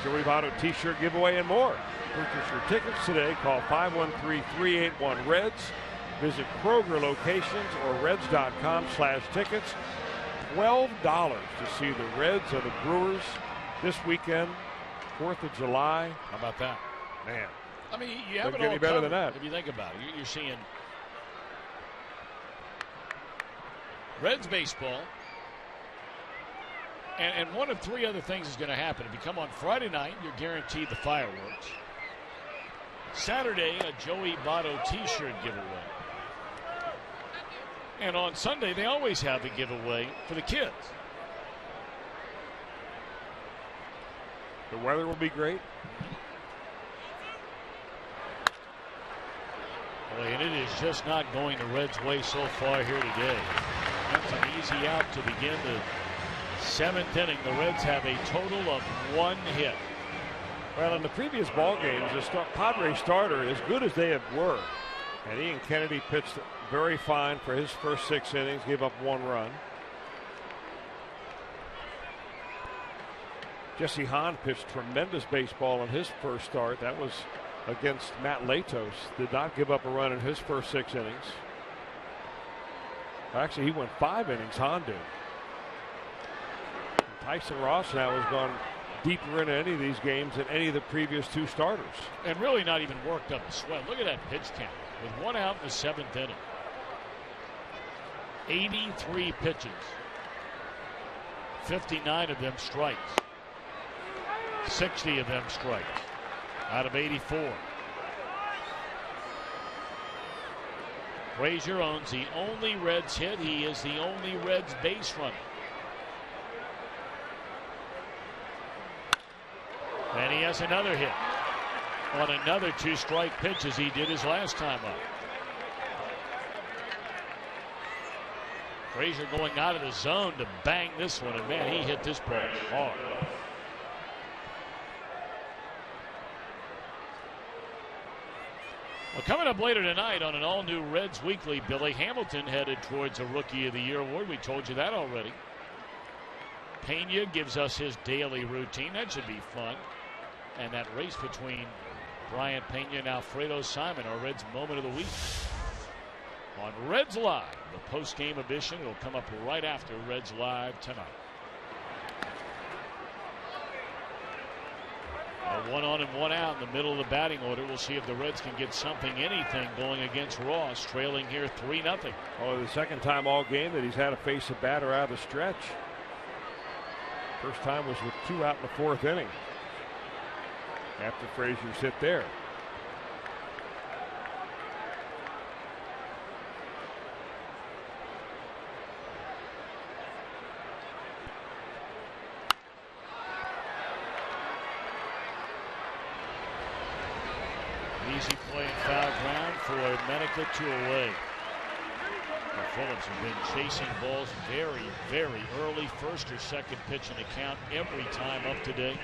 Joey Votto t-shirt giveaway, and more. Purchase your tickets today. Call 513-381-REDS. Visit Kroger locations or reds.com/tickets. $12 to see the Reds and the Brewers this weekend 4th of July. How about that? Man. I mean, you have it Doesn't get all any better than covered, that. if you think about it. You're seeing Reds baseball. And one of three other things is going to happen. If you come on Friday night, you're guaranteed the fireworks. Saturday, a Joey Votto t-shirt giveaway. And on Sunday, they always have a giveaway for the kids. The weather will be great. Boy, and it is just not going the Reds' way so far here today. That's an easy out to begin the 7th inning. The Reds have a total of 1 hit. Well, in the previous ball games, the Padres starter, as good as they were, and Ian Kennedy pitched very fine for his first 6 innings, gave up 1 run. Jesse Hahn pitched tremendous baseball in his first start. That was against Matt Latos. Did not give up a run in his first 6 innings. Actually, he went 5 innings, Hahn did. Tyson Ross now has gone deeper into any of these games than any of the previous 2 starters. And really not even worked up a sweat. Look at that pitch count with 1 out in the 7th inning. 83 pitches. 59 of them strikes. 60 of them strikes out of 84. Frazier owns the only Reds hit. He is the only Reds base runner. And he has another hit on another 2-strike pitch as he did his last time up. Frazier going out of the zone to bang this one, and man, he hit this ball hard. Well, coming up later tonight on an all-new Reds Weekly, Billy Hamilton headed towards a Rookie of the Year award. We told you that already. Pena gives us his daily routine. That should be fun. And that race between Brian Pena and Alfredo Simon, our Reds moment of the week. On Reds Live, the post-game edition will come up right after Reds Live tonight. A 1 on and 1 out in the middle of the batting order. We'll see if the Reds can get something, anything going against Ross, trailing here 3-0. Oh, the second time all game that he's had to face a batter out of the stretch. First time was with 2 out in the 4th inning. After Frazier's hit there. Easy play and foul ground for Menica, 2 away. The Phillies have been chasing balls very, very early. First or second pitch in the count every time up today.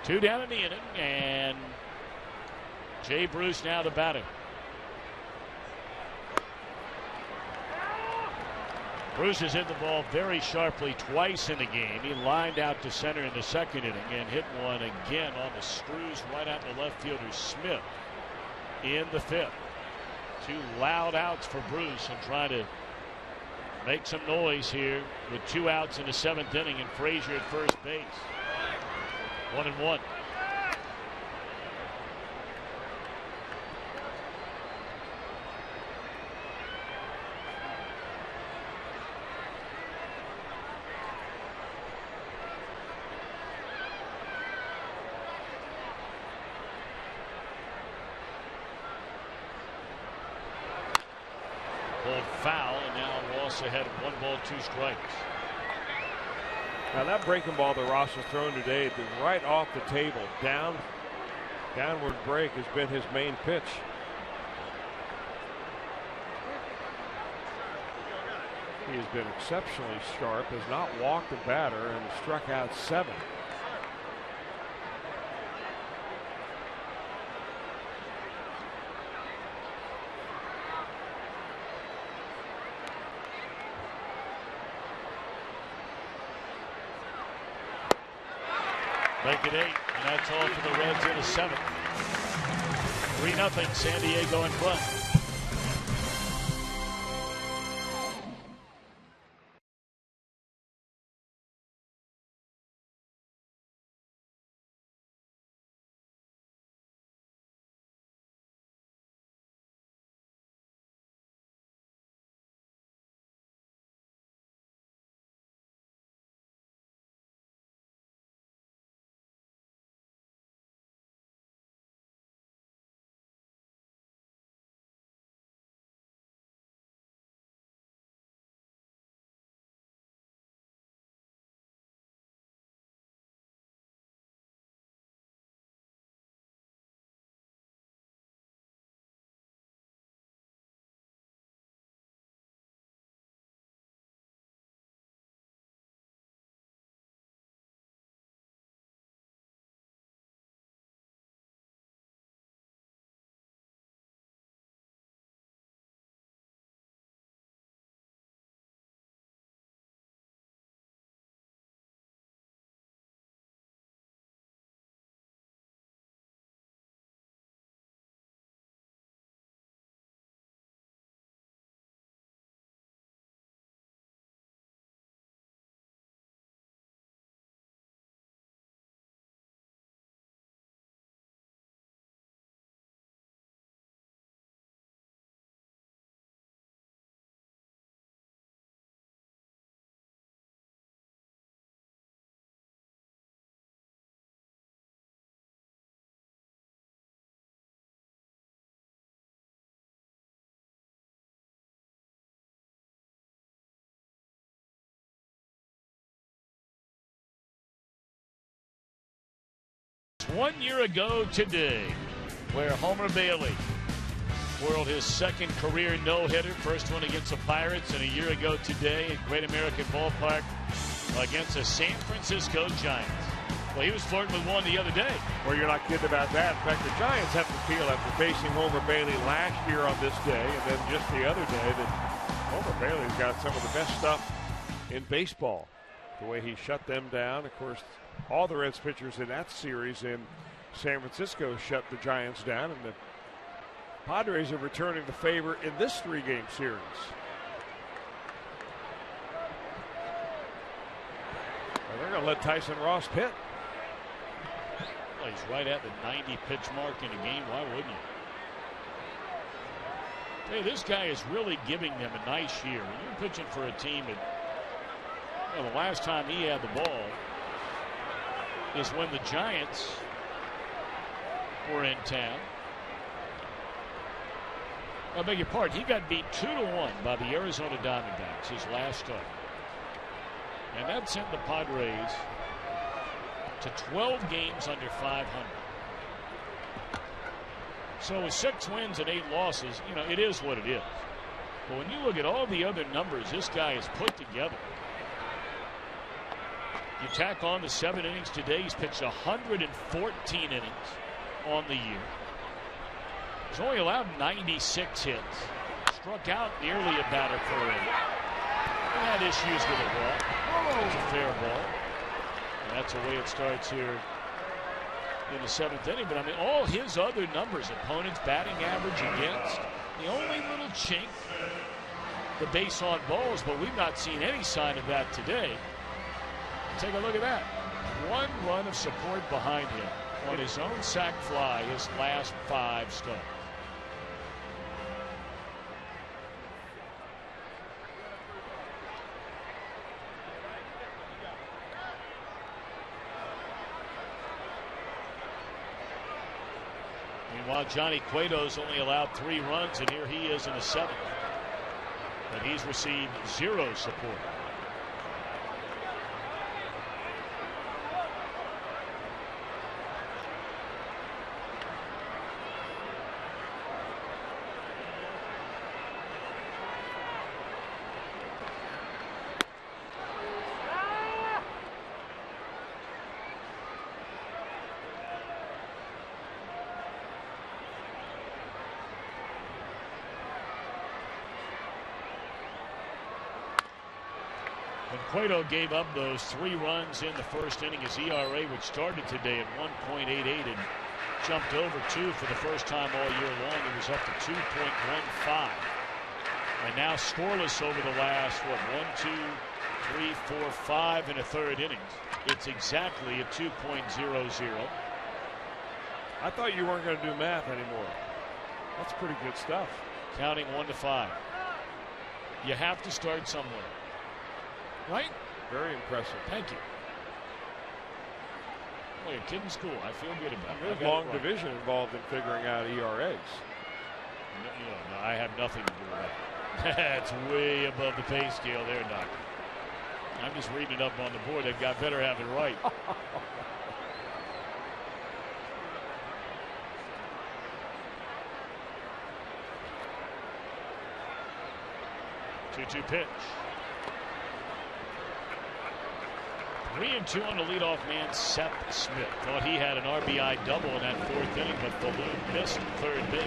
Two down in the inning, and Jay Bruce now the batter. Bruce has hit the ball very sharply twice in the game. He lined out to center in the 2nd inning and hit one again on the screws right out to left fielder Smith in the 5th. 2 loud outs for Bruce and trying to make some noise here with 2 outs in the 7th inning and Frazier at first base. 1-1. Pulled foul, and now Ross ahead of 1 ball, 2 strikes. Now that breaking ball that Ross has thrown today has been right off the table. Downward break has been his main pitch. He has been exceptionally sharp, has not walked a batter, and struck out 7. Make it 8, and that's all for the Reds in a 7th. 3-0, San Diego in front. One year ago today, where Homer Bailey whirled his second career no-hitter, first one against the Pirates, and a year ago today at Great American Ballpark against the San Francisco Giants. Well, he was flirting with one the other day. Well, you're not kidding about that. In fact, the Giants have to feel after facing Homer Bailey last year on this day, and then just the other day, that Homer Bailey's got some of the best stuff in baseball. The way he shut them down. Of course, all the Reds pitchers in that series in San Francisco shut the Giants down, and the Padres are returning the favor in this 3-game series. Well, they're going to let Tyson Ross pit. Well, he's right at the 90-pitch mark in a game. Why wouldn't you? Hey, this guy is really giving them a nice year. When you're pitching for a team that, well, the last time he had the ball is when the Giants were in town. I beg your pardon, he got beat 2-1 by the Arizona Diamondbacks his last start. And that sent the Padres to 12 games under 500. So with 6 wins and 8 losses, you know, it is what it is. But when you look at all the other numbers this guy has put together, you tack on the 7 innings today, he's pitched 114 innings on the year. He's only allowed 96 hits. Struck out nearly a batter per inning. And had issues with the ball. It's a fair ball. And that's the way it starts here in the 7th inning. But I mean, all his other numbers, opponents batting average against, the only little chink, the base on balls, but we've not seen any sign of that today. Take a look at that. 1 run of support behind him on his own sac fly his last 5 starts. Meanwhile, Johnny Cueto's only allowed 3 runs, and here he is in the 7th. But he's received 0 support. Cueto gave up those 3 runs in the first inning. His ERA, which started today at 1.88 and jumped over 2 for the first time all year long. It was up to 2.15. And now scoreless over the last, 1, 2, 3, 4, 5 and a third innings. It's exactly a 2.00. I thought you weren't going to do math anymore. That's pretty good stuff. Counting 1 to 5. You have to start somewhere. Right? Very impressive. Thank you. Well, you're a kid in school. I feel good about it. There's long division involved in figuring out ERAs. No, I have nothing to do with that. That's way above the pay scale there, Doctor. I'm just reading it up on the board. That guy better have it right. 2-2 pitch. 3-2 on the leadoff man, Seth Smith. Thought he had an RBI double in that 4th inning, but Balloon missed third base.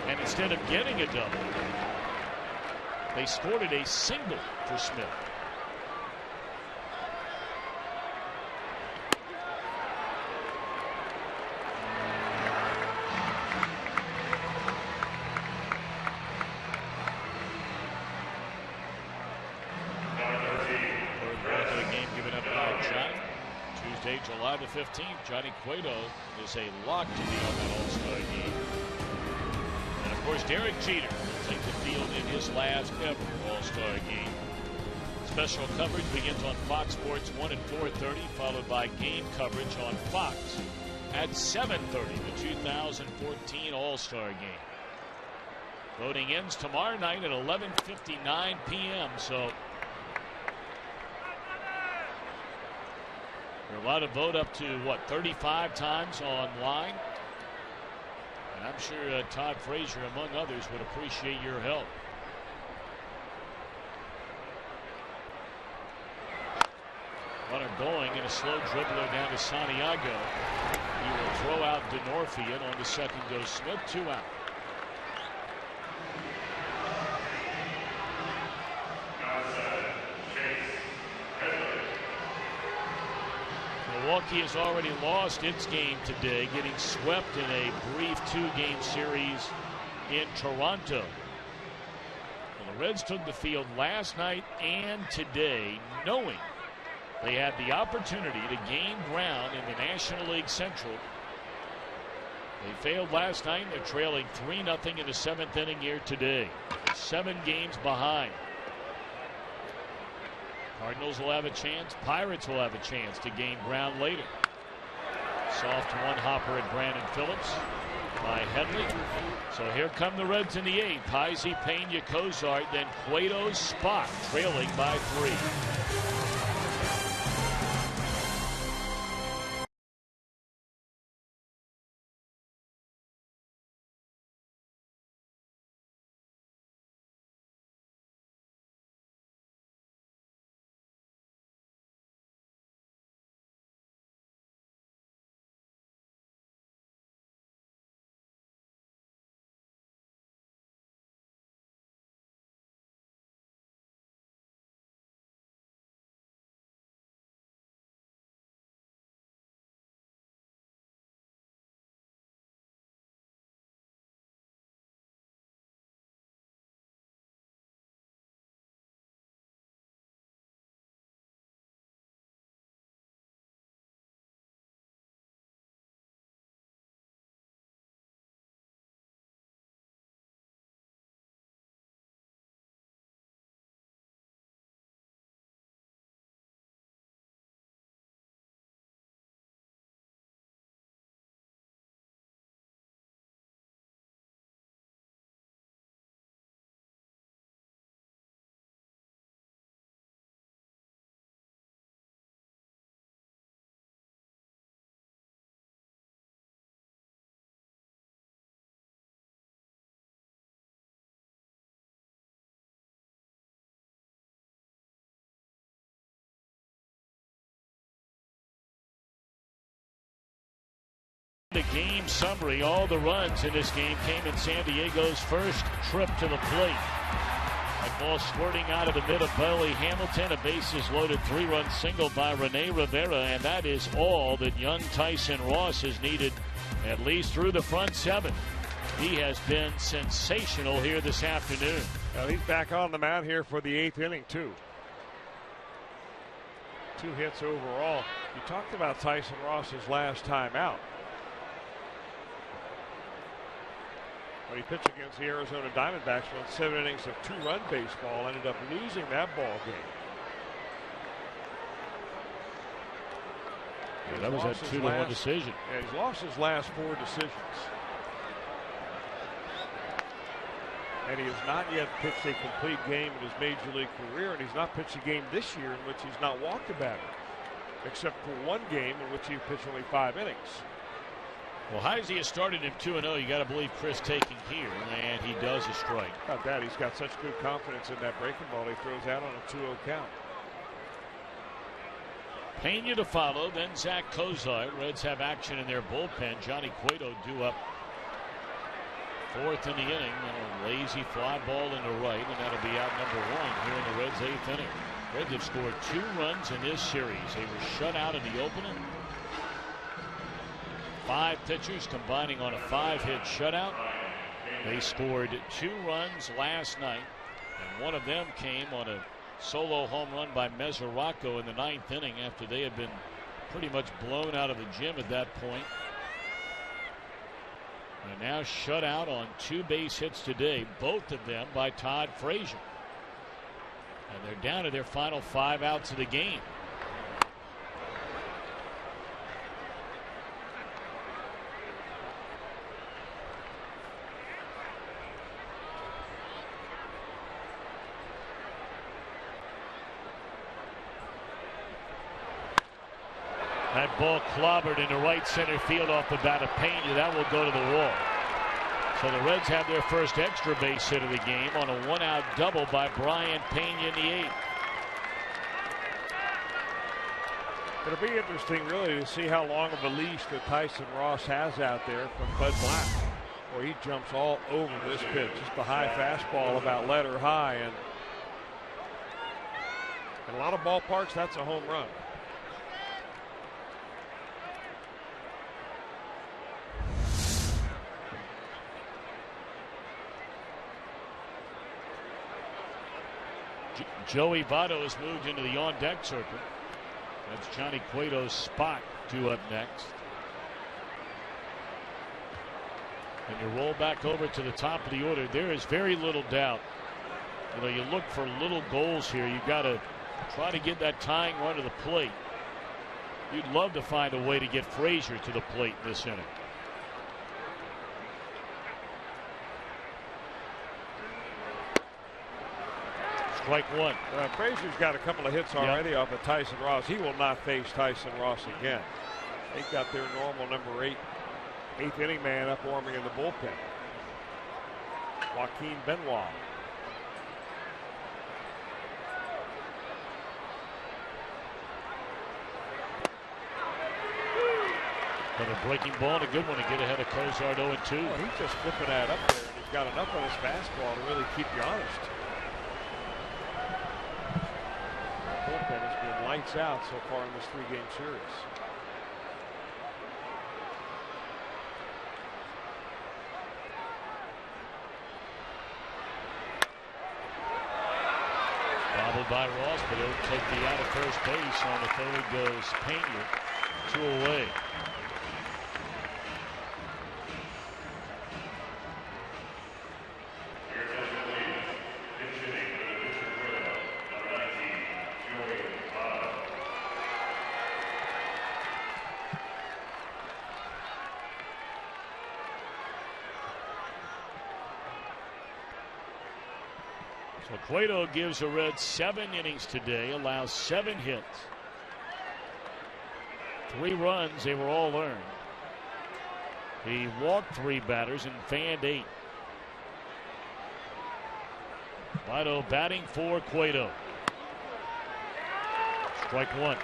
And instead of getting a double, they scored a single for Smith. July the 15th, Johnny Cueto is a lock to be on that All-Star game. And of course, Derek Jeter will take the field in his last ever All-Star game. Special coverage begins on Fox Sports 1 at 4:30, followed by game coverage on Fox at 7:30, the 2014 All-Star game. Voting ends tomorrow night at 11:59 p.m. So you're allowed to vote up to, 35 times online? And I'm sure Todd Frazier, among others, would appreciate your help. Runner going and a slow dribbler down to Santiago. He will throw out Denorfia, and on the second goes Smith, 2 out. Milwaukee has already lost its game today, getting swept in a brief 2-game series in Toronto. Well, the Reds took the field last night and today, knowing they had the opportunity to gain ground in the National League Central. They failed last night. They're trailing 3-0 in the 7th inning here today. 7 games behind. Cardinals will have a chance. Pirates will have a chance to gain ground later. Soft one-hopper at Brandon Phillips by Headley. So here come the Reds in the 8th. Heisey, Pena, Cozart, then Cueto's spot, trailing by 3. The game summary. All the runs in this game came in San Diego's first trip to the plate. That ball squirting out of the mid of Billy Hamilton. A bases loaded 3-run single by Rene Rivera, and that is all that young Tyson Ross has needed, at least through the front seven. He has been sensational here this afternoon. Well, he's back on the mound here for the 8th inning, too. 2 hits overall. You talked about Tyson Ross's last time out. When he pitched against the Arizona Diamondbacks, went 7 innings of 2-run baseball, ended up losing that ball game. Yeah, that was a 2-1 decision. Yeah, he's lost his last 4 decisions. And he has not yet pitched a complete game in his major league career, and he's not pitched a game this year in which he's not walked a batter, except for 1 game in which he pitched only 5 innings. Well, Heisey has started him 2-0. You got to believe Chris taking here, and he does a strike. About that, he's got such good confidence in that breaking ball. He throws out on a 2-0 count. Pena to follow, then Zach Kozar. Reds have action in their bullpen. Johnny Cueto due up 4th in the inning. And a lazy fly ball into right, and that'll be out number 1 here in the Reds' 8th inning. Reds have scored 2 runs in this series. They were shut out in the opening. 5 pitchers combining on a 5-hit shutout. They scored 2 runs last night, and one of them came on a solo home run by Mesoraco in the 9th inning after they had been pretty much blown out of the gym at that point. And now shut out on 2 base hits today, both of them by Todd Frazier. And they're down to their final 5 outs of the game. That ball clobbered into right center field off the bat of Pena. That will go to the wall. So the Reds have their first extra base hit of the game on a 1-out double by Brian Pena in the 8th. It'll be interesting, really, to see how long of a leash that Tyson Ross has out there from Bud Black. Boy, he jumps all over this pitch. Just a high fastball about letter high. And in a lot of ballparks, that's a home run. Joey Votto has moved into the on-deck circle. That's Johnny Cueto's spot due up next. And you roll back over to the top of the order. There is very little doubt. You know, you look for little goals here. You've got to try to get that tying run to the plate. You'd love to find a way to get Frazier to the plate in this inning. Strike 1. Frazier's got a couple of hits already off of Tyson Ross. He will not face Tyson Ross again. They got their normal number 8th inning man up warming in the bullpen. Joaquin Benoit. But a breaking ball and a good one to get ahead of Cozart 0-2. Well, he's just flipping that up there, and he's got enough on his fastball to really keep you honest. Bullpen has been lights out so far in this 3-game series. Bobbled by Ross, but he'll take the out of first base. On the 3rd goes Pena. 2 away. So Cueto gives the Reds 7 innings today, allows 7 hits. 3 runs, they were all earned. He walked 3 batters and fanned 8. Votto batting for Cueto. Strike 1.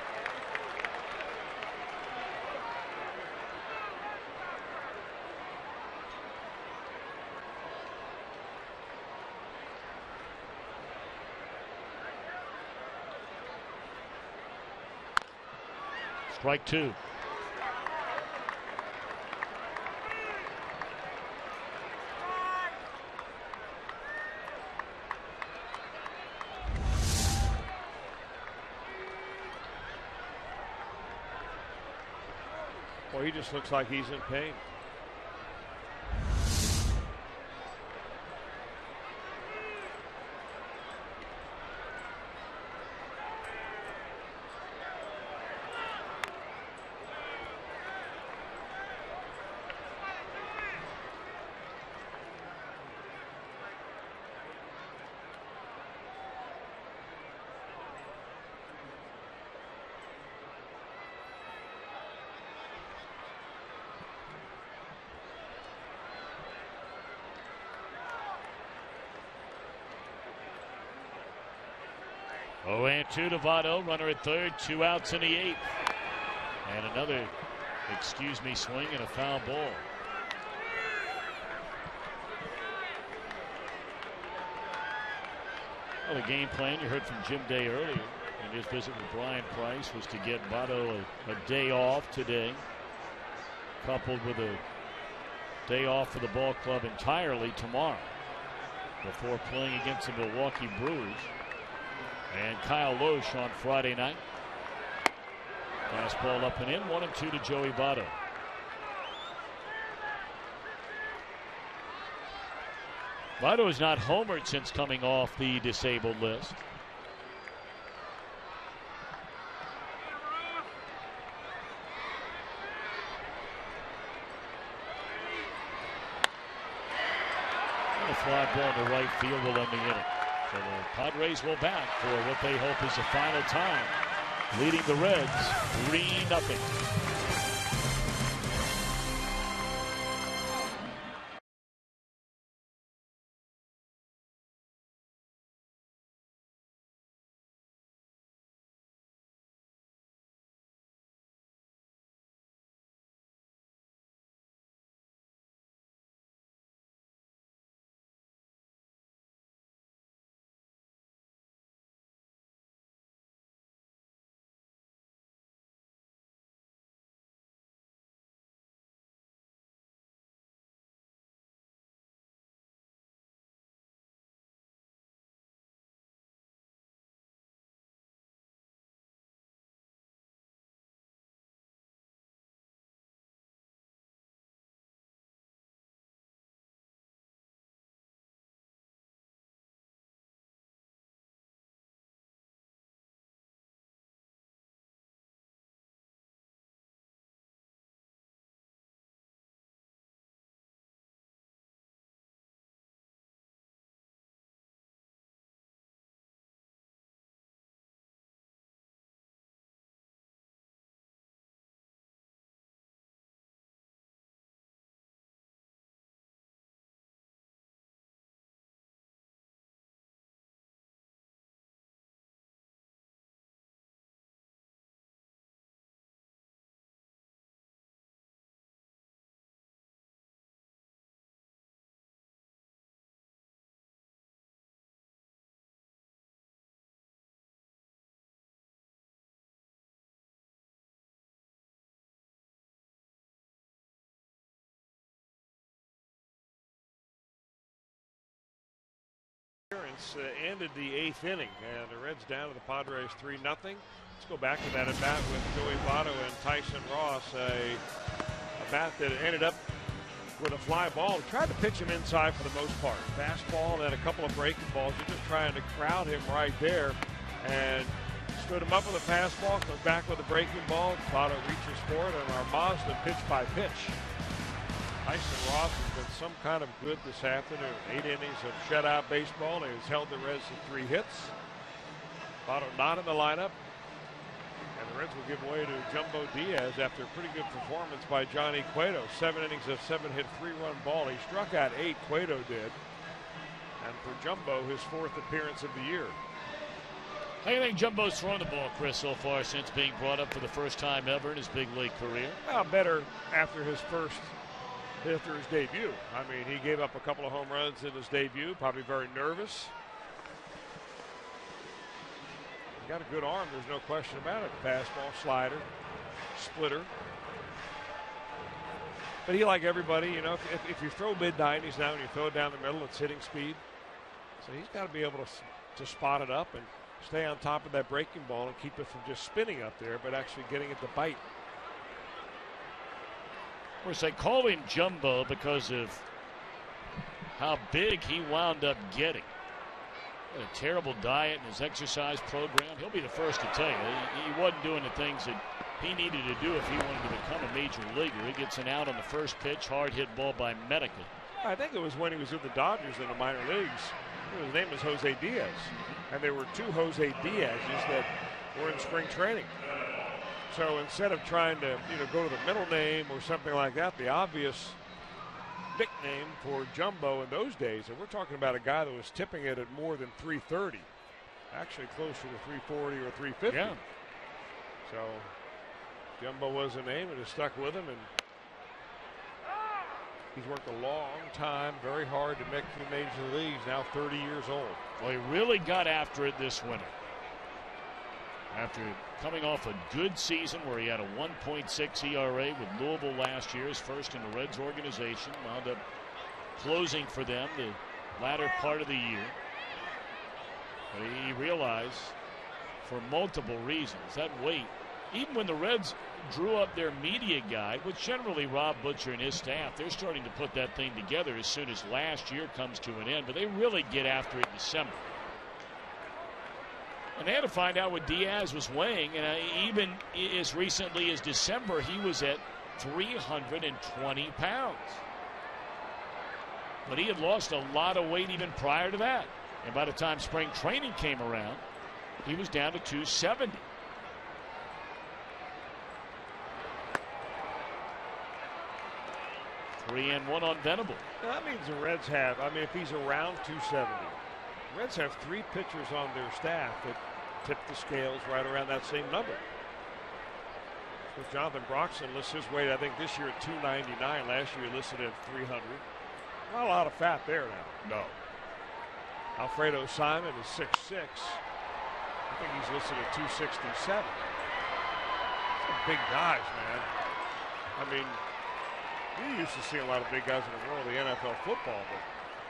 Strike two. Well, he just looks like he's in pain. Oh, and 2 to Votto, runner at third, 2 outs in the 8th. And another, swing and a foul ball. Well, the game plan you heard from Jim Day earlier in his visit with Brian Price was to get Votto a day off today, coupled with a day off for the ball club entirely tomorrow before playing against the Milwaukee Brewers. And Kyle Loesch on Friday night. Fastball up and in, 1-2 to Joey Votto. Votto has not homered since coming off the disabled list. And a fly ball to right field will end the inning. So the Padres will bat for what they hope is the final time, leading the Reds 3-0. Ended the 8th inning, and the Reds down to the Padres 3-0. Let's go back to that at bat with Joey Votto and Tyson Ross. A bat that ended up with a fly ball. We tried to pitch him inside for the most part. Fastball and then a couple of breaking balls. You're just trying to crowd him right there, and stood him up with a fastball, comes back with a breaking ball. Votto reaches for it, and our Mazda pitch by pitch. Tyson Ross has been some kind of good this afternoon. 8 innings of shutout baseball. He has held the Reds to 3 hits. Votto not in the lineup. And the Reds will give way to Jumbo Diaz after a pretty good performance by Johnny Cueto. 7 innings of 7-hit 3-run ball. He struck out 8, Cueto did. And for Jumbo, his 4th appearance of the year. How do you think Jumbo's thrown the ball, Chris, so far since being brought up for the first time ever in his big league career? Well, better after his debut. I mean, he gave up a couple of home runs in his debut, probably very nervous. He's got a good arm, there's no question about it. Fastball, slider, splitter. But he, like everybody, you know, if you throw mid-90s now and you throw it down the middle, it's hitting speed. So he's got to be able to spot it up and stay on top of that breaking ball and keep it from just spinning up there, but actually getting it to bite. Of course, they call him Jumbo because of how big he wound up getting. Had a terrible diet and his exercise program. He'll be the first to tell you he wasn't doing the things that he needed to do if he wanted to become a major leaguer. He gets an out on the first pitch, hard hit ball by Medica. I think it was when he was with the Dodgers in the minor leagues. His name was Jose Diaz, and there were 2 Jose Diaz's that were in spring training. So instead of trying to, you know, go to the middle name or something like that, the obvious nickname for Jumbo in those days, and we're talking about a guy that was tipping it at more than 330, actually closer to 340 or 350. Yeah. So Jumbo was a name, and it stuck with him, and he's worked a long time, very hard to make the major leagues, now 30 years old. Well, he really got after it this winter. After coming off a good season where he had a 1.6 ERA with Louisville last year, his first in the Reds organization, wound up closing for them the latter part of the year. But he realized, for multiple reasons, that weight, even when the Reds drew up their media guide, which generally Rob Butcher and his staff, they're starting to put that thing together as soon as last year comes to an end, but they really get after it in December. And they had to find out what Diaz was weighing, and even as recently as December, he was at 320 pounds. But he had lost a lot of weight even prior to that. And by the time spring training came around, he was down to 270. Three and one on Venable. Now that means the Reds have, I mean, if he's around 270, the Reds have 3 pitchers on their staff that tip the scales right around that same number. So Jonathan Broxton lists his weight, I think, this year at 299. Last year he listed at 300. Not a lot of fat there now. No. Alfredo Simon is 6'6". I think he's listed at 267. Some big guys, man. I mean, we used to see a lot of big guys in the world of the NFL football, but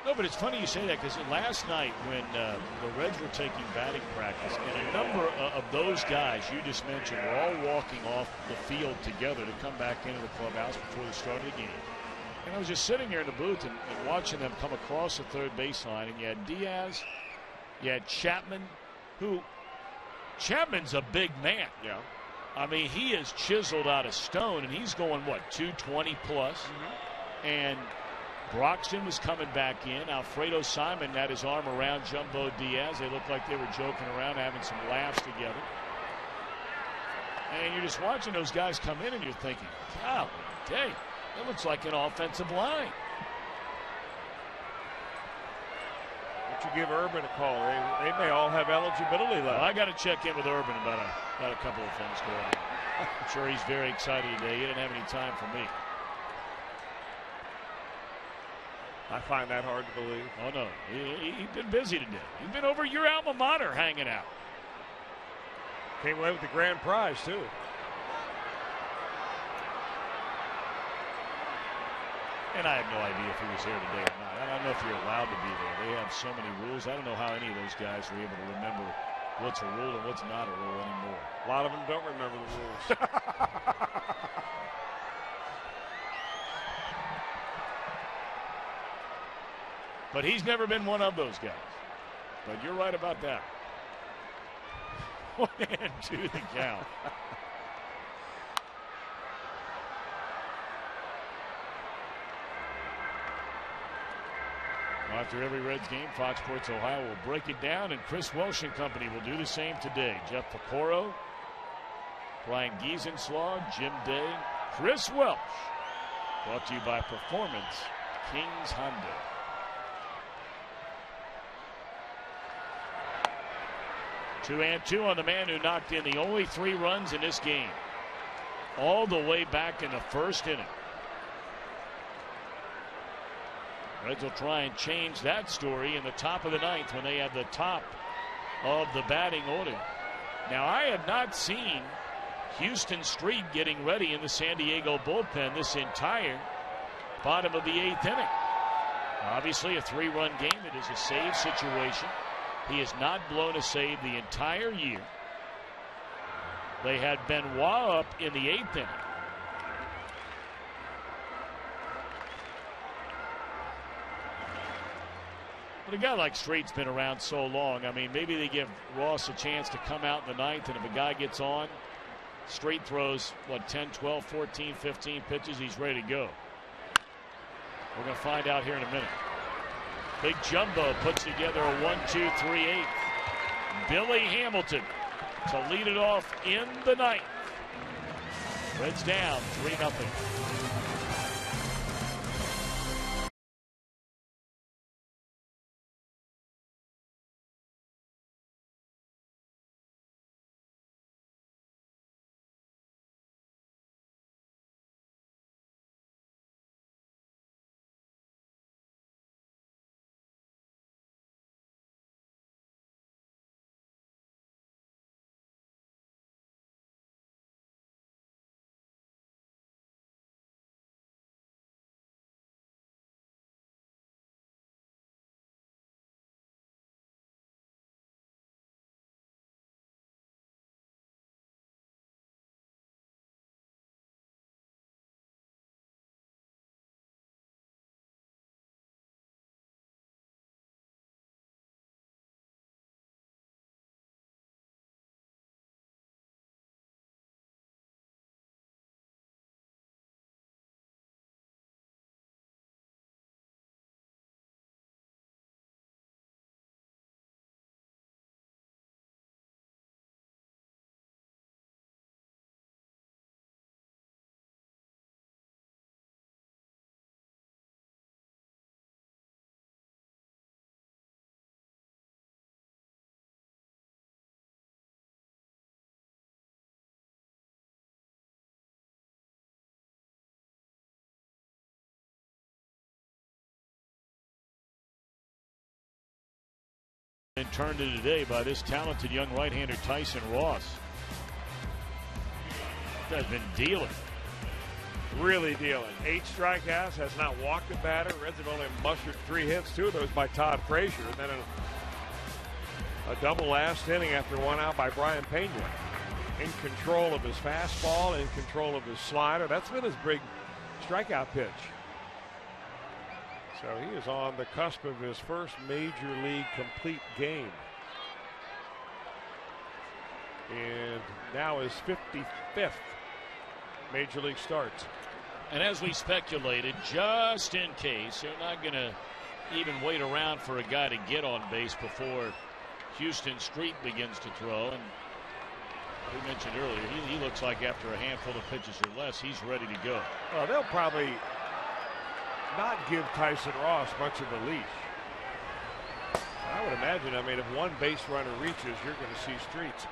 no, but it's funny you say that, because last night when the Reds were taking batting practice, and a number of those guys you just mentioned were all walking off the field together to come back into the clubhouse before the start of the game. And I was just sitting there in the booth and watching them come across the third baseline, and you had Diaz, you had Chapman, who, Chapman's a big man. yeah. I mean, he is chiseled out of stone, and he's going, what, 220 plus? And Broxton was coming back in. Alfredo Simon had his arm around Jumbo Diaz. They looked like they were joking around, having some laughs together. And you're just watching those guys come in, and you're thinking, golly, dang, that looks like an offensive line. Why don't you give Urban a call? They may all have eligibility left. Well, I got to check in with Urban about a couple of things going on. I'm sure he's very excited today. He didn't have any time for me. I find that hard to believe. Oh, no. He's been busy today. He's been over your alma mater hanging out. Came away with the grand prize, too. And I have no idea if he was here today or not. I don't know if you're allowed to be there. They have so many rules. I don't know how any of those guys were able to remember what's a rule and what's not a rule anymore. A lot of them don't remember the rules. But he's never been one of those guys. But you're right about that. 1-2 the count. After every Reds game, Fox Sports Ohio will break it down, and Chris Welsh and company will do the same today. Jeff Pecoro, Brian Giesenslaw, Jim Day, Chris Welsh. Brought to you by Performance Kings Hyundai. Two and two on the man who knocked in the only 3 runs in this game, all the way back in the first inning. Reds will try and change that story in the top of the 9th when they have the top of the batting order. Now, I have not seen Houston Street getting ready in the San Diego bullpen this entire bottom of the 8th inning. Obviously a 3-run game. It is a save situation. He has not blown a save the entire year. They had Benoit up in the 8th inning. But a guy like Street's been around so long. I mean, maybe they give Ross a chance to come out in the 9th, and if a guy gets on, Street throws, 10, 12, 14, 15 pitches, he's ready to go. We're going to find out here in a minute. Big Jumbo puts together a 1-2-3-8. Billy Hamilton to lead it off in the 9th. Reds down 3-0. And turned to today by this talented young right-hander Tyson Ross. This guy's been dealing. Really dealing. 8 strikeouts, has not walked a batter. Reds have only mustered 3 hits, 2 of those by Todd Frazier. And then a double last inning after 1 out by Brian Pena. In control of his fastball, in control of his slider. That's been his big strikeout pitch. So he is on the cusp of his first major league complete game. And now his 55th major league starts. And as we speculated, just in case, they're not going to even wait around for a guy to get on base before Houston Street begins to throw. And we mentioned earlier, he looks like after a handful of pitches or less, he's ready to go. Well, they'll probably not give Tyson Ross much of a leash. I would imagine, if one base runner reaches, you're going to see Streets.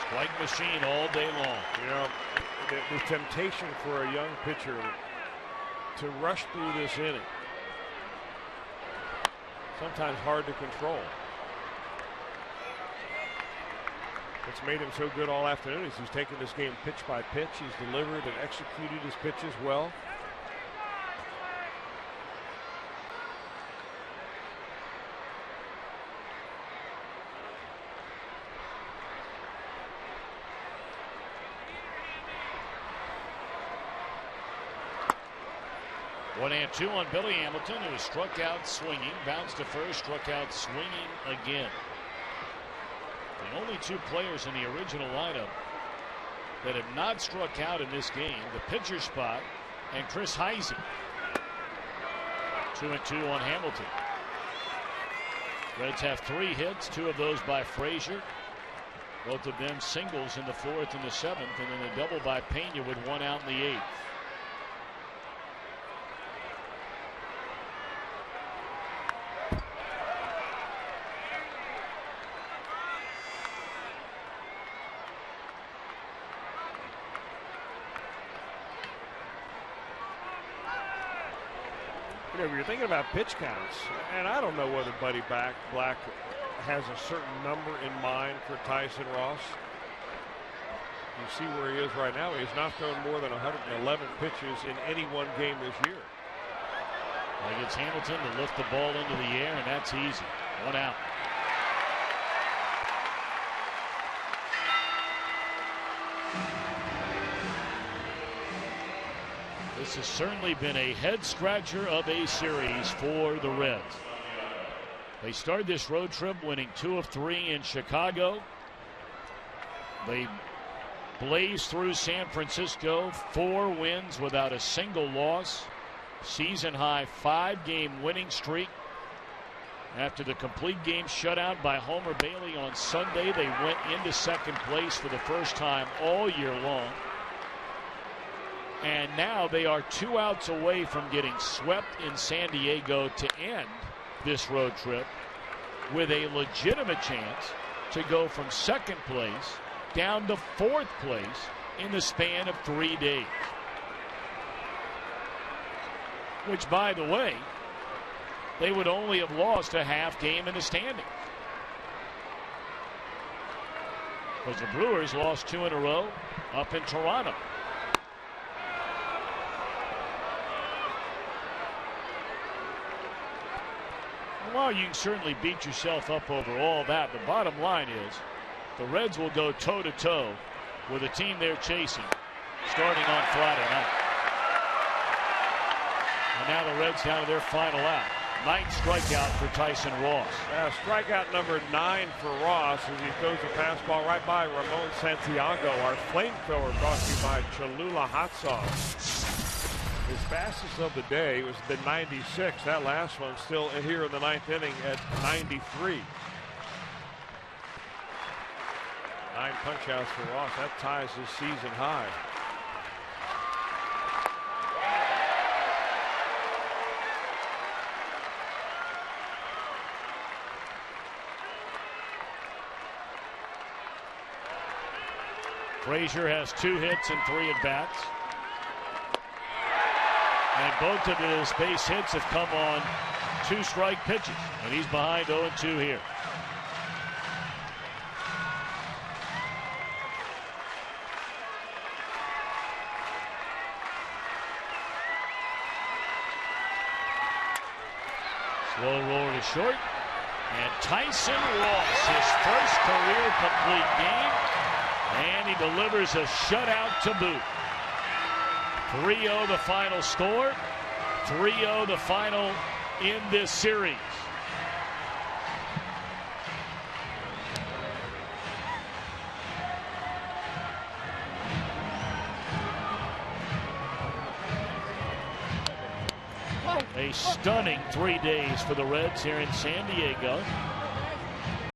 Strike machine all day long. The temptation for a young pitcher to rush through this inning, sometimes hard to control. What's made him so good all afternoon is he's taken this game pitch by pitch. He's delivered and executed his pitches well. One and two on Billy Hamilton, who was struck out swinging, bounced to first, struck out swinging again. The only 2 players in the original lineup that have not struck out in this game, the pitcher spot and Chris Heisey. 2-2 on Hamilton. Reds have 3 hits, 2 of those by Frazier. Both of them singles in the 4th and the 7th, and then a double by Pena with 1 out in the 8th. if you're thinking about pitch counts, and I don't know whether Buddy Black has a certain number in mind for Tyson Ross. You see where he is right now. He's not thrown more than 111 pitches in any one game this year. Well, it's Hamilton to lift the ball into the air, and that's easy. 1 out. This has certainly been a head-scratcher of a series for the Reds. They started this road trip winning 2 of 3 in Chicago. They blazed through San Francisco, 4 wins without a single loss. Season-high 5-game winning streak. After the complete game shutout by Homer Bailey on Sunday, they went into second place for the first time all year long. And now they are 2 outs away from getting swept in San Diego to end this road trip with a legitimate chance to go from second place down to 4th place in the span of 3 days. Which, by the way, they would only have lost a half game in the standings. Because the Brewers lost 2 in a row up in Toronto. While you can certainly beat yourself up over all that, the bottom line is the Reds will go toe-to-toe with a team they're chasing starting on Friday night. And now the Reds down to their final out. 9th strikeout for Tyson Ross. Strikeout number 9 for Ross as he throws a fastball right by Ramon Santiago. Our flamethrower brought to you by Cholula Hot Sauce. His fastest of the day was the 96. That last one still here in the 9th inning at 93. 9 punch-outs for Ross. That ties his season high. Frazier has 2 hits and 3 at-bats. And both of his base hits have come on 2-strike pitches. And he's behind 0-2 here. Slow roller to short. And Tyson Ross, his first career complete game. And he delivers a shutout to boot. 3-0 the final score. 3-0 the final in this series. A stunning 3 days for the Reds here in San Diego.